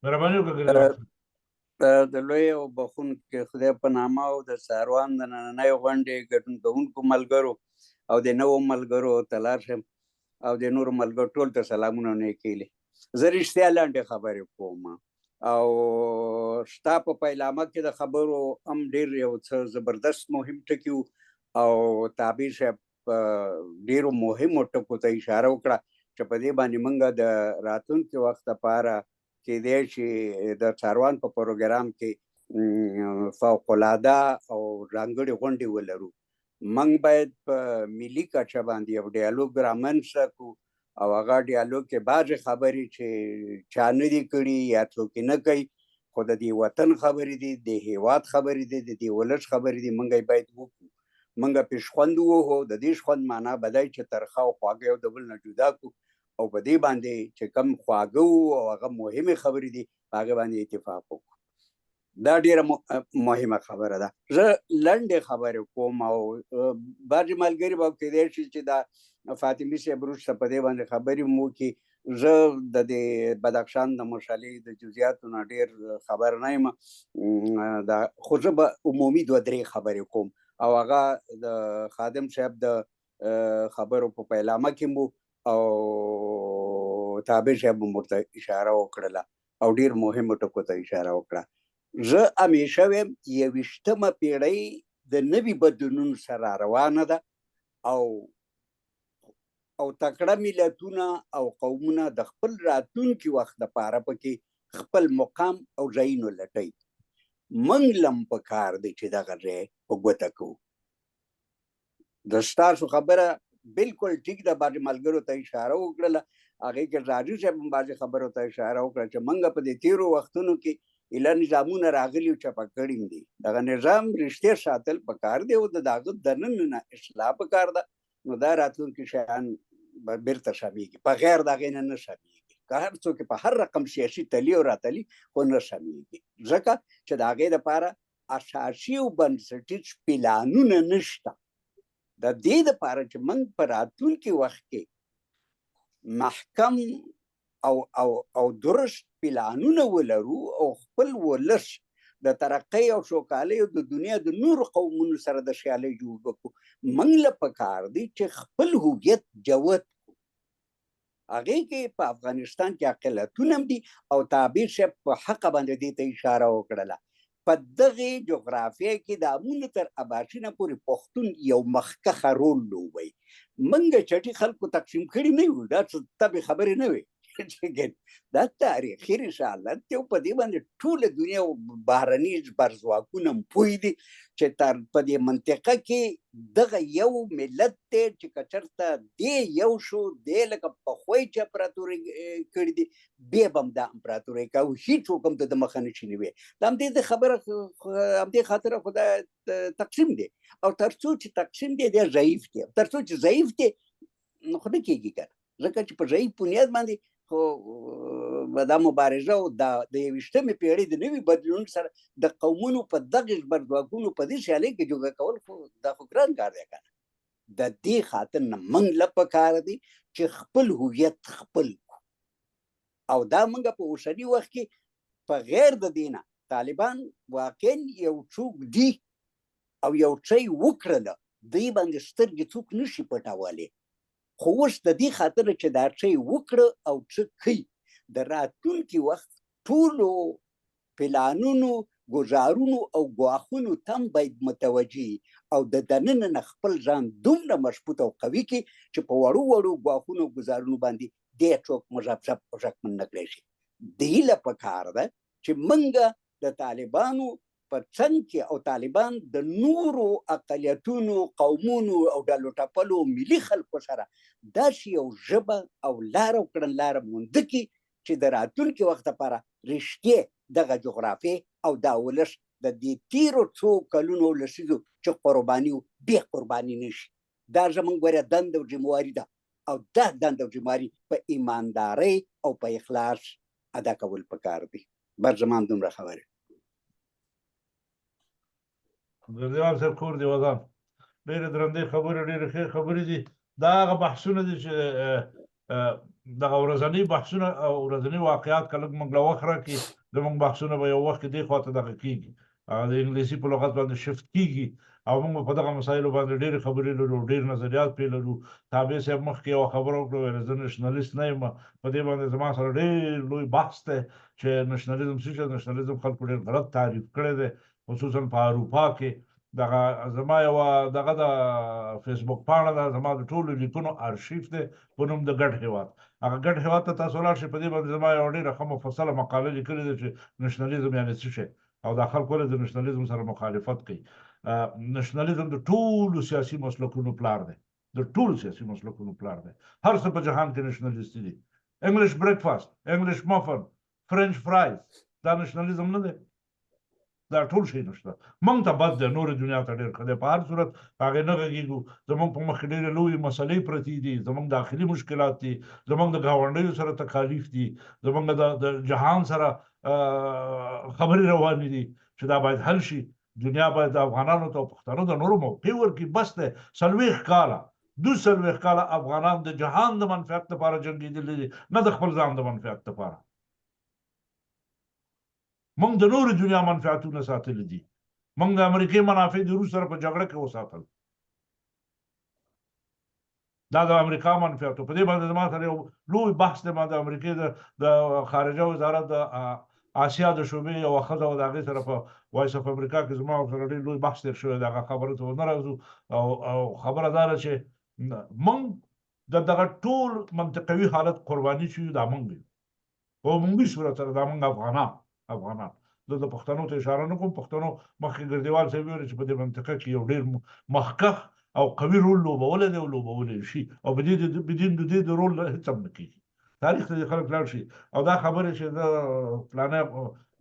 مهرباني وکړه د لوی او بخونکي خدای په نامه او د ساروان د نننیو غونډې ګډون کوونکو ملګرو او د نوو ملګرو تلار شم او د نورو ملګرو ټول ته سلامونه نیکیلي زه رښتیا لنډې خبرې کوم او ستا په پیلامه کې د خبرو هم ډېر یو څه زبردست مهم ټکي او تابع صاحب ډېرو مهمو ټکو ته اشاره وکړه چې په دې باندې موږ د راتلونکي وخت لپاره کېدای شي د څاروان په پروګرام کې فوق العاده او ځانګړې غونډې ولرو موږ باید په ملي کچه باندې یو ډیالوګ رامنځته کړو او هغه ډیالوګ کې بعضې خبرې چې چا نه دي کړي یا څوک نه کوي خو د دې وطن خبرې دي د هیواد خبرې دي د دې ولس خبرې دي موږ یې باید وکړو موږ پې شخوند ووهو د دې شخوند معنا به دی چې ترخه او خواږه یو د بل نه جدا کړو او په دې باندې چې کم خواږه وو او هغه مهمې خبرې دي په هغې باندې اتفاق وکړو دا ډېره مهمه خبره ده زه لنډې خبرې کوم او بعضې ملګري به کېدای شي چې دا فاطمې صاحب وروسته په دې باندې خبرې مو وکړي زه د دې بدخشان د مشالې د جزئیاتو نه ډېر خبر نه یم خو زه به عمومي دوه درې خبرې کوم او هغه د خادم صاحب د خبرو په پیلامه کې مو او تابع صاحب مو ورته اشاره وکړله او ډېر مهمو ټکو ته اشاره وکړه زه همیشه ویم 21مه پیړۍ د نوي بدلونونو سره روانه ده او تکړه ملتونه او قومونه د خپل راتلونکي وخت لپاره پکې خپل مقام او ځایونه لټوي موږ لم پکار دی چې دغه ځای په ګوته کوو د ستاسو خبره بالکل ټیک ده بعضې ملګرو ته اشاره وکړله هغې کې راجو صاحب هم بعضې خبرو ته اشاره وکړه چې موږ په دې تېرو وختونو کې ایله نظامونه راغلي او چپه کړي دي دغه نظام رښتیا ساتل پکار دی او د هغه دننه اصلاح پکار ده نو دا راتلونکي شیان به بیرته شامېږي په غیر د هغې نه شامېږي که هر څوک په هر رقم سیاسي تلي او راتلي خو نه شامېږي ځکه چې د هغې دپاره اساسي او بنسټیز پلانونه نشته د دې دپاره چې موږ په راتلونکي وخت کې محکم او درست پلانونه ولرو او خپل ولس د ترقۍ او سوکالۍ او د دنیا د نورو قومونو سره د سیالۍ جوړ وکړو موږ له پکار دی چې خپل هویت جوت کړو هغې کې په افغانستان کې اقلیتونه هم دي او تابع صاحب په حقه باندې دې ته اشاره وکړله په دغې جغرافیه کې د امونه تر اباسینه پورې پښتون یو مخکښه رول لوبوي موږ چټي خلکو تقسیم کړي نه یو دا طبې خبرې نه وي دا تاریخي رسالت دی او په دې باندې ټوله دنیا بهرني برځواکونه هم پوه دي چې په دې منطقه کې دغه یو ملت دی چې که چېرته دې یو شو دی لکه پخوی چې امپراتورۍ کړي دي بیا به هم دا امپراتورۍ کوو هېڅوک هم د مخه نشي نیوی د همدې خبره همدې خاطره خو دا تقسیم دی او تر څو چې تقسیم دی دی ضعیف دی تر څو چې ضعیف دی نو خو نه کېږي که ځکه چې په ضعیف بنیاد باندې خو دا مبارزه او د 21مې پیړۍ د نوي بدلون سره د قومونو په دغه غبرګونونو په دې سیالۍ کې جوګه کول خو دا خو ګران کار دی کنه. د دې خاطر نه موږ له پکار دی چې خپل هویت خپل او دا موږ په اوسني وخت کې په غیر د دینه طالبان واقعا یو څوک دی او یو څه وکړله دوی باندې سترګې څوک نشي پټولی، خو اوس د دې خاطر چې دا څه وکړه او څه کوي د راتلونکي وخت ټولو پلانونو ګزارونو او ګواښونو تم باید متوجه او د دننه نه خپل ځان دومره مشبوط او قوي کړي چې په وړو وړو ګواښونو ګزارونو باندې دې څوک مزبزب او شکمن نه کړی شي. دې له پکار ده چې موږ د طالبانو په څنګ کې او طالبان د نورو اقلیتونو قومونو او ډلو ټپلو ملي خلکو سره داسې یو ژبه او لاره او کړنلاره مونده کړي چې د راتلونکي وخت لپاره رښتیا دغه جغرافیې او دا ولس د دې تیرو څو کلونو لسیزو چې قرباني و بې قرباني نشي. دا زموږ ګوره دنده او ذمهواري ده او دا دنده او ذمهواري په ایماندارۍ او په اخلاص ادا کول پکار دي. بس زما دومره خبرې. ګردیوال صاحب کور دی ودان ډېرې درندې خبرې ډېرې ښې خبرې دي. دا هغه بحثونه دي چې دغه ورځني بحثونه او ورځني واقعات که لږ موږ له وخت راکړي زموږ بحثونه به یو وخت کې دې خواته دغه کېږي د انګلیسي په لغت باندې شفت کېږي او موږ په دغه مسایلو باندې ډېرې خبرې لرو ډېر نظریات پرې لرو. تابع صاحب مخکې یوه خبره وکړه ویل زه نشنلیست نه یم، په دې باندې زما سره ډېر لوی بحث دی چې نشنلیزم څه شی نشنلیزم خلکو ډېر غلط تعریف کړی دی خصوصا په اروپا کې. دغه زما یوه دغه د فیسبوک پاڼه ده زما د ټولو لیکنو ارشیف دی په نوم د ګډ هېواد. هغه ګډ هېواد ته تاسو ولاړ شئ په دې باندې زما یوه ډېره ښه مفصله مقاله لیکلې ده چې نشنلیزم یعنې څه شی او دا خلک ولې د نشنلیزم سره مخالفت کوي. نشنلیزم د ټولو سیاسي مسلکونو پلار دی، د ټولو سیاسي مسلکونو پلار دی. هر څه په جهان کې نشنلیستي دي. انګلیش بریکفاسټ، انګلیش مفن، فرنچ فرایز دا نشنلیزم نه دی؟ دا ټول شی نشته. موږ ته بد دی، نورې دنیا ته ډېر ښه دی. په هر صورت هغې نه غږېږو. زموږ په مخ کې ډېرې لویې مسلې پرتې دي، زموږ داخلي مشکلات دي، زموږ د ګاونډیو سره تکالیف دي، زموږ د جهان سره خبرې روانې دي چې دا باید حل شي. دنیا باید د افغانانو ته او پښتنو د نورو موقع ورکړي. بس دی 40 کاله 42 کاله افغانان د جهان د منفعت لپاره جنګېدلي دي، نه د خپل ځان د منفعت لپاره. موږ د نورو دنیا منفعتونه ساتلي دي. موږ د امریکې منافع د روس سره په جګړه کې وساتل. دا د امریکا منفعتو په دې باندې زما سره یو لوی بحث دی. ما د امریکې د خارجه وزارت د آسیا د شعبې یوه ښځه وه د هغې سره په وایس اف امریکا کې زما ورسره ډېر لوی بحث تېر شوی دی. هغه خبرو ته ونه راځو او خبره دا ده چې موږ د دغه ټول منطقوي حالت قرباني شو دا موږ یو په عمومي صورت سره دا موږ افغانان. زه د پښتنو ته اشاره نه کوم. پښتنو مخکې ګردیوال صاحب ویل چې په دې منطقه کې یو ډېر مخکښ او قوي رول لوبولی دی او لوبولی شي او بدین د دې د رول هېڅ هم نه کېږي. تاریخ ته خلک لاړ شي او دا خبرې چې زه فلانی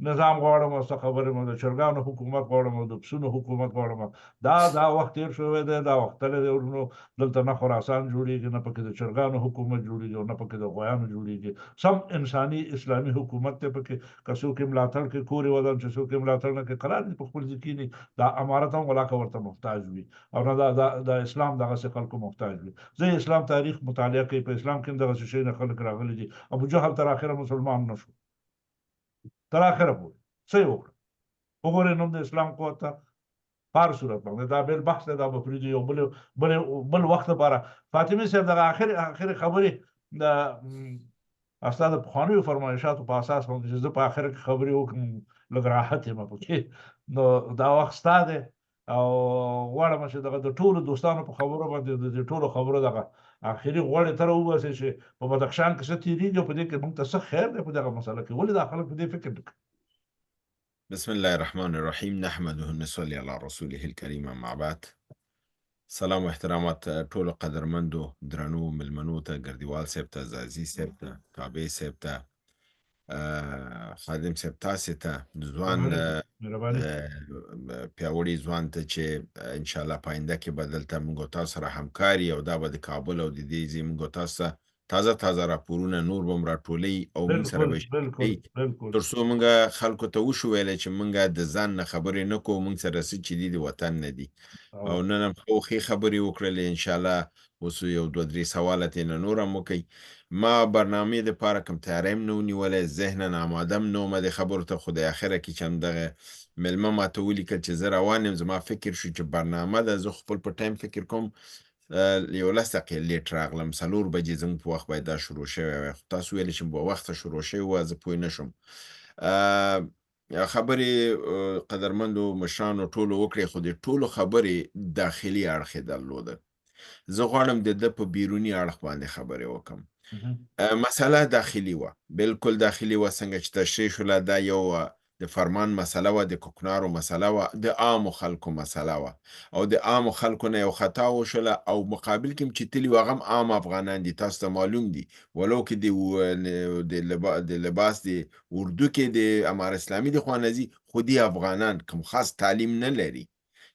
نظام غواړم او څه خبرې مو د چرګانو حکومت غواړم او د پسونو حکومت غواړم دا وخت تېر شوی دی. دا وخت تللی دی. ورونو دلته نه خراسان جوړېږي، نه پکې د چرګانو حکومت جوړېږي او نه پکې د غویانو جوړېږي. سم انساني اسلامي حکومت دی پکې. که څوک یې ملاتړ کوي کور یې ودان، چې څوک یې ملاتړ نه کوي قرار دي په خپل ځای کښېني. دا امارت هم ولاکه ورته محتاج وي او نه د اسلام دغسې خلکو محتاج وي. زه اسلام تاریخ مطالعه کوي. په اسلام کې هم دغسې شی نه خلک راغلي دي. ابو جهل تر اخره مسلمان نه شو، تر اخره پورې څه یې وکړه. وګورئ نوم د اسلام قوت ته په هر صورت باندې دا بل بحث دی. دا به پرېږدو یو بل وخت لپاره. فاطمې صاحب دغه اخرې خبرې د ستا د پخوانیو فرمایشاتو په اساس باندې چې زه په اخره کې خبرې وکړم لږ راحت یم پکې، نو دا وخت ستا دی او غواړم چې دغه د ټولو دوستانو په خبرو باندې د ټولو خبرو دغه اخري غوړې تر وباسئ چې په بدخشان کې څه تېرېږي او په دې کې موږ ته څه خیر دی په دغه مسله کې. ولې دا خلک په دې فکر نه کوي؟ بسم الله الرحمن الرحیم نحمده ونصلي علی رسوله الکریم اما بعد. سلام و احترامات ټولو قدرمندو درنو ملمنو ته، ګردیوال صاحب ته، عزیز صاحب ته، تابع صاحب ته، خادم صاحب تاسې ته، ځوان پیاوړي ځوان ته چې انشاءالله په آینده کې به دلته موږ او تاسو سره همکاري او دا به د کابل او د دې ځای موږ او تاسو ته تازه راپورونه نور به م راټولوي او موږ سره به بالکل بالکل تر څو موږ خلکو ته وشو ویلی چې موږ د ځان نه خبرې نه کوو، موږ سره څه چې دي د وطن نه دي. او نن هم ښې خبرې وکړلې، انشاءالله اوس یو 2-3 سواله ترېنه نور هم وکئ. ما برنامې دپاره کوم تیاری هم نه و نیولی، ذهنا آماده هم نه ومه دې خبرو ته، خو د اخره کې چې همدغه مېلمه ماته ولیکل چې زه روان یم، زما فکر شو چې برنامه ده. زه خپل په ټایم فکر کوم 11 دقیقې لیټ راغلم، 4 بجې زموږ په وخت باید دا شروع شوی وی، خو تاسو ویلې چې په وخته شروع شوی وه، زه پوه نه شوم. خبرې قدرمندو مشرانو ټولو وکړې، خو د ټولو خبرې داخلي اړخ یې درلوده. زه غواړم د ده په بیروني اړخ باندې خبرې وکړم. مسله داخلي وه، بالکل داخلي وه. څنګه چې تشریح شوله، دا یو د فرمان مسله وه، د کوکنارو مسله وه، د عامو خلکو مسله وه، او د عامو خلکو نه یو خطا وشوله، او مقابل کې چې تلي وو هغه هم عام افغانان دي، تاسو ته معلوم دي، ولو کې د لباس د اردو کې د امارت اسلامي د خوا نه ځي، خو دي افغانان کوم خاص تعلیم نه لري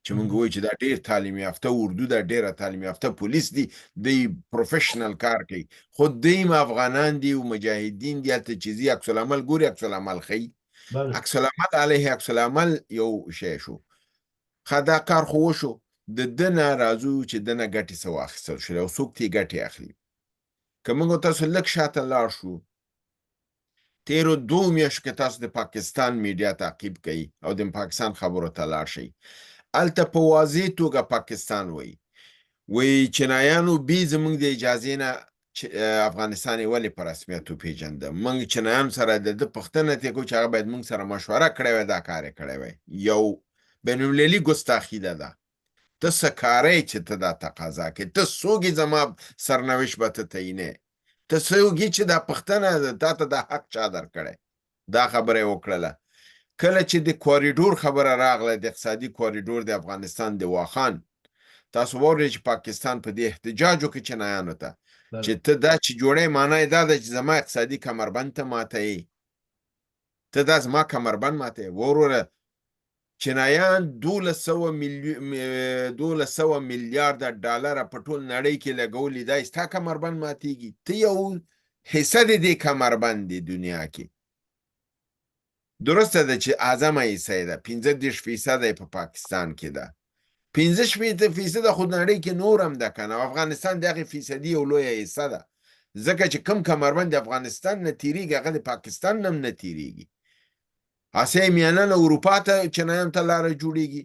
چې موږ وایو چې دا ډېر تعلیم یافته اردو ده، ډېره تعلیم یافته پولیس دي، دی پروفیشنل کار کوي، خو دوی افغانان دي او مجاهدین دي. هلته چې ځي عکس العمل ګوري، عکس العمل ښیي، عکس العمل علیه عکس العمل یو شی شو. ښه دا کار خو وشو، د ده نه راځو چې ده نه ګټې څه واخیستل شول او څوک ترې ګټې اخلي. که موږ تاسو لږ شاته لاړ شو، تیرو 2 میاشتو کې تاسو د پاکستان میډیا تعقیب کوي او د پاکستان خبرو ته لاړ شئ، هلته په واضح توګه پاکستان وایي چینایانو بې زموږ د اجازې نه افغانستان یې ولې په رسمیت وپېژنده. موږ چینایانو سره د ده پوښتنه ترې کوو چې هغه باید موږ سره مشوره کړې وای، دا کار یې کړی وای. یو بینالمللي ګستاخي ده. ته څه کاری چې ته دا تقاضا کوې؟ ته څوک یې زما سرنوشت به ته تعینې؟ ته څوک یې چې دا پوښتنه تا ته دا حق چا درکړی؟ دا خبره یې وکړله. کله چې د کوریډور خبره راغله، د اقتصادي کوریډور د افغانستان د واخان، تاسو واورئ چې پاکستان په دې احتجاج وکړي چینایانو ته چې ته دا چې جوړې، معنی یې دا ده چې زما اقتصادي کمربند ته ماتوې، ته دا زما کمربند ماتوې. وروره چینایان 1200 میلیارده ډالره په ټول نړۍ کې لګولي، دا ستا کمربند ماتېږي؟ ته یو حصه د دې کمربند دی دنیا کې. درسته ده چې اعظمه حصه یې ده، 15% یې په پاکستان کې ده، 15% خو نړۍ کې نور هم ده که نه. افغانستان د هغې فیصدي یو لویه حصه ده، ځکه چې کوم کمربند د افغانستان نه تېرېږي هغه د پاکستان نه هم نه تېرېږي. اسیا میانه نه اروپا ته چینایانو ته لاره جوړېږي،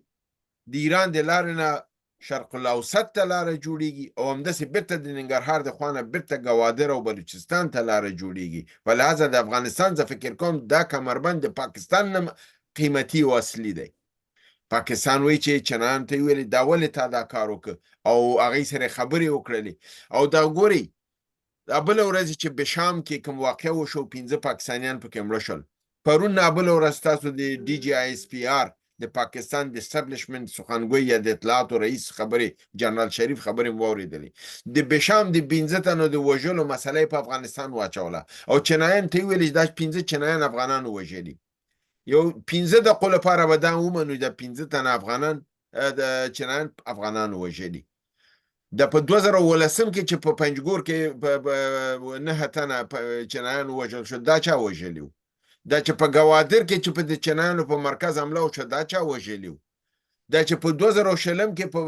د ایران د لارې نه شرق الاوسط ته لاره جوړېږي، او همداسې بیرته د ننګرهار د خوا نه بیرته ګوادر او بلوچستان ته لاره جوړېږي. په لحاظه د افغانستان زه فکر کوم دا کمربند د پاکستان نه قیمتي او اصلي دی. پاکستان وایي چې چینایانو ته یې ویلې دا ولې تا دا کار وکړ، او هغې سره خبرې وکړلې. او دا ګورئ، دا بله ورځ چې بشام کې کوم واقع وشو، 5 پاکستانیان پکې مړه شول. پرون بله ورځ تاسو د DGISPR د پاکستان د اسټابلیشمنټ سخنګوی یا د اطلاعاتو رئیس خبرې، جنرال شریف خبرې مو واورېدلې. د بشام د 15 تنو د وژلو مسله په افغانستان واچوله، او چینایان ته یې ویلې چې دا 15 چینایان افغانانو وژلي. یو 15 دقیقو لپاره به دا ومنو د 15 تنه افغانان د چینایان افغانانو وژلي. د په 2018 کې چې په پنجګور کې 9 تنه چینایان وژل شو، دا چا وژلي و؟ دا چې په ګوادر کې چې په د چینایانو په مرکز حمله وشوه، دا چا وژلي و؟ دا چې په 2020 کې په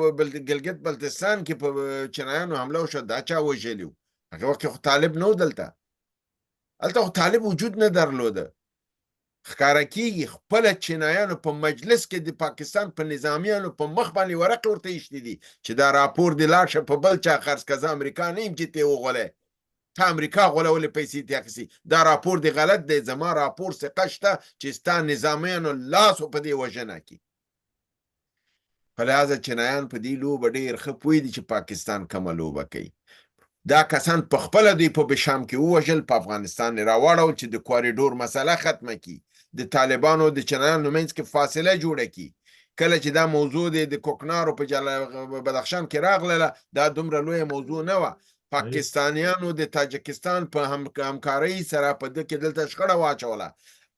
ګلګت بلتستان کې په چینایانو حمله وشوه، دا چا وژلي و؟ هغه وخت خو طالب نه و دلته خو طالب وجود نه درلوده. ښکاره کېږي خپله چینایانو په مجلس کې د پاکستان په نظامیانو په مخ باندې ورقې ورته ایښتي دي چې دا راپور دې لاړ شه په بل چا خرڅ که، زه امریکا نه یم چې ته یې وغولی، ته امریکا غولولې پیسې ترې اخیستې، دا راپور دې غلط دی، زما راپور ثقه شته چې ستا نظامیانو لاس په دې وژنه کې. په لحاظه چینایان په دې لوبه ډېر ښه پوهېدي چې پاکستان کومه لوبه کوي. دا کسان په خپله دوی په بشام کې ووژل، په افغانستان یې راواړول چې د کوریډور مسله ختمه کړي، د طالبانو د چینایانو منځ کې فاصله جوړه کړي. کله چې دا موضوع د کوکنارو په بدخشان کې راغله، دا دومره لویه موضوع نه وه. پاکستانیانو د تاجکستان په همکارۍ سره په ده کې دلته شخړه واچوله،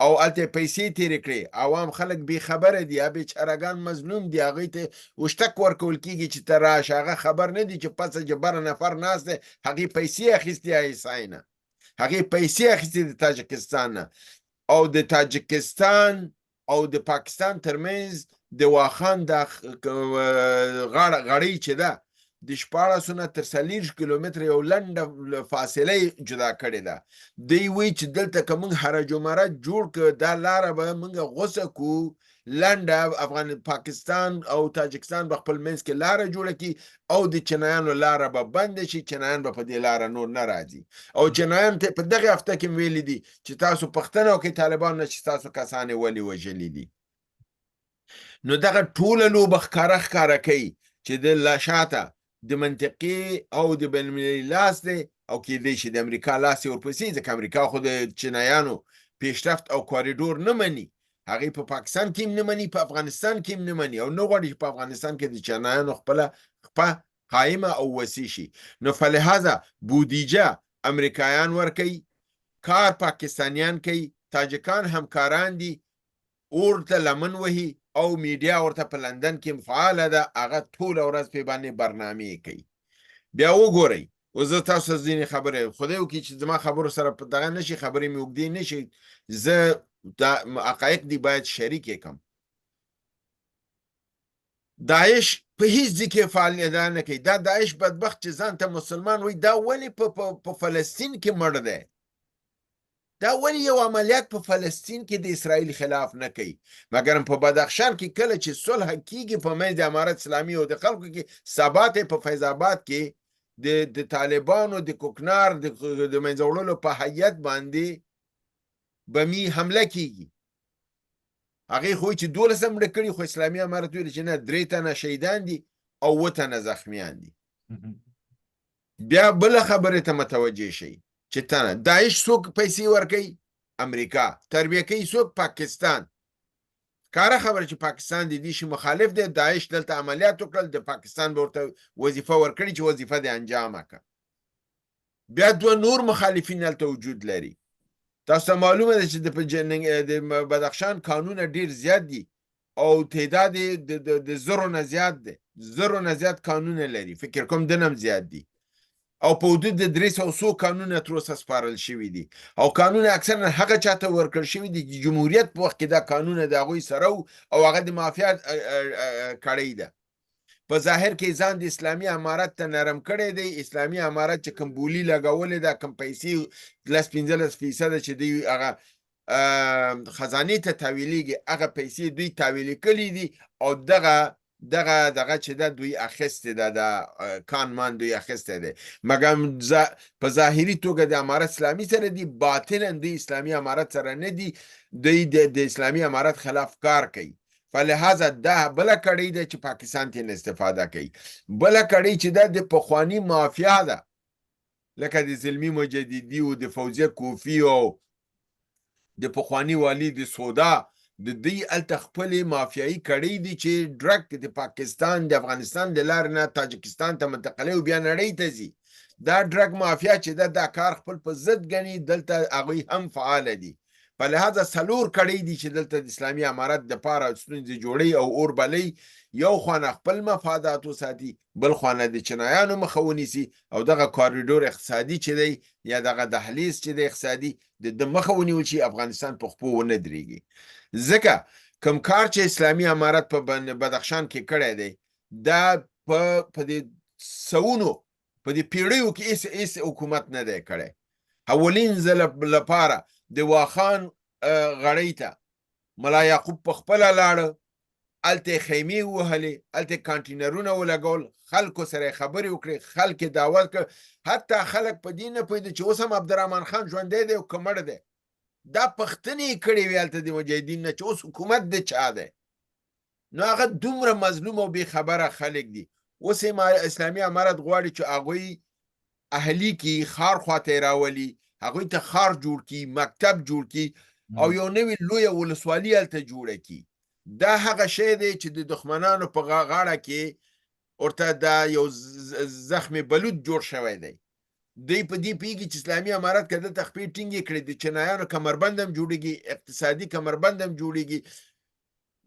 او هلته پیسې تېرې کړې، عوام خلک بې خبره دي، یا بیچارهګان مظلوم دي، هغوی ته وشتک ورکول کېږي چې ته راشه، هغه خبر نه دي چې پسه جبره نفر ناست دی، هغې پیسې اخیستې ایسای نه، هغې پیسې اخیستې د تاجکستان نه، او د تاجکستان او د پاکستان ترمنځ د واخان د غړۍ چې ده د 1400 نه تر 40 کیلومتره یو لنډه فاصله جدا کړې ده. دوی وایي چې دلته که موږ حرج و مرج جوړ کړو دا لاره به موږ غوڅه کړو، لنډه پاکستان او تاجکستان به خپل منځ کې لاره جوړه کړي او د چینایانو لاره به بنده شي، چینایان به په دې لاره نور نه راځي. او چینایان ته په دغه هفته کې ویلي دي چې تاسو پوښتنه وکړئ طالبان نه چې تاسو کسان یې ولې وژلي دي. نو دغه ټوله لوبه ښکاره کوي چې د لا شاته د منطقې او د بین المللي لاس دی او کېدای شي د امریکا لاس یې ورپسې، ځکه امریکا خو د چینایانو پیشرفت او کوریډور نه مني، هغې په پاکستان کې هم نه مني، په افغانستان کې هم نه مني، او نه غواړي چې په افغانستان کې د چینایانو خپله قایمه او وسیع شي. نو فلهذا بودیجه امریکایان ورکوي، کار پاکستانیان کوي، تاجکان همکاران دي، ورته لمن وهي او میډیا ورته په لندن کې فعاله ده، هغه ټوله ورځ پې باندې برنامې کوي. بیا وګورئ، اوس زه تاسو ته ځینې خبرې خدای وکړي چې زما خبرو سره په دغه نه شي، خبرې مې اوږدې نه شي، زه دا حقایق دي باید شریک یې کړم. داعش په هیڅ ځای کې فعالیت نه کوي. دا داعش بدبخت چې ځان ته مسلمان وایي، دا ولې په فلسطین کې مړ دی؟ دا ولې یو عملیات په فلسطین کې د اسرائیل خلاف نه کوي؟ مګر په بدخشان کې کله چې صلح کېږي په منځ د امارت اسلامي او د خلکو کې ثبات په فیض آباد کې د طالبانو د کوکنار د منځه وړلو په هیئت باندې بمي حمله کېږي. هغې خو چې 12 مړه کړي، خو اسلامي امارت ویل چې نه 3 تنه شهیدان دي او 7 تنه زخمیان دي. بیا بله خبرې ته متوجه شئ چې تنه داعش څوک پیسې ورکوي؟ امریکا. تربیه کوي څوک؟ پاکستان. کاره خبره چې پاکستان د دې شي مخالف دی، داعش دلته عملیات وکړل، د پاکستان به ورته وظیفه ورکړي چې وظیفه دې انجام کړه. بیا 2 نور مخالفین هلته وجود لري. تاسو ته معلومه ده چې د بدخشان کانونه ډیر زیات دي او تعداد د زرو نه زیات دی، زرو نه زیات کانونه لري، فکر کوم دنم زیات دي، او په حدود د 300 کانونه تر اوسه سپارل شوي دي، او کانونه اکثرا هغه چاته ورکړل شوي دي چې جمهوریت په وخت کې دا کانونه د هغوی سره او هغه د مافیا کړی ده. په ظاهر کې ځان د اسلامي امارت ته نرم کړی دی. اسلامي امارت چې کوم بولي لګولې ده، کوم پیسې 15% چې دوی هغه خزانې ته تحویلیږي، هغه پیسې دوی تحویل کړي دي او دغه چې ده دوی اخیستی ده، د کانمان دوی اخیستی دی. مګر په ظاهري توګه د امارت اسلامي سره دي، باطنا دوی اسلامي امارت سره نه دي، دوی د اسلامي امارت خلاف کار کوي. فلهذا دا بله کړۍ ده چې پاکستان ته استفاده کوي. بله کړۍ چې ده د پخواني مافیا ده، لکه د زلمي مجددي او د فوزیه کوفي او د پخواني والي د سودا، د دوی هلته خپلې مافیایي کړۍ دي چې ډرګ د پاکستان د افغانستان د لارې نه تاجکستان ته منتقلوي او بیا نړۍ ته ځي. دا ډرګ مافیا چې ده دا کار خپل په ضد ګڼي، دلته هغوی هم فعاله دي. په لحاظه 4 کړۍ دي چې دلته د اسلامي امارت دپاره ستونزې جوړوي او اور بلوي. یو خوا خپل مفادات وساتي، بل خوا د چینایانو مخه ونیسي او دغه کوریډور اقتصادي چې دی یا دغه دهلیز چې دی اقتصادي د مخه ونیول شي، افغانستان په خپو ونه درېږي. ځکه کوم کار چې اسلامي امارت په بدخشان کې کړی دی، دا په دې سوونو په دې پیړیو کې هیڅ حکومت نه دی کړی. اولین ځل لپاره د واخان غړۍ ته ملا یعقوب په خپله لاړه، هلته یې خیمې ووهلې، هلته یې کانټینرونه ولګول، خلکو سره خبرې وکړې، خلک یې دعوت کړ. حتی خلک په دې نه پوهېده چې اوس هم عبدالرحمن خان ژوندی دی او که مړ دی. دا پوښتنې یې کړې وې هلته د مجاهدین نه چې اوس حکومت د چا دی. نو هغه دومره مظلوم او بې خبره خلک دي. اوس اسلامي امارت غواړي چې هغوی اهلي کړي، ښار خواته یې راولي، هغوی ته ښار جوړ کړي، مکتب جوړ کړي او یو نوې لویه ولسوالي هلته جوړه کړي. دا هغه شی دی چې د دښمنانو په غاړه کې ورته دا یو زخم بلود جوړ شوی دی. دوی په دې پوهېږي چې اسلامي امارت که دلته خپې ټینګې کړي د چینایانو کمربند هم جوړېږي اقتصادي کمربند هم جوړېږي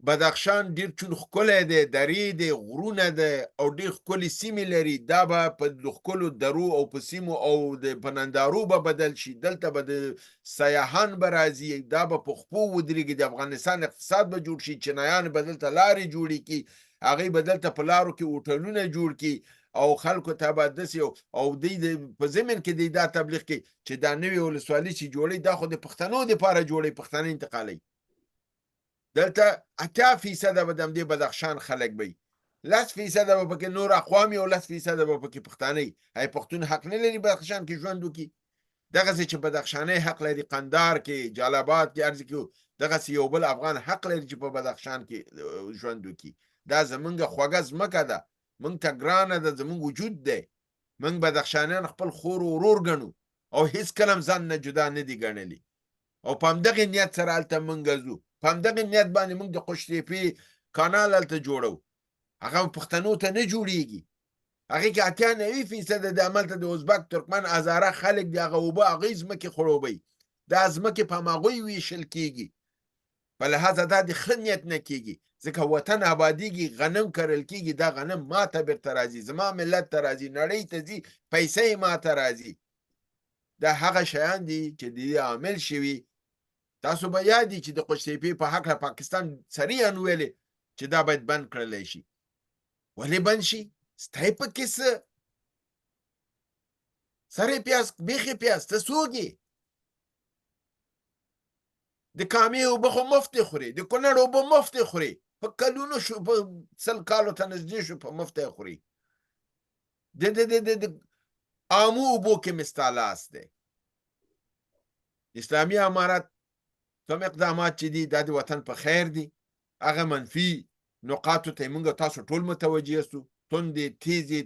بدخشان ډېر چون ښکلی دی درې دی غرونه دی او ډېر ښکلې سیمې لري دا به په ښکلو درو او په سیمو او په نندارو به بدل شي دلته به د سیاحان به راځي دا به په خپو ودرېږي د افغانستان اقتصاد به جوړ شي چینایان به دلته لارې جوړې کړي هغوی به دلته په لارو کې هوټلونه جوړ کړي او خلکو ته به داسې او دوی په ضمن کې دی دا تبلیغ کوي چې دا نوې ولسوالي چې جوړوي دا خو د پښتنو دپاره جوړوي پښتانه انتقالوي دلته 80% به د همدې بدخشان خلک به 10% به پکې نور اقوام او 10% به پکې پښتانه ای پښتون حق نه لري بدخشان کې ژوند وکړي دغسې چې بدخشاني حق لري قندار کې جلالاباد کې هر ځای کې دغسې یو بل افغان حق لري چې په بدخشان کې ژوند وکړي دا زمونږ خوږه ځمکه ده موږ ته ګرانه ده زموږ وجود دی موږ بدخشانیان خپل خور و ورور ګڼو او هیڅ کله هم ځان نه جدا نه دي ګڼلي او په همدغې نیت سره هلته موږ ځو په همدغې نیت باندې موږ د قوشتېپې کانال هلته جوړو هغه پښتنو ته نه جوړېږي هغې کې 98% د هملته د ازبک ترکمن هزاره خلک د هغه اوبه هغوی ځمکې خړوبوي دا ځمکې په همهغوی ویشل کېږي په لحاظه دا د ښه نیت نه کېږي ځکه وطن آبادیږي غنم کرل کېږي دا غنم ما ته بیرته راځي زما ملت ته راځي نړۍ ته ځي پیسې ما ته راځي دا هغه شیان دي چې د دې عامل شوي تاسو به یاد دي چې د قوشتېپې په هکله پاکستان صریحاً ویلې چې دا باید بند کړلی شي ولې بند شي ستی پکې څه سری پیاز بیخي پیاز ته څوک یې د کامې اوبه خو مفتې خوري د کونړ اوبه مفتې خوري په کلونو شو په 100 کالو ته نږدې شو په مفتې خوري د عامو اوبو کې مې ستا لاس دی اسلامي امارت کوم اقدامات چې دي دا د وطن په خیر دي هغه منفي نقاطو ته موږ تاسو ټول متوجه سو توندې تیزې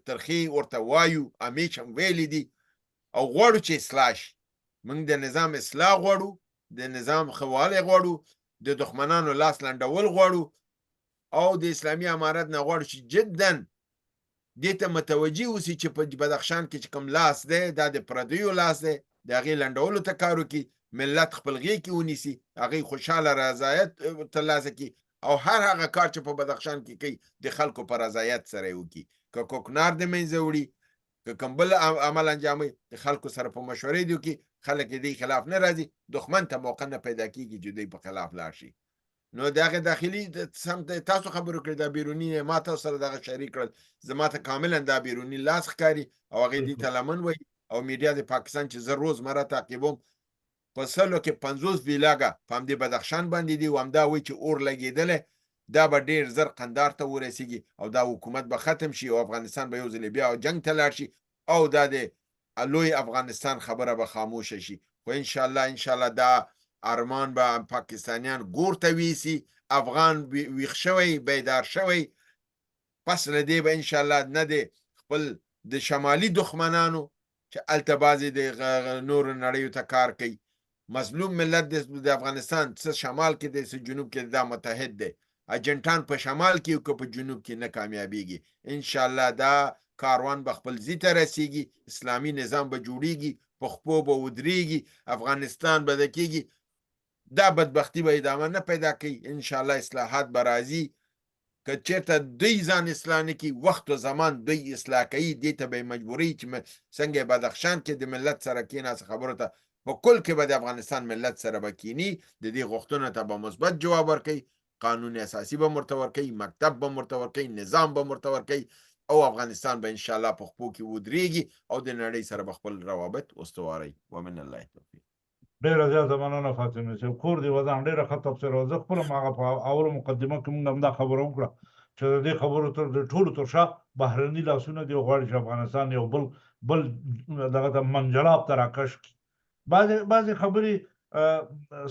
ترخې ورته وایو همیش هم ویلي دي او غواړو چې اصلاح شي موږ د نظام اصلاح غواړو د نظام ښه والی غواړو د دښمنانو لاس لنډول غواړو او د اسلامي امارت نه غواړو چې جدا دې ته متوجه اوسي چې په بدخشان کې چې کوم لاس دی دا د پردیو لاس دی د هغې لنډولو ته کار وکړي ملت خپل غېږ کې ونیسي هغوی خوشحاله رضایت ترلاسه کړي او هر هغه کار چې په بدخشان کې کوي د خلکو په رضایت سره یې وکړي که کوکنار د منځه وړي که کوم بل عمل انجاموي د خلکو سره په مشورې دي وکړي خلک یې دې خلاف نه راځي دښمن ته موقع نه پیدا کېږي چې دوی په خلاف لاړ شي نو د هغې داخلي تاسو خبرو کړئ دا بیروني ما تاسو سره دغه شریک کړل زما ته کاملا دا بیروني لاس ښکاري او هغې دې ته لمن وایي او میډیا د پاکستان چې زه روزمره تعقیبوم په سلو کې 50 ویلاګه په همدې بدخشان باندې دي او همدا وایي چې اور لګېدلی دا به ډېر زر قندار ته ورسېږي او دا حکومت به ختم شي او افغانستان به یو ځلې بیا جنګ ته لاړ شي او دا د لوی افغانستان خبره به خاموشه شي خو انشاءالله دا ارمان به پاکستانیان ګور ته ویسي افغان ویښ شوی بیدار شوی پس له دې به انشاءالله نه د خپل د شمالي دښمنانو چې هلته بعضې د نورو نړیو ته کار کوي مظلوم ملت د افغانستان څه شمال کې دی څه جنوب کې دا متحد دی اجنټان په شمال کې او که په جنوب کې نه کامیابیږي انشاءالله دا کاروان به خپل ځي ته رسیږي اسلامي نظام به جوړیږي په خپو به ودرېږي افغانستان به ده کېږي دا بدبختي به ادامه نه پیدا کوي انشاءالله اصلاحات به راځي که چېرته دوی ځان اصلاح نه کړي وخت و زمان دوی اصلاح کوي دې ته به یې مجبوري چې څنګه بدخشان کې د ملت سره کېناست خبرو ته په کل کې به د افغانستان ملت سره به کینی د دې غوښتنو ته به مثبت جواب ورکوي قانون اساسي به ورته ورکوي مکتب به ورته ورکوي نظام به ورته ورکوي او افغانستان به انشاءالله په خپو کې ودرېږي او د نړۍ سره به خپل روابط استواري ومن الله توفیق ډېره زیاته مننه فاطمه صاحب کور دې ودان ډېره ښه تبصره وه زه خپله هم هغه په اولو مقدمه کې موږ هم دا خبره وکړه چې د دې خبرو تر د ټولو تر شا بهرني لاسونه دي غواړي چې افغانستان یو بل دغه ته منجلاب ته راکش کړي بعضې خبرې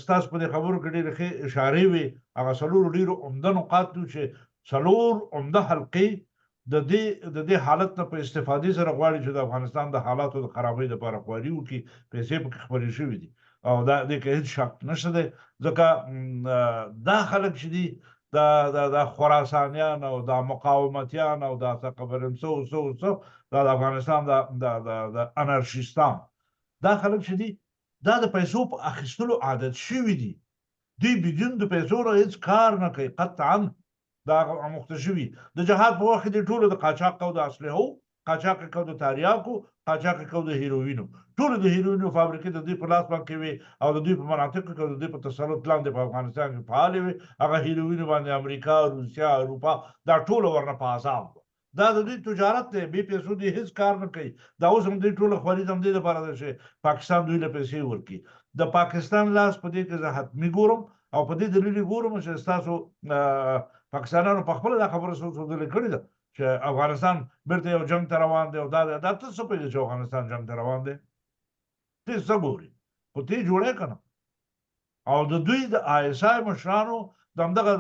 ستاسو په دې خبرو کې ډېرې ښې اشارې وې هغه څلورو ډېرو عمده نقاط دي چې څلور عمده حلقې د دې حالت نه په استفادې سره غواړي چې د افغانستان د حالاتو د خرابۍ لپاره خواري وکړي پیسې پکې خپرې شوي دي او دا دې کې هېڅ شک نشته دی ځکه دا خلک چې دي د خراسانیان او د مقاومتیان او د څه دا د افغانستان د انارشیستان دا خلک چې دي دا د پیسو په اخیستلو عادت شوي دي دوی بدون د پیسو را هیڅ کار نه کوي قطعا دا مخته شوي د جهاد په وخت کې ټولو د قاچاق او د اسلحو قاچاق کو د تاریاکو قاچاق کو د هیروینو ټول د هیروینو فابریکې د دوی په لاس باندې وي او د دوی په مناطق کې د دوی په تسلط لاندې په افغانستان کې فعال وي هغه هیروینو باندې امریکا روسیا اروپا دا ټول ورنه په عذاب دا د دوی تجارت دی بې پیسو دوی هیڅ کار نه کوي دا اوس هم دوی ټوله خواري د همدې لپاره ده چې پاکستان دوی له پیسې ورکړي د پاکستان لاس په دې کې زه حتمي ګورم او په دې دلیل ګورم چې ستاسو پاکستانیانو په خپله دا خبره سوچېدلې کړې ده چې افغانستان بیرته یو جنګ ته روان دی او دا ته څه پوهېږي چې افغانستان جنګ ته روان دی ته څه ګوري خو ته یې جوړې که نه او د دوی د ISI مشرانو د همدغه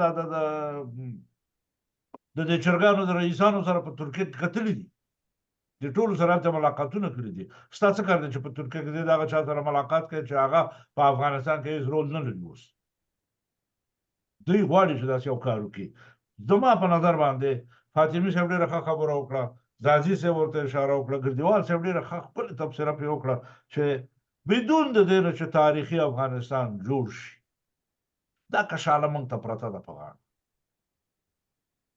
د دې چرګانو د رئیسانو سره په ترکیه کې کتلي دي د ټولو سره هلته ملاقاتونه کړي دي ستا څه کار دی چې په ترکیه کې دی د هغه چا سره ملاقات کوي چې هغه په افغانستان کې هېڅ رول نه لري اوس دوی غواړي چې داسې یو کار وکړي زما په نظر باندې فاطمي صاحب ډېره ښه خبره وکړه زازي صاحب ورته اشاره وکړه ګردیوال صاحب ډېره ښه خپلې تبصره پرې وکړه چې بدون د دې نه چې تاریخي افغانستان جوړ شي دا کشاله موږ ته پرته ده په غاړه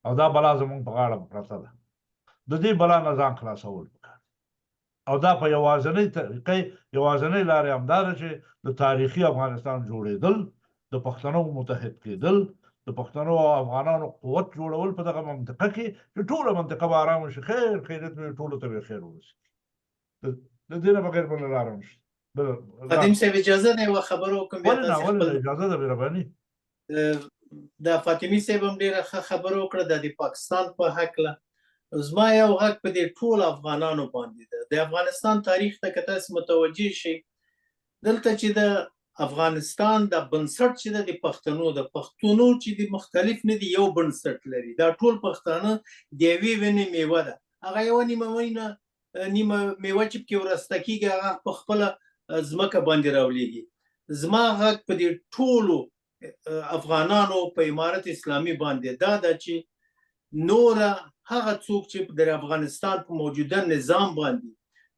او دا بلا زموږ په غاړه پرته ده د دې بلا نه ځان خلاصول پکار او دا په یوازینۍ طریقې یوازینۍ لارې همدا ده چې د تاریخي افغانستان جوړېدل د پښتنو متحد کېدل د پښتنو او افغانانو قوت جوړول په دغه منطقه کې چې ټوله منطقه به ارامه شي خیر خیریت مې ټولو ته به خیر ورسېږي د دې نه بغیر بله لاره نشته خادم صاحب اجازه ده یوه خبره وکړم بیا ولې نه ولې نه اجازه ده مهرباني د فاطمي صاحب هم ډېره ښه خبره وکړه د پاکستان په هکله زما یو غږ په دې ټول افغانانو باندې ده د افغانستان تاریخ ته که تاسې متوجه شئ دلته چې د افغانستان د بنسټ چې د پښتنو چې د مختلف نه دي یو بنسټ لري دا ټول پښتانه د یوې ونې میوه ده هغه یوه نیمه میوه چې پکې ورسته کېږي هغه په خپله ځمکه باندې راولېږي زما غږ په دې ټولو افغانانو په امارت اسلامي باندې دا ده چې نوره هغه څوک چې د افغانستان په موجوده نظام باندې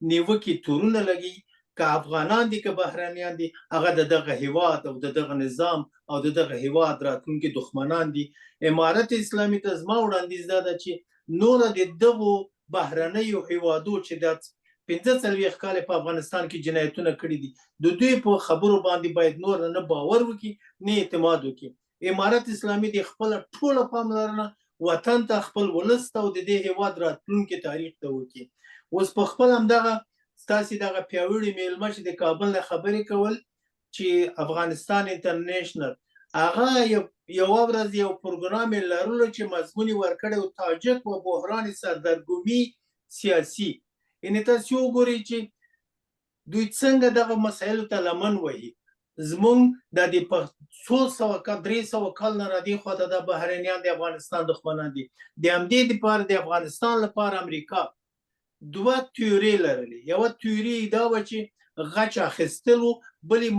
نیوکې تورونه لګي که افغانان دي که بهرانیان دي هغه د دغه هیواد او د دغه نظام او د دغه هیواد راتلونکي دښمنان دي امارت اسلامي ته زما وړاندیز دا ده چې نوره د دغو بهرنیو هیوادو چې د 45 کال په افغانستان کې جنایتونه کړي دي د دوی په خبرو باندې باید نور نه باور وکړي نه اعتماد وکړي امارت اسلامي د خپل ټوله پاملرنه وطن ته خپل ولس ته او د دې هیواد راتلونکي تاریخ ته وکړي اوس په خپل همدغه ستاسې دغه پیاوړي میلمه چې د کابل نه خبرې کول چې افغانستان انټرنیشنل هغه یوه ورځ یو پروګرام یې لرلو چې مضمون یې ورکړی و تاجک و بحران سردرګمي سیاسي یعنې تاسې وګورئ چې دوی څنګه دغه مسایلو ته لمن وهي زمونږ د 300 کال نه رادې خواته د بهرنیان د افغانستان دښمنان دي د همدې دپاره د افغانستان لپاره امریکا دوه تیوري لرلې یوه تیوري دا وه چې غچ اخیستل و بلې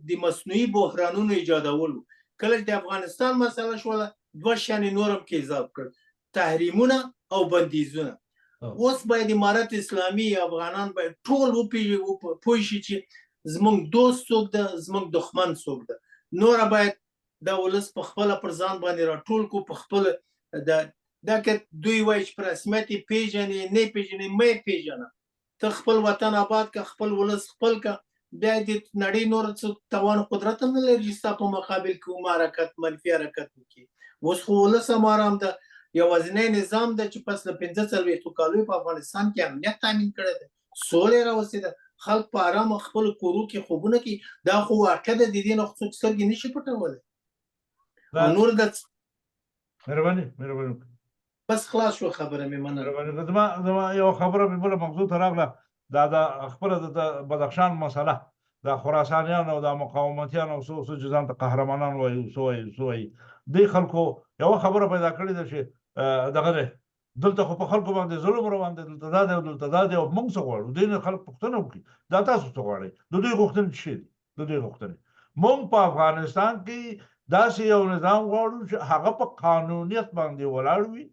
د مصنوعي بحرانونو ایجادول و کله چې د افغانستان مسله شوله دوه شیانې نور هم کې اضافه کړل تحریمونه او بندیزونه اوس باید امارت اسلامي افغانان باید ټول پوه شي چې زموږ دوست څوک ده زموږ دښمن څوک ده نوره باید دا ولس په خپله پر ځان باندې راټول کړو په خپله دا که دوی وایي چې په رسمیت یې پېژنې نه پېژنې مه یې پېژنه ته خپل وطن آباد که خپل ولس خپل که بیا د نړۍ نور څوک توان قدرت هم نه لري چې ستا په مقابل کې کوم حرکت منفي حرکت وکړي اوس خو ولس هم ارام ده یوازینی نظام ده چې پس له 45 کالو په افغانستان کې امنیت تامین کړی دی سولې راوستې خلک په ارامه خپل کورو کې خوبونه کوي دا خو واقع ده د دې نه څوک سترګې نشي پټولی او نور د مهرباني بس خلاص شو خبره مې مننه زما یو خبره مې بله موضوع ته راغله دا د خپله د بدخشان مسله د خراسانیان او د مقاومتیان او څو چې ځان ته قهرمانان وایي څه وایي دې خلکو یوه خبره پیدا کړې ده چې دغه دی دلته خو په خلکو باندې ظلم روان دی دلته دا دی او دلته دا دی او موږ څه غواړو دې نه خلک پوښتنه وکړي دا تاسو څه غواړئ د دوی غوښتنې څه دي د دوی غوښتنې موږ په افغانستان کې داسې یو نظام غواړو چې هغه په قانونیت باندې ولاړ وي،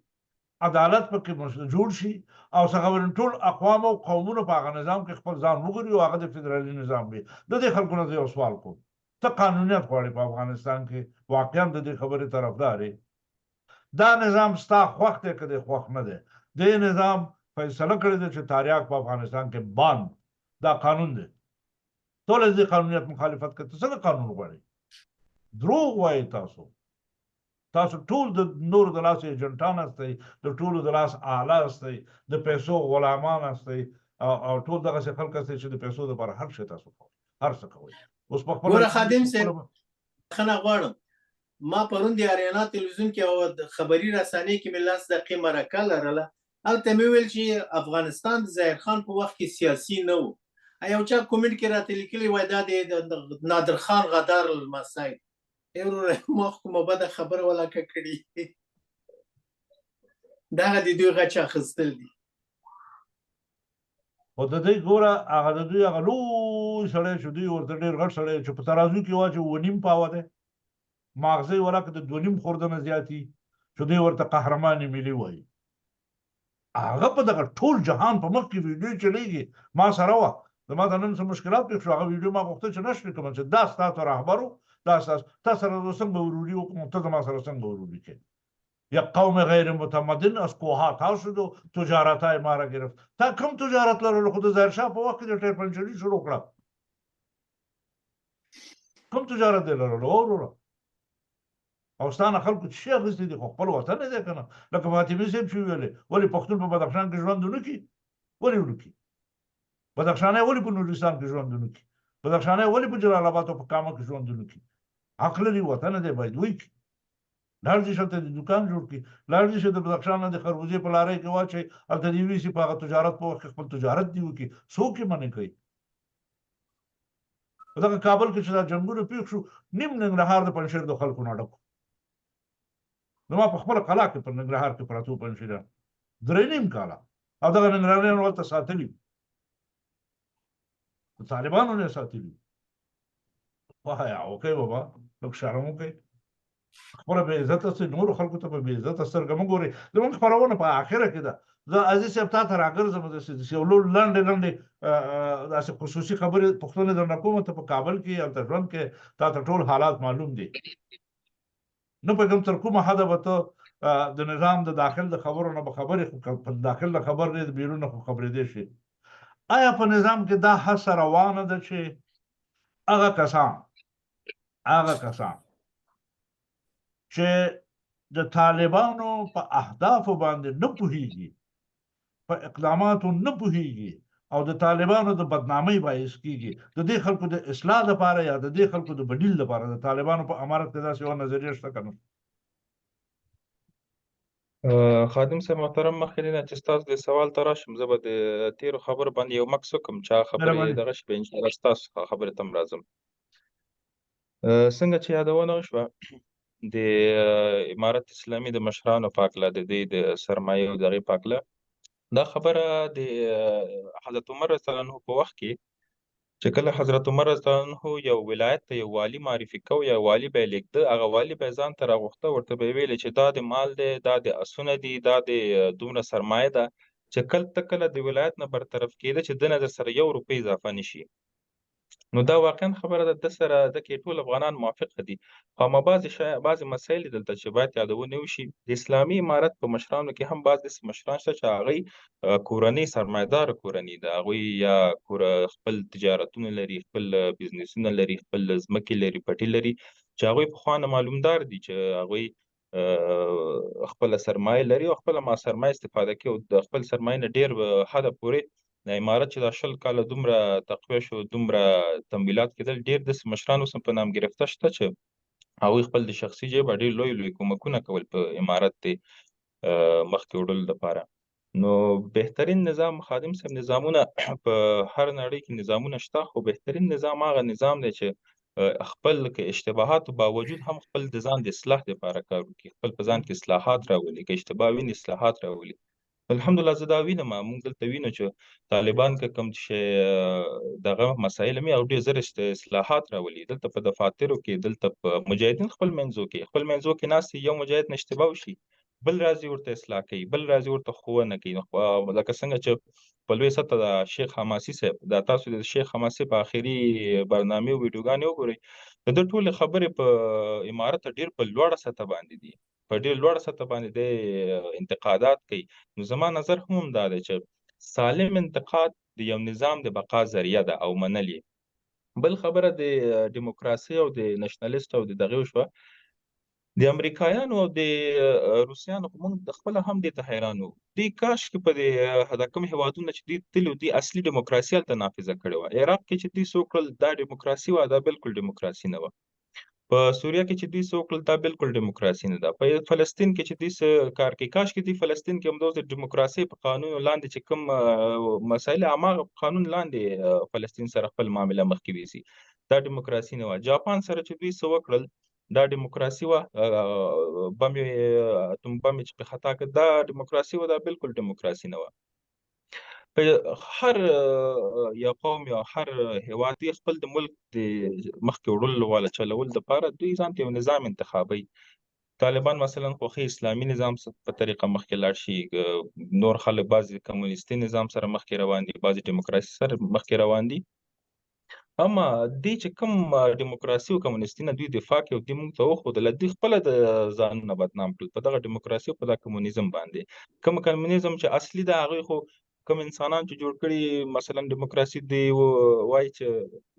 عدالت پکې جوړ شي، او څه خبرې ټول اقوام او قومونه په هغه نظام کې خپل ځان وګوري او هغه د فدرالي نظام وي. د دې خلکو نه یو سوال کوم، ته قانونیت غواړې په افغانستان کې، واقعا د دې خبرې طرفدار یې؟ دا نظام ستا خوښ دی که دی خوښ نه دی؟ دې نظام فیصله کړې ده چې تاریاک په افغانستان کې باند، دا قانون دی. ټول د قانونیت مخالفت کوي. ته څنګه قانون غواړې؟ دروغ وایي تاسو. تاسو ټول د نورو د لاس ایجنټان هستئ، د ټولو د لاس آله هستئ، د پیسو غلامان هستئ، او ټول دغسې خلک هستئ چې د پیسو دپاره هر شی تاسو کوئ، هر څه کوئ. اوس په خپله ګوره خادم صاحب، بخښنه غواړم، ما پرون د اریانا تلویزیون کې او د خبري رسانۍ کې مې 10 دقیقې مرکه لرله. هلته مې ویل چې افغانستان د ظاهر خان په وخت کې سیاسي نه و. یو چا کومنټ کې راته لیکلي وای دا د نادر خان غدار لمسی. ما کومه بده خبره ولاکه کړي. دغه د دوی غچ اخیستل دي. خو د دوی ګوره هغه د دوی هغه لوی سړی چې دوی ورته ډېر غټ سړی چې په ترازو کې واچوي 2.5 پاوه دی، ماغزه یې ولاکه د 2.5 خورده نه زیاتي، چې دوی ورته قهرمان ملي وایي. هغه په دغه ټول جهان په مخ کې ویډیو چلیږي. ما سره وه، زما ته نن څه مشکلات پېښ شو، هغه ویډیو ما غوښتل چې نشر کړم چې دا ستاسو رهبر و، دا تا سره څنګه وروري وکړم، ته زما سره څنګه وروري کوې؟ یک قوم غیر متمدن از کوهها شد و تجارتهای ما را گرفت. تا کم تجارت لرلو؟ خود ظاهرشاه په وخت کې د ټیر پنچري شروع کړه. کم تجارت دی لرلو وروره؟ او ستا نه خلکو څه شي اخیستی دي؟ خو خپل وطن دی که نه؟ لکه فاطمې صاحب چې ویلې، ولې پښتون په بدخشان کې ژوند ونه کړي؟ ولې ونه کړي؟ بدخشانی ولې په نورستان کې ژوند ونه کړي؟ بدخشانی ولې په جلال آباد او په کامه کې ژوند ونه کړي؟ حق لري، وطن دی، باید وکړي. لاړ دې شلته د دوکان جوړ کړي، لاړ دې چې د بدخشان نه د خربوزې په لارۍ کې واچوي، هلته دې ویسي په هغه تجارت په وخت کې خپل تجارت دې وکړي. څوک یې منع کوي؟ په دغه کابل کې چې دا جنګونه پېښ شو، نیم ننګرهار د پنجشیر د خلکو نه ډک و. زما په خپله قلا کې په ننګرهار کې پراته وو پنجشیریان 3.5 کاله، او دغه ننګرهاریان هلته ساتلي وو، د طالبانو نه یې ساتلي وو. وایه وکئ بابا، لږ شرم وکئ، خپله بې عزته سئ، نورو خلکو ته په بې عزته سترګه مه ګورئ. زموږ خپرونه په آخره کې ده. زه عزیز صاحب تا ته راګرځم، داسې یو لنډې داسې خصوصي خبرې پوښتنې درنه کوم. ته په کابل کې هلته ژوند کې، تا ته ټول حالات معلوم دي. نه پوهېږم تر کومه حده به ته د نظام د داخل د خبرو نه به خبرې، په داخل د خبر نه د بیرون نه خو خبرېدی شي. آیا په نظام کې دا هڅه روانه ده چې هغه کسان چې د طالبانو په اهدافو باندې نه پوهېږي، په اقداماتو نه پوهېږي، او د طالبانو د بدنامۍ باعث کېږي، د دې خلکو د اصلاح لپاره یا د دې خلکو د بدیل لپاره د طالبانو په امارت کې داسې یوه نظریه شته که نه؟ خادم صاحب محترم، مخکې نه چې ستاسو د سوال ته راشم، زه به د تېرو خبرو باندې یو مکس وکړم چې هغه خبرې دغه شي، به انشاءالله ستاسو خبرې ته هم راځم. څنګه چې یادونه وشوه د امارت اسلامي د مشرانو په هکله، د دې د سرمایې او د هغې په هکله، دا خبره د حضرت عمر رضی الله عنه په وخت کې چې کله حضرت عمر رضی الله عنه یو ولایت ته یو والي معرفي کو، یا والي به یې لېږده، هغه والي به یې ځان ته راغوښته، ورته به یې ویلې چې دا د مال دی، دا د اسونه دي، دا د دومره سرمایه ده چې کله د ولایت نه برطرف کېده چې دنه در سره 1 روپۍ اضافه نه شي. نو دا واقعا خبره ده، د سره د کې ټول افغانان موافقه دي. خو اما بعضې مسایل دلته چې باید یادونه وشي، د اسلامي امارت په مشرانو کې هم بعض داسې مشران شته چې هغوی کورنۍ سرمایه‌داره کورنۍ ده، هغوی یا خپل تجارتونه لري، خپل بزنسونه لري، خپل ځمکې لري، پټي لري، چې هغوی پخوا نه معلومدار دي چې هغوی خپله سرمایه لري او خپله ما سرمایه استفاده کوي، او د خپل سرمایې نه ډېر حده پورې د امارت چې دا 20 کاله دومره تقویه شو، دومره تمویلات کېدل، ډېر داسې مشران اوس هم په نام ګرفته شته چې هغوی خپل د شخصي جیبه ډېر لوی کومکونه کول په امارت د مخکې وړلو دپاره. نو بهترین نظام خادم صاحب، نظامونه په هر نړۍ کې نظامونه شته، خو بهترین نظام هغه نظام دی چې خپل که اشتباهاتو باوجود هم خپل د ځان د اصلاح دپاره کار وکړي، خپل په ځان کې اصلاحات راولي، که اشتباه ویني اصلاحات راولي. الحمدلله زه دا وینم موږ دلته وینو چې طالبان که کوم چې دغه مسایل مې او ډېر زر اصلاحات راولي دلته په دفاترو کې دلته په مجاهدین خپل منځو کې ناست یو مجاهد اشتباه وشي بل راځي ورته اصلاح کوي بل راځي ورته ښوونه کوي لکه څنګه چې په لوی سطح د شیخ حماسي صاحب دا تاسو د شیخ حماسي په آخري برنامې او ویډیوګانې وګورئ د ده ټولې خبرې په عمارت ډېر په لوړه سطح باندې دي په ډېر لوړه سطح باندې د انتقادات کوي نو زما نظر هم دا دی چې سالم انتقاد د یو نظام د بقا ذریعه ده او منل یې بل خبره د دیموکراسي او د نشنلیست او د دغه شوه د امریکایانو او د روسیانو موږ د خپله هم دې ته حیران وو دوی کاشکې په د کوم هېوادونه چې دوی تللي وو دوی اصلي دیموکراسي هلته نافظه کړې وه عراق کې چې دوی څه وکړل دا دیموکراسي وه دا بالکل دیموکراسي نه وه په سوریه کې چې دوی څه وکړل دا بالکل دیموکراسي نه ده په فلسطین کې چې دوی څه کار کوي کاشکې دوی فلسطین کې همداسې د دیموکراسۍ په قانونو لاندې چې کوم مسایل هماغه قانون لاندې فلسطین سره خپل معامله مخکې ویسي دا دیموکراسي نه وه جاپان سره چې دوی څه وکړل دا دیموکراسي وه بم اتوم بم چې په خطا کړ دا دیموکراسي وه دا بالکل دیموکراسي نه وه هر یو قوم یا هر هیواد دوی خپل د ملک د مخکې وړلو والا چلول دپاره دوی ځان ته یو نظام انتخابوي طالبان مثلا خوښي اسلامي نظام په طریقه مخکې لاړ شي نور خلک بعضې کمونیستي نظام سره مخکې روان دي بعضې دیموکراسي سره مخکې روان دي اما دوی چې کوم دیموکراسي او کمونیستي نه دوی دفاع کوي او دوی موږ ته وښودله دوی خپله د ځانونه بدنام کړل په دغه دیموکراسي او په دغه کمونیزم باندې کوم کمونیزم چې اصلي ده هغوی خو کوم انسانان چې جوړ کړي مثلا دیموکراسي دی وایي چې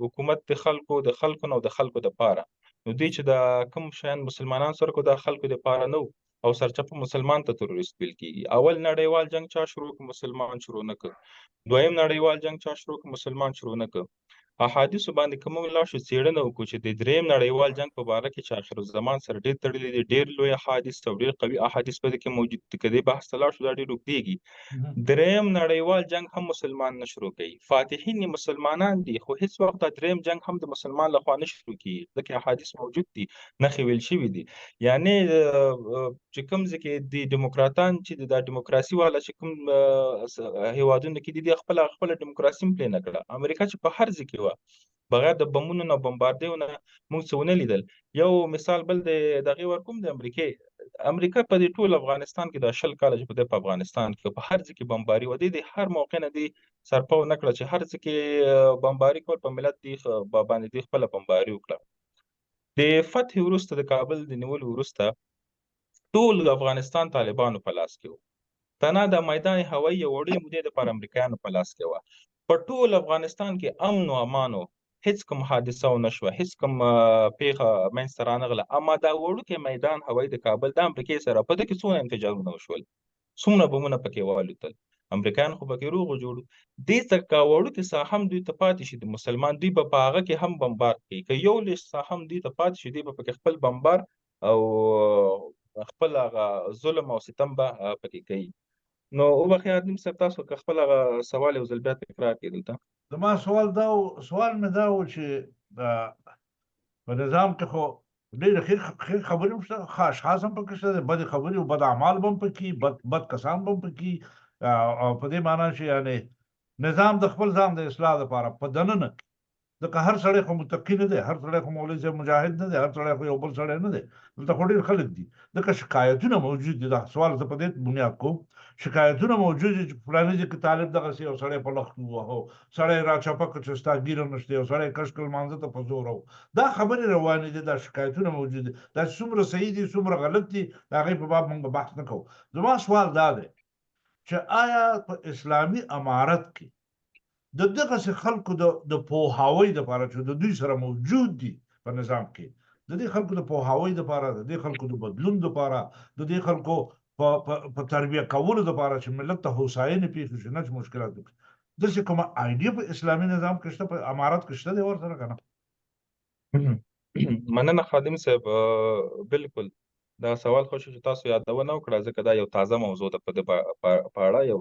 حکومت د خلکو نه او د خلکو دپاره نو دوی چې د کوم شیان مسلمانان سره کو د خلکو دپاره نه او سرچپه مسلمان ته تروریست ویل کېږي اول نړیوال جنګ چا شروع کړ مسلمان شروع نه کړ دویم نړیوال جنګ چا شروع کړ مسلمان شروع نه کړ احادیثو باندې که موږ لاړ شو څېړنه وکړو چې د درېیم نړیوال جنګ په باره کې چې آخرالزمان سره ډېر تړلي دي ډېر لوی احادیث او ډېر قوي احادیث په دې کې موجود دي که دې بحث ته لاړ شو دا ډېر اوږدېږي درېیم نړیوال جنګ هم مسلمان نه شروع کوي فاتحین یې مسلمانان دي خو هېڅ وخت دا درېیم جنګ هم د مسلمان لخوا نه شروع کېږي ځکه احادیث موجود دي نښې ویل شوي دي یعنې چې کوم ځای کې د دیموکراتان چې د دیموکراسي والا چې کوم هېوادونو کې دي خپله دیموکراسي هم پرې نه کړه امریکا چې په هر ځای کې بغیر د بمونو نه بمباردیو نه موږ څه ونه لیدل یو مثال بل د دغې ورکوم د امریکا په دې ټول افغانستان کې دا 20 کاله چې په دې په افغانستان کې په هر ځای کې بمباري و د هر موقع نه دی سرپو نه کړه چې هر ځای کې بمباري کول په ملت دی باندې دی خپله بمباري وکړه د فتح وروسته د کابل د نیولو وروسته ټول افغانستان طالبانو په لاس کې و تنها د میدان هوایي یو وړې مودې دپاره امریکایانو په لاس کې وه په ټول افغانستان کې امن و امان و هیڅ کوم حادثه ونه شوه هیڅ کوم پیښه منځته رانغله اما دا وړوکی میدان هوایي د کابل د امریکې سره په ده کې څومره انفجارونه وشول څومره بمونه پکې والوتل امریکایان خو پکې روغ جوړ دې ته وړوکې ساحه هم دوی ته پاتې شي د مسلمان دوی به په هغه کې هم بمبار کوي که یو لږ ساحه هم دوی ته پاتې شي دوی به پکې خپل بمبار او خپل هغه ظلم او ستم به پکې کوي نو وبخښئ ادم صاحب تاسو که خپل هغه سوال یو ځل بیا تکرار کړئ دلته زما سوال مې دا و چې په نظام کې خو ډېرې ښې خبرې هم شته ښه اشخاص هم پکې شته بدې خبرې او بد اعمال به هم پکې بد کسان به هم پکې او په دې معنا چې یعنې نظام د خپل ځان د اصلاح لپاره په دننه ځکه هر سړی خو متقي نه دی هر سړی خو مولوي صاحب مجاهد نه دی هر سړی خو یو بل سړی نه دی دلته خو ډېر خلک دي ځکه شکایتونه موجود دي دا سوال زه په دې بنیاد کوم شکایتونه موجود دي چې فلاني ځای کې طالب دغسې یو سړی په لښت ووهو سړی راچپه کړ چې ستا ګیره نشته یو سړی کش کړ لمانځه ته په زور دا خبرې روانې دي دا شکایتونه موجود دي دا څومره صحیح دي څومره غلط دي د هغې په باب موږ بحث نه کوو زما سوال دا دی چې آیا په اسلامي امارت کې د دغسې خلکو د پوهاوی دپاره چې د دوی سره موجود دي په نظام کې د دې خلکو د پوهاوی دپاره د دې خلکو د بدلون دپاره د دې خلکو په تربیه کولو دپاره چې ملت ته هوساینې پېښې شي نه چې مشکلات وکړي داسې کومه آیډیا په اسلامي نظام کې شته په امارت کې شته دی ورسره که نه مننه خادم صاحب بالکل دا سوال خوښ چې تاسو یادونه وکړه ځکه دا یو تازه موضوع ده په دې په اړه یو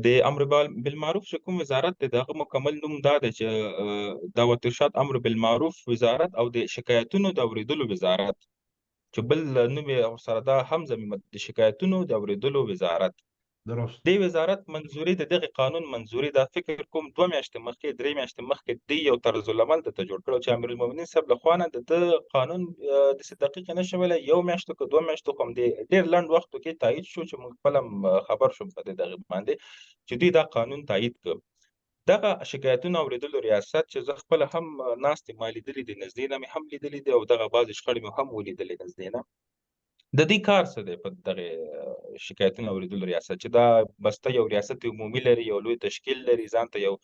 د امر بالمعروف چې کوم وزارت دی د هغه مکمل نوم دا دی چې دعوت ارشاد امر بالمعروف وزارت او د شکایتونو د اورېدلو وزارت چې بل نوم یې سره دا هم ضمیمه د شکایتونو د اورېدلو وزارت درست د وزارت منظوري د دغه قانون منظوري دا فکر کوم 2 میاشتې مخکې 3 میاشتې مخکې د یو طرز العمل ته جوړ کړو چې امیر المؤمنین صاحب له خوا نه د قانون د دقیق نه شویل یو میاشتو که 2 میاشتو کوم دی ډیر لنډ وخت کې تایید شو چې موږ خپل خبر شوم په دغه باندې چې دوی دا قانون تایید کړ. دغه شکایتونه اوریدلو ریاست چې زه خپل هم ناستې ما لیدلې دي نږدې نه مې هم لیدلې دي او دغه بعضې شخړې مې هم ولیدلې نږدې نه. د دې کار څه دی په دغه شکایتونو اوریدلو ریاست چې دا بسته یو ریاست عمومي لري یو لوی تشکیل لري ځان ته یو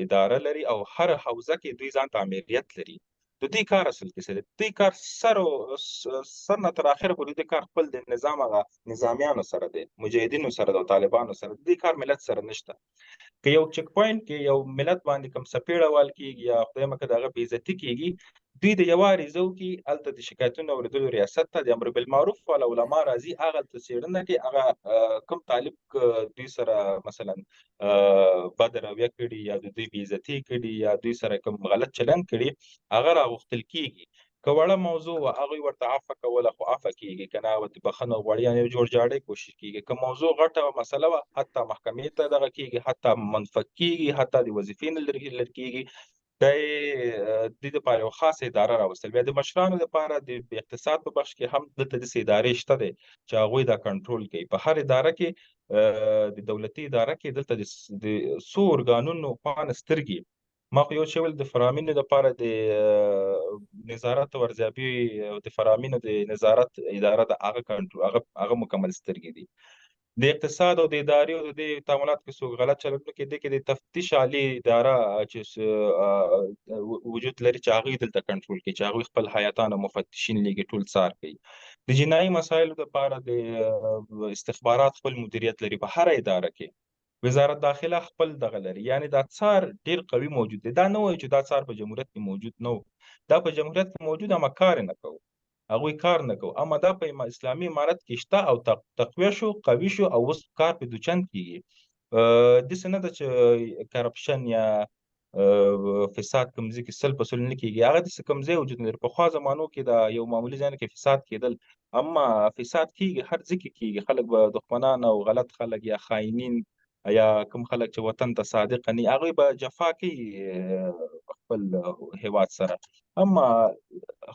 اداره لري او هر حوزه کې دوی ځان ته امریت لري. د دې کار اصل کې څه دی؟ د دې کار سر نه تر اخره پورې د کار خپل د نظام هغه نظامیانو سره دی مجاهدینو سره د طالبانو سره د دې کار ملت سره نشته. که یو چک پوینټ کې یو ملت باندې کوم سپیړه وال کېږي یا خدای مکړه د هغه بې عزتي کېږي دوی د یوه عریضه وکړي هلته د شکایتونو اورېدلو ریاست ته د امر بالمعروف والا علما راځي هغه هلته څېړنه کوي هغه کوم طالب دوی سره مثلا بد رویه کړي یا د دوی بې عزتي کړي یا دوی سره کوم غلط چلند کړي هغه راغوښتل کېږي. که وړه موضوع وه هغوی ورته عفوه کوله خو عفوه کېږي که نه ورته بخښنه غواړي یعنې یو جوړجاړی کوشش کېږي. که موضوع غټه مسله وه حتی محکمې ته دغه کېږي حتی منفک کېږي حتی د وظیفې نه لرې کېږي. دا یې د دې دپاره یو خاصه اداره راوستل. بیا د مشرانو دپاره د اقتصاد په بخش کې هم دلته داسې ادارې شته دی چې هغوی دا کنټرول کوي. په هر اداره کې د دولتي اداره کې دلته د څو ارګانونو پانه سترګې ما خو یو شی ویل د فرامینو دپاره د نظارت او ارزیابي او د فرامینو د نظارت اداره د هغه مکمل سترګې دي. د اقتصاد او د ادارې او د دې تعاملات کې څوک غلط چلند وکړي دې کې د تفتیش عالي اداره چې وجود لري چې هغوی دلته کنټرول کوي چې هغوی خپل حیاتان او مفتشین لېږي ټول څار کوي. د جنایي مسایلو دپاره د استخبارات خپل مدیریت لري په هره اداره کې. وزارت داخله خپل دغه لري یعنی دا څار ډیر قوي موجود دی. دا نه وایي چې دا څار په جمهوریت کې موجود نه و دا په جمهوریت کې موجود اما کار نه کوو هغوی کار نه کوو اما دا په اسلامي امارت کې شته او تقویه شو قوي شو او اوس کار په دوچند کېږي. داسې نه ده چې کرپشن یا فساد کوم ځای کې 100% نه کېږي هغه داسې کوم ځای وجود نه لري. پخوا زمانو کې دا یو معمولي ځایونو کې فساد کېدل اما فساد کېږي هر ځای کې کېږي. خلک به دښمنان او غلط خلک یا خاینین یا کوم خلک چې وطن ته صادق نه هغوی به جفا کوي خپل هیواد سره. اما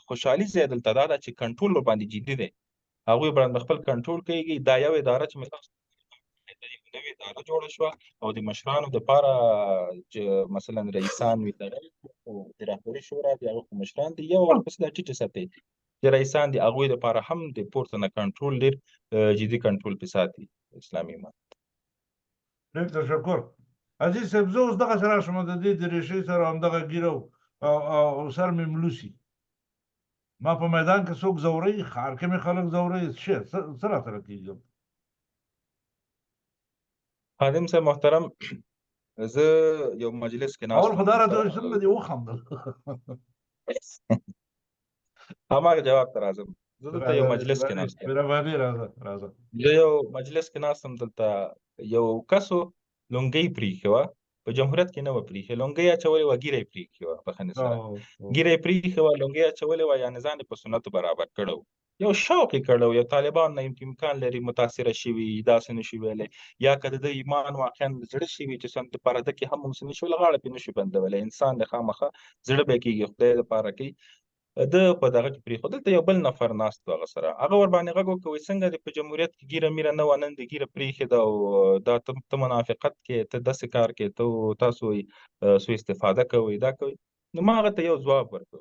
خوشحالي ځای دلته دا ده چې کنټرول ورباندې جدي دی هغوی باندې خپل کنټرول کوي. دا یو اداره چې مې تاسو نوې اداره جوړه شوه او د مشرانو دپاره مثلا رئیسان وي او د رهبري شورا د هغو مشران دي یو ورپسې دا ټیټه سطحې چې رئیسان دي هغوی دپاره هم د پورته نه کنټرول ډېر جدي کنټرول پې ساتي اسلامي امارت. ډېر تشکر. عزیز صاحب زه اوس دغسې راشم د دې د ریشې سره همدغه ګیره او سر مې ملوسي ما په میدان کې څوک ځوروي ښار کې مې خلک ځوروي څه راسره کېږي؟ خادم صاحب محترم زه یو مجلس کې اول خو دا راته وایي څنګه دې وخندل هماغه جواب ته راځم. زه دلته یو مجلس کې ناست یم مهرباني راځه زه یو مجلس کې ناست یم دلته یو کسو لونګۍ پرېښې وه په جمهوریت کې نه وه پرېښې لونګۍ اچولې وه ږیره یې پرېښې وه بخښنې سره ږیره یې پرېښې وه لونګۍ اچولې وه یعنې ځان یې په سنتو برابر کړی و. یو شوق یې کړی و یو طالبان نه امکان لري متاثره شوي داسې نه شي ویلی یا که د ده ایمان واقعا زړه شوي چې سنت پرده کې هم موږ څه نه شو غاړه پرې نه شو بندولی انسان دی خامخا زړه به یې کېږي خدای دپاره کوي ده په دغه کې پرېښود. دلته یو بل نفر ناست و هغه سره هغه ورباندې غږ وکړ وایي څنګه دې په جمهوریت کې ګیره میره نه وه نن دې ګیره پرېښې ده او دا ته منافقت کې ته داسې کار کې تاسو وایي سوء استفاده کوئ دا کوئ. نو ما هغه ته یو ځواب ورکړ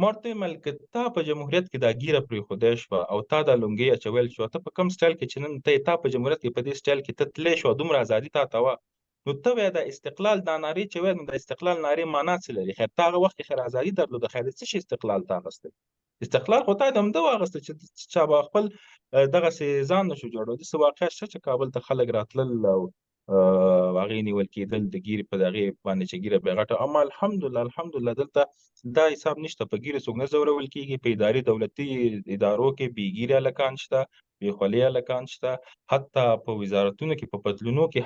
ما ورته ویل که تا په جمهوریت کې دا ګیره پرېښودی شوه او تا دا لونګۍ اچول شوه ته په کوم سټایل کې چې نن تا په جمهوریت کې په دې سټایل کې ته تللی شوه دومره ازادي تا ته وه نو ته وایه د استقلال دا نارې چې وایه نو د استقلال نارې معنا څه لري؟ خیر تا هغه وخت کې خیر ازادي درلوده خیر د څه شي استقلال تا اخیستی؟ استقلال خو تا د همده واخیسته چې چا به خپل دغسې ځان نه شو جوړولی. داسې واقعه شته چې کابل ته خلک راتلل او هغې نیول کېدل د ګیرې په هغې باندې چې ګیره پرې غټه اما الحمدلله دلته دا حساب نشته په ګیرې څوک نه ځورول کېږي. په اداري دولتي ادارو کې بې ګیرې هلکان شته بې خولې هلکان شته حتی په وزارتونو کې په پتلونو کې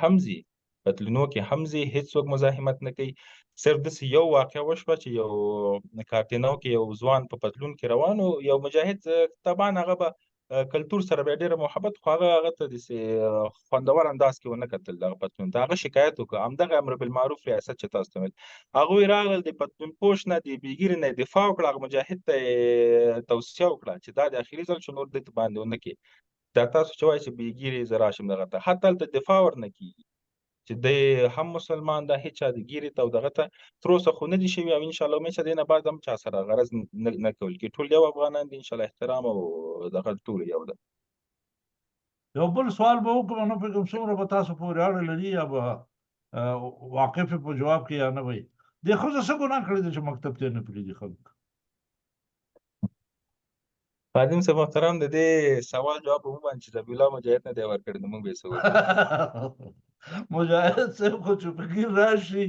هم ځي هېڅوک مزاحمت نه کوي. صرف داسې یو واقعه وشوه چې یو کارتینو کې یو ځوان په پتلون کې روان و یو مجاهد طبعا هغه به کلتور سره بیا ډېره محبت خو هغه ته داسې خوندور انداز کې ونه کتل دغه پښتون ته. هغه شکایت وکړ همدغه امر بالمعروف ریاست چې تاسو ته ویل هغوی راغلل د پښتون پوش نه د بېګیرې نه یې دفاع وکړه هغه مجاهد ته یې توصیه وکړه چې دا د اخري ځل شو نور دې ته باندې ونه کړي. دا تاسو چې وایئ چې بېګیرې زه راشم دغه ته حتی هلته دفاع ورنه کېږي چې دی هم مسلمان ده هیچا د ګیرې ته او دغه ته تر اوسه خو نه دي شوي او انشاءالله امید چې دې نه بعد هم چا سره غرض نه کول کېږي. ټول یو افغانان دي انشاءالله احترام او دغه ټول یو ده. یو بل سوال به وکړم نه پوهېږم څومره به تاسو پورې اړه لري یا به واقف په جواب کې یا نه وي. دې ښځه څه ګناه کړې ده چې مکتب ته یې نه پرېږدي خلک؟ خادم صاحب محترم د دې سوال جواب په موږ باندې چې ذبیح الله مجاهد نه دی ورکړی نو موږ به یې څه وکړو. مجاهد صاحب خو چې فقیر راشي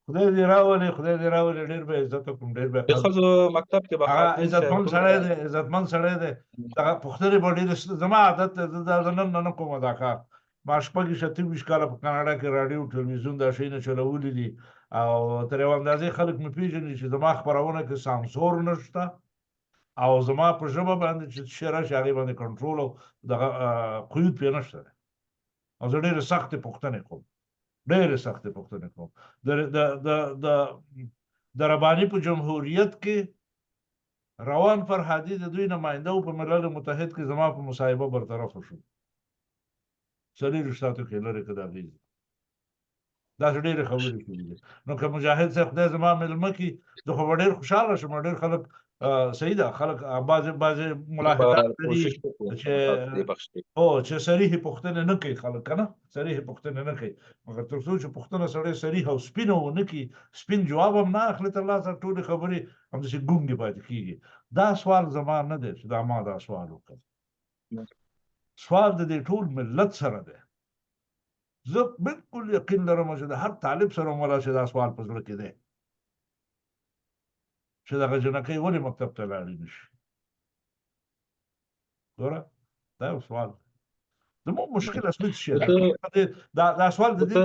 خدای دې راولي خدای دې راولي ډېر به عزت وکړم ډېر به د ښځو مکتب کې به هغه خاتون صاحب عزتمند سړی دی عزتمند سړی دی دغه پوښتنې به ډېرې زما عادت دی زه نن نه کوم دا کار ما شپږ شپږ کاله په کاناډا کې راډیو ټلویزیون دا شیونه چلولي دي او تر یوه اندازې خلک مې پېژني چې زما خپرونه کې سانسور نشته او زما په ژبه باندې چې شی راشي هغې باندې کنټرول او دغه قیود پرې نشته دی او زه ډېرې سختې پوښتنې کوم ډېرې سختې پوښتنې کوم. د رباني په جمهوریت کې روان فرهادي د دوی نماینده و په ملل متحد کې زما په مصاحبه برطرفه شو 40 کې لرې که د اغېزې داسې ډېرې خبرې کړي دي. نو که مجاهد صاحب خدای زما مېلمه کړي زه خو به ډېر خوشحاله شم ډېر خلک صحیح ده خلک بعضې ملاحظات لري چې صریح پوښتنې نه کوي خلک که نه صریح پوښتنې نه کوي مګر تر څو چې پوښتنه سړی صریح او سپینه ونه کړي سپین جواب هم نه اخلي تر لاسه ټولې خبرې همداسې ګونګې پاتې کېږي. دا سوال زما نه دی چې دا ما دا سوال وکړ سوال د دې ټول ملت سره دی. زه بالکل یقین لرم چې د هر طالب سره مولا چې دا سوال په زړه کې دی چې دغه جنکۍ ولې مکتب ته لاړې نه شي. ګوره دا یو سوال زموږ مشکل اصلي څه شی دی دا سوال د دې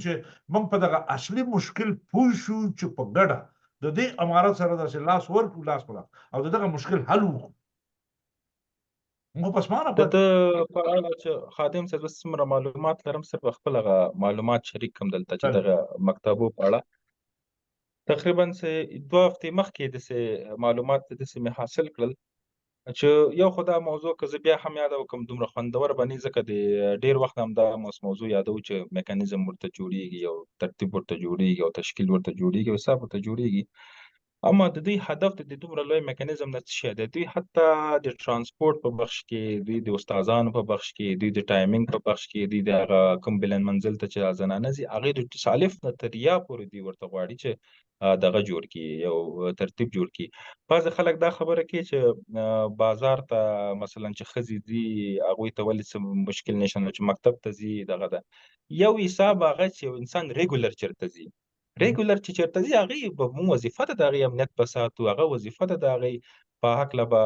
چې موږ په دغه اصلي مشکل پوه شو چې په ګډه د دې امارت سره داسې لاس ورکړو لاس په لاس او د دغه مشکل حل وکړو. موږ پسمانه د ده په اړه چې خادم صاحب زه څومره معلومات لرم صرف خپل هغه معلومات شریک کړم دلته چې دغه مکتبو په اړه تقریبا 2 هفتې مخکې داسې معلومات داسې مې حاصل کړل چې یو خو دا موضوع که زه بیا هم یاده وکړم دومره خوندور به نه ځکه د ډېر وخت هم دا موضوع یادوو چې میکانیزم ورته جوړېږي او ترتیب ورته جوړېږي او تشکیل ورته جوړېږي او حساب ورته جوړېږي. اما د دوی هدف د دومره لوی میکانیزم نه څه شی دی دوی حتی د ترانسپورټ په بخش کې دوی د استادانو په بخش کې دوی د ټایمینګ په بخش کې دوی د هغه کوم بلند منزل ته چې زنانه ځي هغې د تصالف نه تر یا پورې دوی ورته غواړي چې دغه جوړ کړي یو ترتیب جوړ کړي. بعضې خلک دا خبره کوي چې بازار ته مثلا چې ښځې ځي هغوی ته ولې څه مشکل نشته نو چې مکتب ته ځي دغه ده یو حساب هغه چې یو انسان ریګولر چېرته ځي ریګولر چې چېرته ځي هغې به مونږ وظیفه ده د هغې امنیت به ساتو هغه وظیفه ده د هغې په هکله به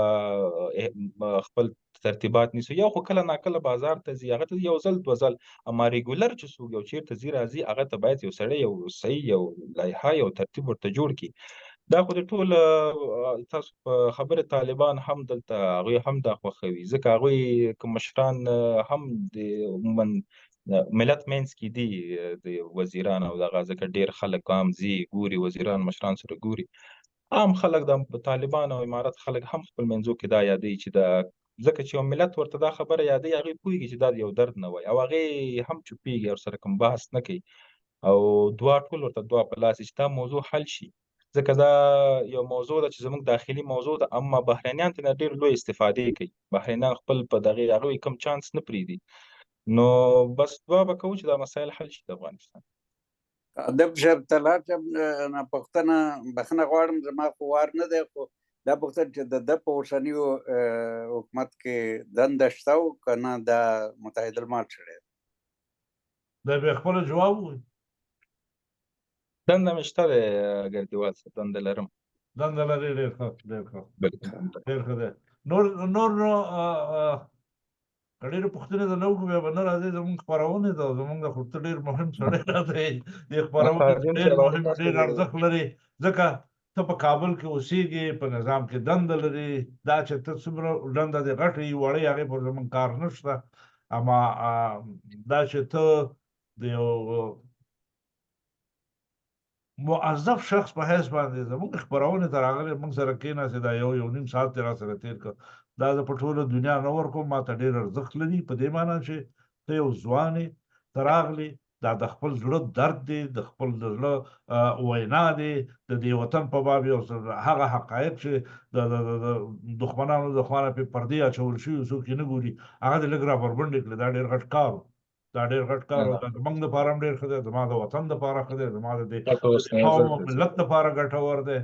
خپل ترتیبات نیسو. یو خو کله ناکله بازار ته ځي هغه ته یو ځل دوه ځل اما ریګولر چې څوک یو چېرته ځي راځي هغه ته باید یو سړی یو صحیح یو لایحه یو ترتیب ورته جوړ کړي. دا خو د ټول تاسو په خبره طالبان هم دلته هغوی هم دا خوښوي ځکه هغوی که مشران هم د عموما ملت منځ کې دي د وزیران او دغه ځکه ډېر خلک هم ځي ګوري وزیران مشران سره ګوري عام خلک د طالبان او امارت خلک هم خپل منځو کې دا یادوي چې دا ځکه چې یو ملت ورته دا خبره یادوي هغوی پوهېږي چې دا یو درد نه وایي او هغې هم چوپېږي ورسره کوم بحث نه کوي او دعا ټول ورته دعا په لاس چې دا موضوع حل شي ځکه دا یو موضوع ده چې زموږ داخلي موضوع ده اما بهرنیان ترې ډېر لوی استفادې کوي بهرنیان خپل په دغې هغوی کوم چانس نه پرېږدي نو بس دعا به کوو چې دا مسایل حل شي د افغانستان. ادب صاحب طلال صاحب نه پوښتنه بخښنه غواړم زما خو وار نه دی خو دا پوښتنه چې د ده په اوسني حکومت کې دنده شته او که نه دا متحد المال شړی دا بیا خپله جواب ووایي. دنده مې شته دی ګردیوال صاحب دنده لرم. دنده لرې ډېر ښه ډېر ښه ډېر ښه دی. نور نو که ډېرې پوښتنې ته نه وکړو بیا به نه راځئ زموږ خپرونې ته زموږ د خو ته ډېر مهم سړی راته یې دې خپرونې ډېر مهم ډېر ارزښت لري ځکه ته په کابل کې اوسېږي په نظام کې دنده لري دا چې ته څومره دنده دې غټه وي وړې هغې پر زمونږ کار نشته اما دا چې ته د یو موظف شخص په حیث باندې زمونږ خپرونې ته راغلی موږ سره کېناستې دا یو نیم ساعت دې را سره تېر کړ دا زه په ټوله دنیا نه ورکوم ما ته ډېر ارزښت لري په دې معنا چې ته یو ځوان یې ته راغلې دا د خپل زړه درد دی د خپل د زړه وینا دی د دې وطن په باب یو هغه حقایق چې د دښمنانو د خوا نه پرې پردې اچول شوي څوک یې نه ګوري هغه دې لږ را بربنډې کړې دا ډېر غټ کار و دا ډېر غټ کار و دا زموږ دپاره هم ډېر ښه دی زما د وطن دپاره ښه دی زما د دې قوم او ملت دپاره ګټور دی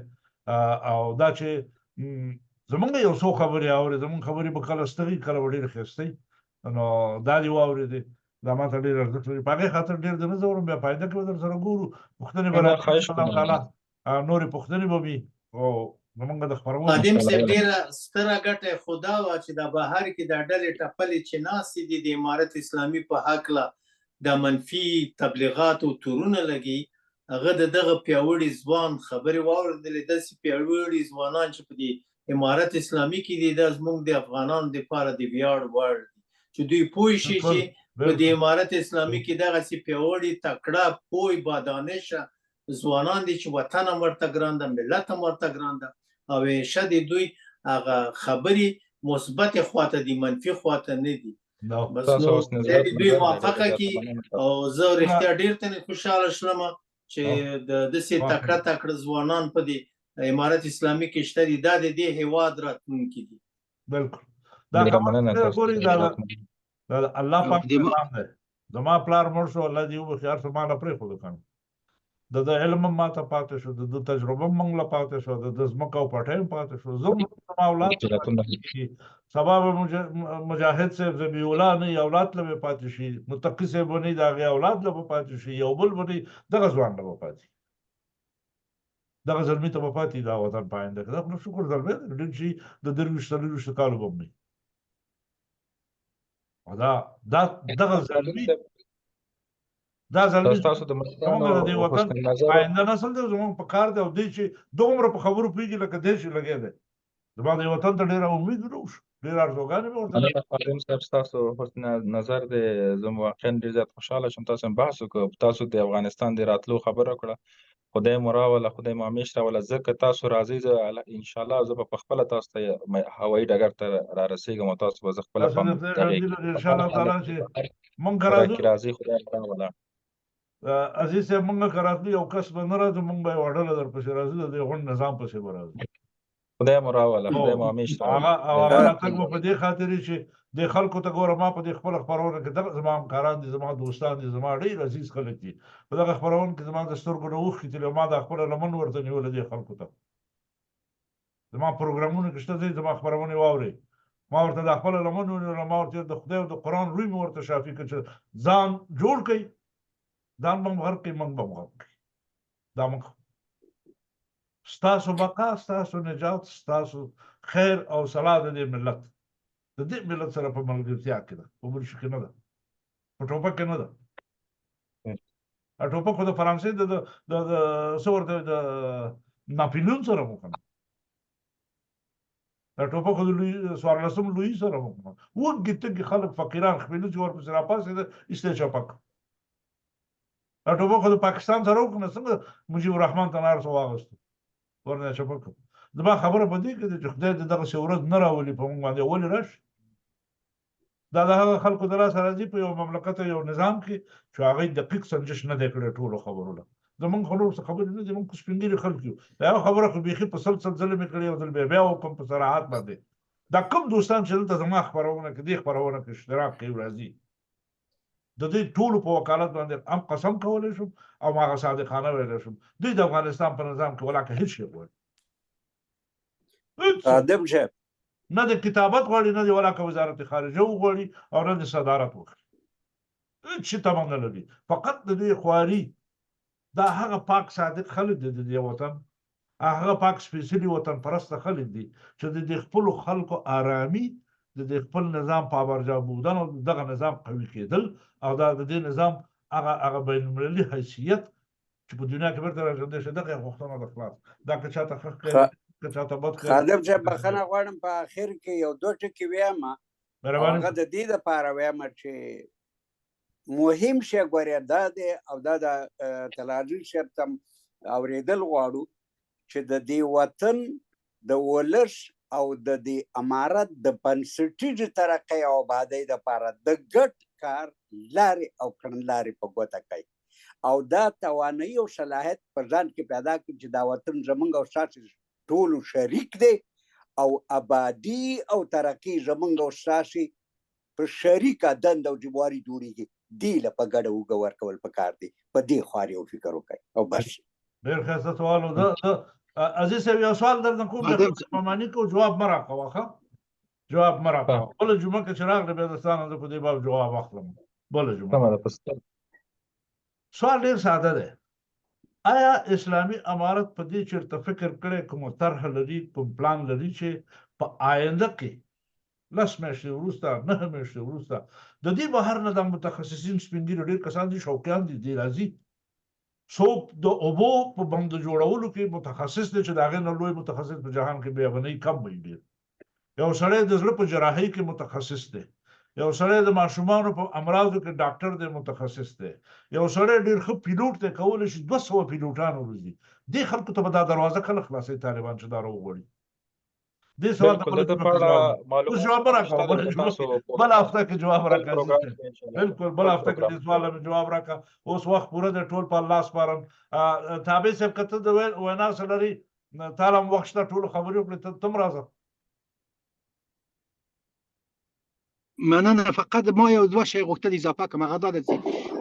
او دا چې زمونږ یو څو خبرې اورې زمونږ خبرې به کله ستغي کله به ډېر ښایسته نو دا دې واورېدې دا ما ته ډېر ارزښت لري په هغې خاطر ډېر د نه ځورم بیا فایده کې به در سره ګورو پوښتنې به الله تعالی نورې پوښتنې به وي او زمونږ د خپرونې خادم صاحب ډېره ستره ګټه خو دا وه چې دا بهر کې دا ډلې ټپلې چې ناستې دي د امارت اسلامي په هکله دا منفي تبلیغات او تورونه لګي هغه د دغه پیاوړي ځوان خبرې واورېدلې داسې پیاوړي ځوانان چې په دې امارت اسلامي کې دي دا زموږ د افغانانو دپاره د ویاړ وړ دي چې دوی پوه شي چې په دې امارت اسلامي کې دغسې پیاوړي تکړه پوه بادانشه ځوانان دي چې وطن هم ورته ګران ده ملت هم ورته ګران ده او همیشه د دوی هغه خبرې مثبتې خواته دي منفي خواته نه دي بس نو دوی موافقه کړي او زه رښتیا ډېر ته خوشحاله شوم چې د داسې تکړه ځوانان په دې امارت اسلامي کې شته دي دا د دې هېواد راتلونکي دي بالکل دا خبره دا الله پاک کلام دی زما پلار مړ شو الله دې وبخښي هر څه ما نه پرېښودو که نه د علم هم ما ته پاتې شو د تجربه هم موږ له پاتې شو د ځمکه او پټۍ هم پاتې شو زه زما اولاد سبا به مجاهد صاحب ذبیح الله نه اولاد له به پاتې شي متقي صاحب به نه د هغې اولاد له به پاتې شي یو بل به نه دغه ځوان له به پاتې دغه زلمي ته به پاتې دا وطن په آینده کې دا خو شکر زلمی دی ډېر شي د 23 کالو به هم نه دغه زلمي دا زلمي زموږ د دې وطن آینده نسل دی زموږ په کار دی او دی چې دومره په خبرو پوهېږي لکه دی چې لګی دی زما د وطن ته ډېره امید وروشو ډېره ارزوګانې به ورته خادم صاحب ستاسو حسن نظر دی زه واقعا ډېر زیات خوشحاله شوم تاسو هم بحث وکړو تاسو د افغانستان د راتلو خبره وکړه خدای مو راوله خدای مو همیش راوله زه که تاسو راځئ زه انشاءالله زه به په خپله تاسو ته هوایي ډګر ته را رسېږم او تاسو به زه خپله انشاءالله تعالی چې مونږ که راځئ خدای مو راوله عزیز صاحب مونږ که راتلو یو کس به نه راځو مونږ به یوه ډله درپسې راځو د دې غونډ نظام پسې به راځو خدای مو راوله خدای مو همیش راوله هغه راتګ به په دې خاطر چې دې خلکو ته ګوره ما په دې خپله خپرونه کې دغه زما همکاران دي زما دوستان دي زما ډېر عزیز خلک دي په دغه خپرونه کې زما د سترګو نه اوښکې تللې ما دا خپله لمن ورته نیوله دې خلکو ته زما پروګرامونه کې شته ځئ زما خپرونې واورئ ما ورته دا خپله لمن ونیوله ما ورته د خدای او د قرآن روی مې ورته شافي کړ چې ځان جوړ کړئ ځان به م غرق کړئ موږ به م غرق کړئ دا موږ ستاسو بقا ستاسو نجات ستاسو خیر او صلاح د دې ملت د دې ملت سره په ملګرتیا کې ده په بل شي کې نه ده په ټوپک کې نه ده ټوپک خو د فرانسې د څه ورته د ناپلیون سره مو که نه دا ټوپک خو د 14 لویي سره مو که نه وږي تږي خلک فقیران خپلوچ ورپسې راپاڅېده ایسته چپک دا ټوپک خو د پاکستان سره وکړه نه څنګه مجیب الرحمن ته نار څه واغېستو ورنه چپک زما خبره په دې کې ده چې خدای دې دغسې ورځ نه راولي په موږ باندې ولې راشي دا د هغه خلکو د لاسه راځي په یو مملکت یو نظام کې چې هغوی دقیق سنجش نه دی کړی ټولو خبرو له زمونږ خو نور څه خبرې نه دي مونږ خو سپین ږیري خلک یو دا یوه خبره خو بیخي په سل ځله مې کړې یو ځل بیا وکړم په صراحت باندې دا کوم دوستان چې دلته زما خپرونه کې دې خپرونه کې اشتراک کوي راځي د دې ټولو په وکالت باندې هم قسم کولی شم او هغه صادقانه ویلی شم دوی د افغانستان په نظام کې ولاکه هېڅ شی غواړي خادم صاحب نه د کتابت غواړي نه د ولاکه وزارت خارجه وغواړي او نه د صدارت وغواړي هېڅ شي تمه نه لري فقط د دې خواري دا هغه پاک صادق خلک دي د دې وطن هغه پاک سپېڅلي وطن پرسته خلک دي چې د دې خپلو خلکو آرامي د دې خپل نظام پابرجا بودن او دغه نظام قوي کېدل او دا د دې نظام هغه بین المللي حیثیت چې په دنیا کې بیرته راژوندی شي دغه غوښتنه ده خلاص دا که چاته ښه ښکاري که چاته بد ښکاري خادم صاحب بخښنه غواړم په اخر کې یو دوه ټکي وایم او مهرباني هغه د دې دپاره وایم چې مهم شی ګورې دا دی او دا د تلاجل صاحب ته اورېدل غواړو چې د دې وطن د ولس او د دې امارت د بنسټیزې ترقۍ او آبادۍ دپاره د ګډ کار لارې او کړنلارې په ګوته کوي او دا توانایي او صلاحیت په ځان کې پیدا کړي چې دا وطن زموږ او ستاسې ټولو شریک دی او آبادي او ترقي زموږ او ستاسې په شریکه دنده او جواري جوړیږي دې له په ګډه اوږه ورکول پکار دي په دې خوار یو فکر وکړئ او بس ډېر ښایسته سوال و عزیز صاحب یو سوال درنه کوم ماماني کو جواب مه راکوه ښه جواب مه راکوه بله جمعه که چې راغله بیا د ستا نه زه په دې باب جواب اخلم بله جمعه سوال ډېر ساده دی آیا اسلامي امارت په دې چېرته فکر کړی کومه طرح لري کوم پلان لري چې په آینده کې 10 میاشتې وروسته 9 میاشتې وروسته د دې بهر نه د متخصصین سپین ږیري ډېر کسان دي شوقیان دي دی راځي څوک د اوبو په بند جوړولو کې متخصص دی چې د هغې نه لوی متخصص په جهان کې بیا به نه کم وي ډېر یو سړی د زړه په جراحۍ کې متخصص دی یو سړی د ماشومانو په امراضو کې ډاکټر دی متخصص دی یو سړی ډېر ښه پیلوټ دی کولی شي 200 پیلوټان وروزي دې خلکو ته به دا دروازه کله خلاصوي طالبان چې دا راوغواړي دې سوال ته جواب راکړه بله هفته کې جواب راکړه بالکل بله هفته کې دې سوال مې جواب راکړه اوس وخت پوره دی ټول په الله سپارم تابع صاحب که ته د وینا څه لري تا له هم وخت شته ټولو خبرې وکړې ته هم راځه مننه فقط ما یو دوه شی غوښتل اضافه کوم هغه دا ده چې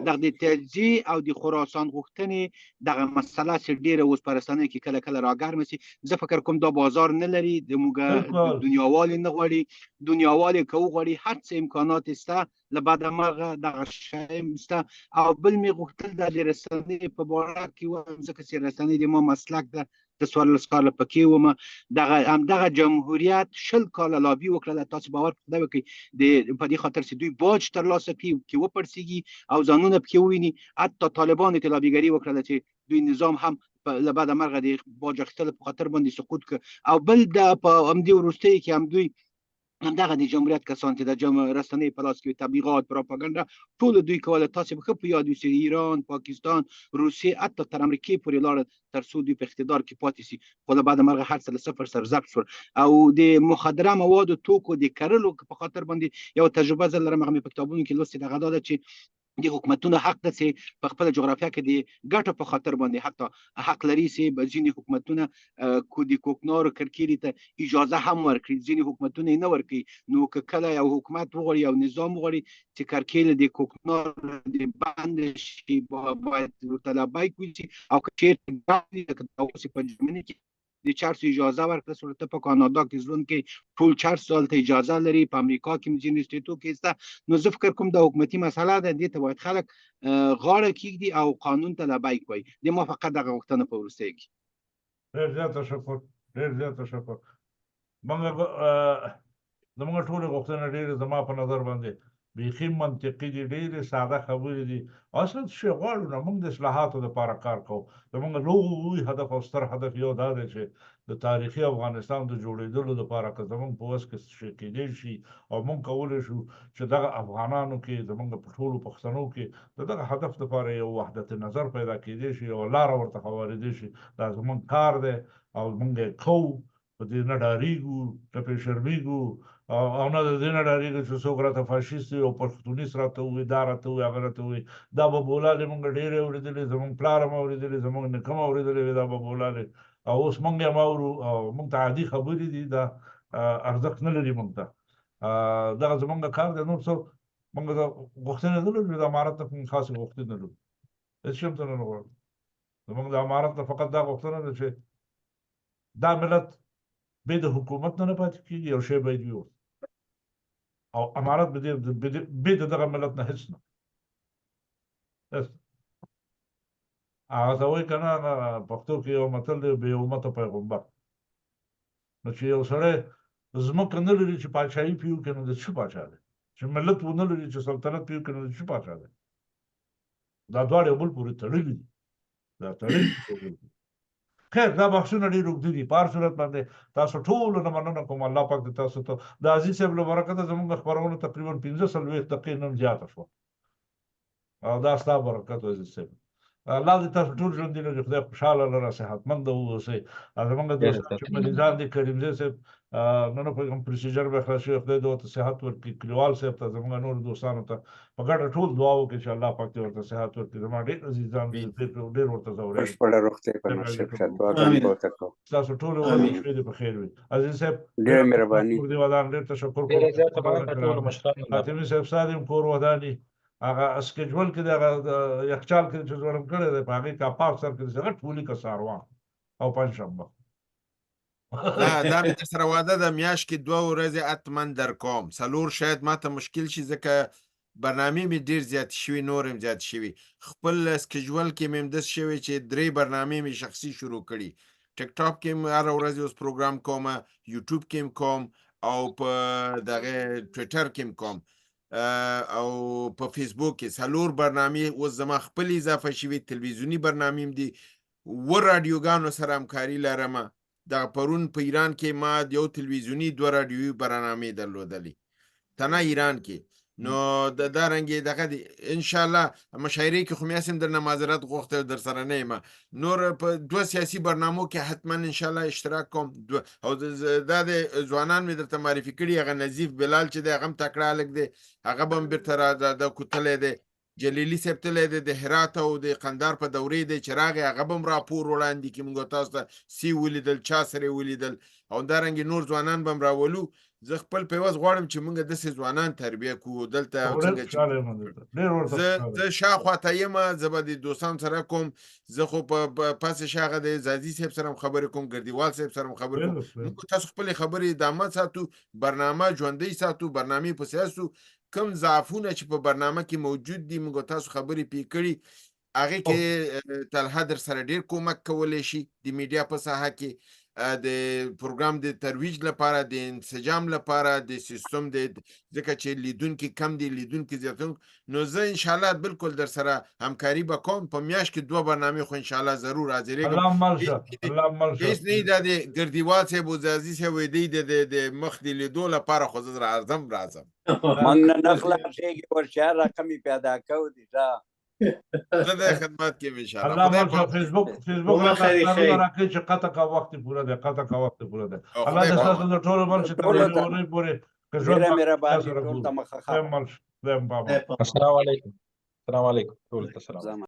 د تجزیې او د خراسان غوښتنې دغه مسله چې ډېره اوس په رسنیو کې کله کله راګرمه شي زه فکر کوم دا بازار نه لري د موږ دنیاوالې نه غواړي دنیاوالې که وغواړي هر څه امکانات شته له بعده مرغه دغه شی شته او بل مې غوښتل د رسنۍ په باره کې وایم ځکه چې رسنۍ د ما مسلک ده د 14 کاله پکې ومه همدغه جمهوریت 20 کاله لابي وکړله تاسو باور په خدای وکړئ په دې خاطر چې دوی باج ترلاسه کړي کې وپړسېږي او ځانونه پکې وویني حتی طالبانو ته لابیګري وکړله چې دوی نظام هم له بعده مرغه د باج اخیستلو په خاطر باندې سقوط کړ او بل په همدې وروستیو کې هم دوی همدغه د جمهوریت کسان چې د رسنۍ په لاس کې تبلیغات پروپاګاندا ټول دوی کوله تاسو به په یاد وي ایران پاکستان روسیه حتی تر امریکې پورې لاړ تر څو دوی په اقتدار کې پاتې شي خو له بعده مرغه هر څه له صفر سره ضبط شول او د مخدره موادو توکو د کرلو په خاطر باندې یو تجربه زه لرم هغه په کتابونو کې لوستې دغه دا ده چې د حکومتونو حق ده چې په خپل جغرافیه کې د ګټو په خاطر باندې حتی حق لري چې ځینې حکومتونه د کوکنارو کرکیلې ته اجازه هم ورکړي ځینې حکومتونه یې نه ورکوي نو که کله یو حکومت وغواړي یو نظام وغواړي چې کرکیله د کوکنار د بند شي باید ورته لبیک وشي او که چېرته اوس په جرمني کې د چرسو اجازه ورکړه صورت په کانادا کې ژوند کې ټول چرس ته اجازه لري په امریکا کې ځینې سټیټو کې شته نو زه فکر کوم د حکومتي مسله ده دې ته باید خلک غاړه کېږدي او قانون ته لبیک وایي د ما فقط دغه غوښتنه په وروستیو کې ډېر زیات تشکر ډېر زیات تشکر زموږ ټولې غوښتنې ډېرې زما په نظر باندې بیخي منطقي دي ډېرې ساده خبرې دي اصل شی غواړو نه موږ د اصلاحاتو دپاره کار کوو زموږ لوی هدف او ستر هدف یو دا دی چې د تاریخي افغانستان د جوړېدلو دپاره که زموږ په وس کې کېدی شي او موږ کولی شو چې دغه افغانانو کې زموږ په ټولو پښتنو کې د دغه هدف دپاره یو وحدت نظر پیدا کېدی شي یوه لاره ورته هوارېدی شي دا زموږ کار دی او موږ یې کوو په دې نه ډارېږو نه پرې شرمېږو او نه د دې نه ډارېږو چې څوک راته فاشیست وي او پښتونیست راته ووایي دا راته ووایي هغه راته ووایي دا به بولالې موږ ډېرې اورېدلې زموږ پلار هم اورېدلې زموږ نیکه هم اورېدلې وي دا به بولالې او اوس موږ یې هم اورو او موږ ته عادي خبرې دي دا ارزښت نه لري موږ ته دغه زموږ کار دی نور څه موږ د غوښتنې نه لرو د امارت نه کوم خاصې غوښتنې نه لرو هېڅ شي هم ته نه غواړو زموږ د امارت نه فقط دا غوښتنه ده چې دا ملت بې د حکومت نه پاتې کېږي یو شی باید وي او امارت بې د دغه ملت نه هېڅ نه هغه ته وایي که نه پښتو کې یو متل دی بې امته پیغمبر نو چې یو سړی ځمکه نه لري چې پاچاهي پرې وکړي نو د څه پاچا دی چې ملت ونه لري چې سلطنت پرې وکړي نو د څه پاچا دی دا دواړه یو بل پورې تړلي دي دا تړل خیر دا بحثونه ډېر اوږده دي. په هر صورت باندې تاسو ټولو نه مننه کوم. الله پاک دې تاسو ته د عزیز صاحب له برکته زموږ خپرونه تقریبا 45 دقیقې نن زیاته شوه او دا ستا برکت و عزیز صاحب. الله دې تاسو ټول ژوندي لري، خدای خوشحاله لره، صحتمند واوسئ. زموږ دوستان چې مریضان دي کریمزی صاحب نن په کوم پروسیجر به خلاص شي، خدای دې ورته صحت ورکړي. کلیوال صاحب ته زموږ نور دوستانو ته په ګډه ټول دعا وکړي چې الله پاک دې ورته صحت ورکړي. زما ډېر عزیزان ډېر ورته ځورېږي. بشپړه روغتیا په نصیب شه. دعاګانې به ورته کوو. ستاسو ټولو ورځې شپې دې په خیر وي. عزیز صاحب ډېره مهرباني. کور دې ودان، ډېر تشکر ډېره زیاته مننه کوم. ټولو مشرانو. حاتمي صاحب ستا دې هم کور وداني. هغه سکیجول کې د هغه یخچال کې چې جوړم کړی دی په هغې کاپاک سر کې داسې غټ پولي که ساروان او پنجشنبه دا مې در سره واده ده میاشت کې 2 ورځې حتما در کوم. 4 شاید ماته مشکل شي ځکه برنامې مې ډېر زیات شوي، نور هم زیات شوي. خپل سکیجول کې مې هم داسې شوی چې 3 برنامې مې شخصي شروع کړي. ټیک ټاک کې هم هره ورځ اوس پروګرام کوم، یوټیوب کې هم کوم او په دغه ټویټر کې هم کوم او په فیسبوک کې 4 برنامې اوس زما خپل اضافه شوي. تلویزیوني برنامې هم دي. 7 رادیوګانو سره همکاري لرم. دغه پرون په ایران کې ما یو تلویزیوني 2 رادیوي برنامې درلودلې تنه ایران کې. نو دا رنګې دغه دی انشاءالله مشاعرې کې خو مې هسې هم درنه معذرت غوښتی در سره نه یم. نور په 2 سیاسي برنامو کې حتما انشاءالله اشتراک کوم. او دا د ځوانان مې درته معرفي کړي. هغه نظیف بلال چې دی هغه هم تکړه هلک دی، هغه به هم بېرته د کوتلی دی. جلیلي صاحب تللی دی د هرات او د قندار په دورې دی چې راغی، هغه به هم راپور وړاندې کړي. موږ تاسو ته سی ولیدل، چا سره ولیدل او همدارنګې نور ځوانان به هم راولو. زه خپل په عوض غواړم چې موږ داسې ځوانان تربیه کړو دلته. زه شاخواته یم، زه به د دوستانو سره کوم. زه خو په پسې شاخه د زازي صاحب سره هم خبرې کوم، ګردیوال صاحب سره هم خبرې کوم. موږ تاسو خپلې خبرې ادامه ساتو، برنامه ژوندۍ ساتو، برنامې پسې هستو. کم ضعفونه چې په برنامه کې موجود دي موږ تاسو خبرې پې کړي، هغې کې طلحه در سره ډېر کومک کولی شي د میډیا په ساحه کې، د پروګرام د ترویج لپاره، د انسجام لپاره، د سیستم ځکه چې لیدونکي کم دي، لیدونکي زیاتونکي. نو زه انشاءالله بالکل در سره همکاري به کوم. په میاشت کې 2 برنامې خو انشاءالله ضرور حاضرېږم. هېڅ نه دا د ګردیوال صاحب او زازي صاحب دی د مخ د لیدو لپاره خو زه راځم. موږ نه خلاصېږي، ورشه رقم یې پیدا کوو دي. زه د خدمت کې یم انشاءالله. الله مال فیسبوک راکړي چې قطع کا وخت پوره دی، قطع کا وخت پوره دی. الله دې تاسو د ټولو بل چې ترې پورې ډېره مهرباني ټول ته مخه ښه. السلام علیکم. السلام علیکم. ټول ته سلام.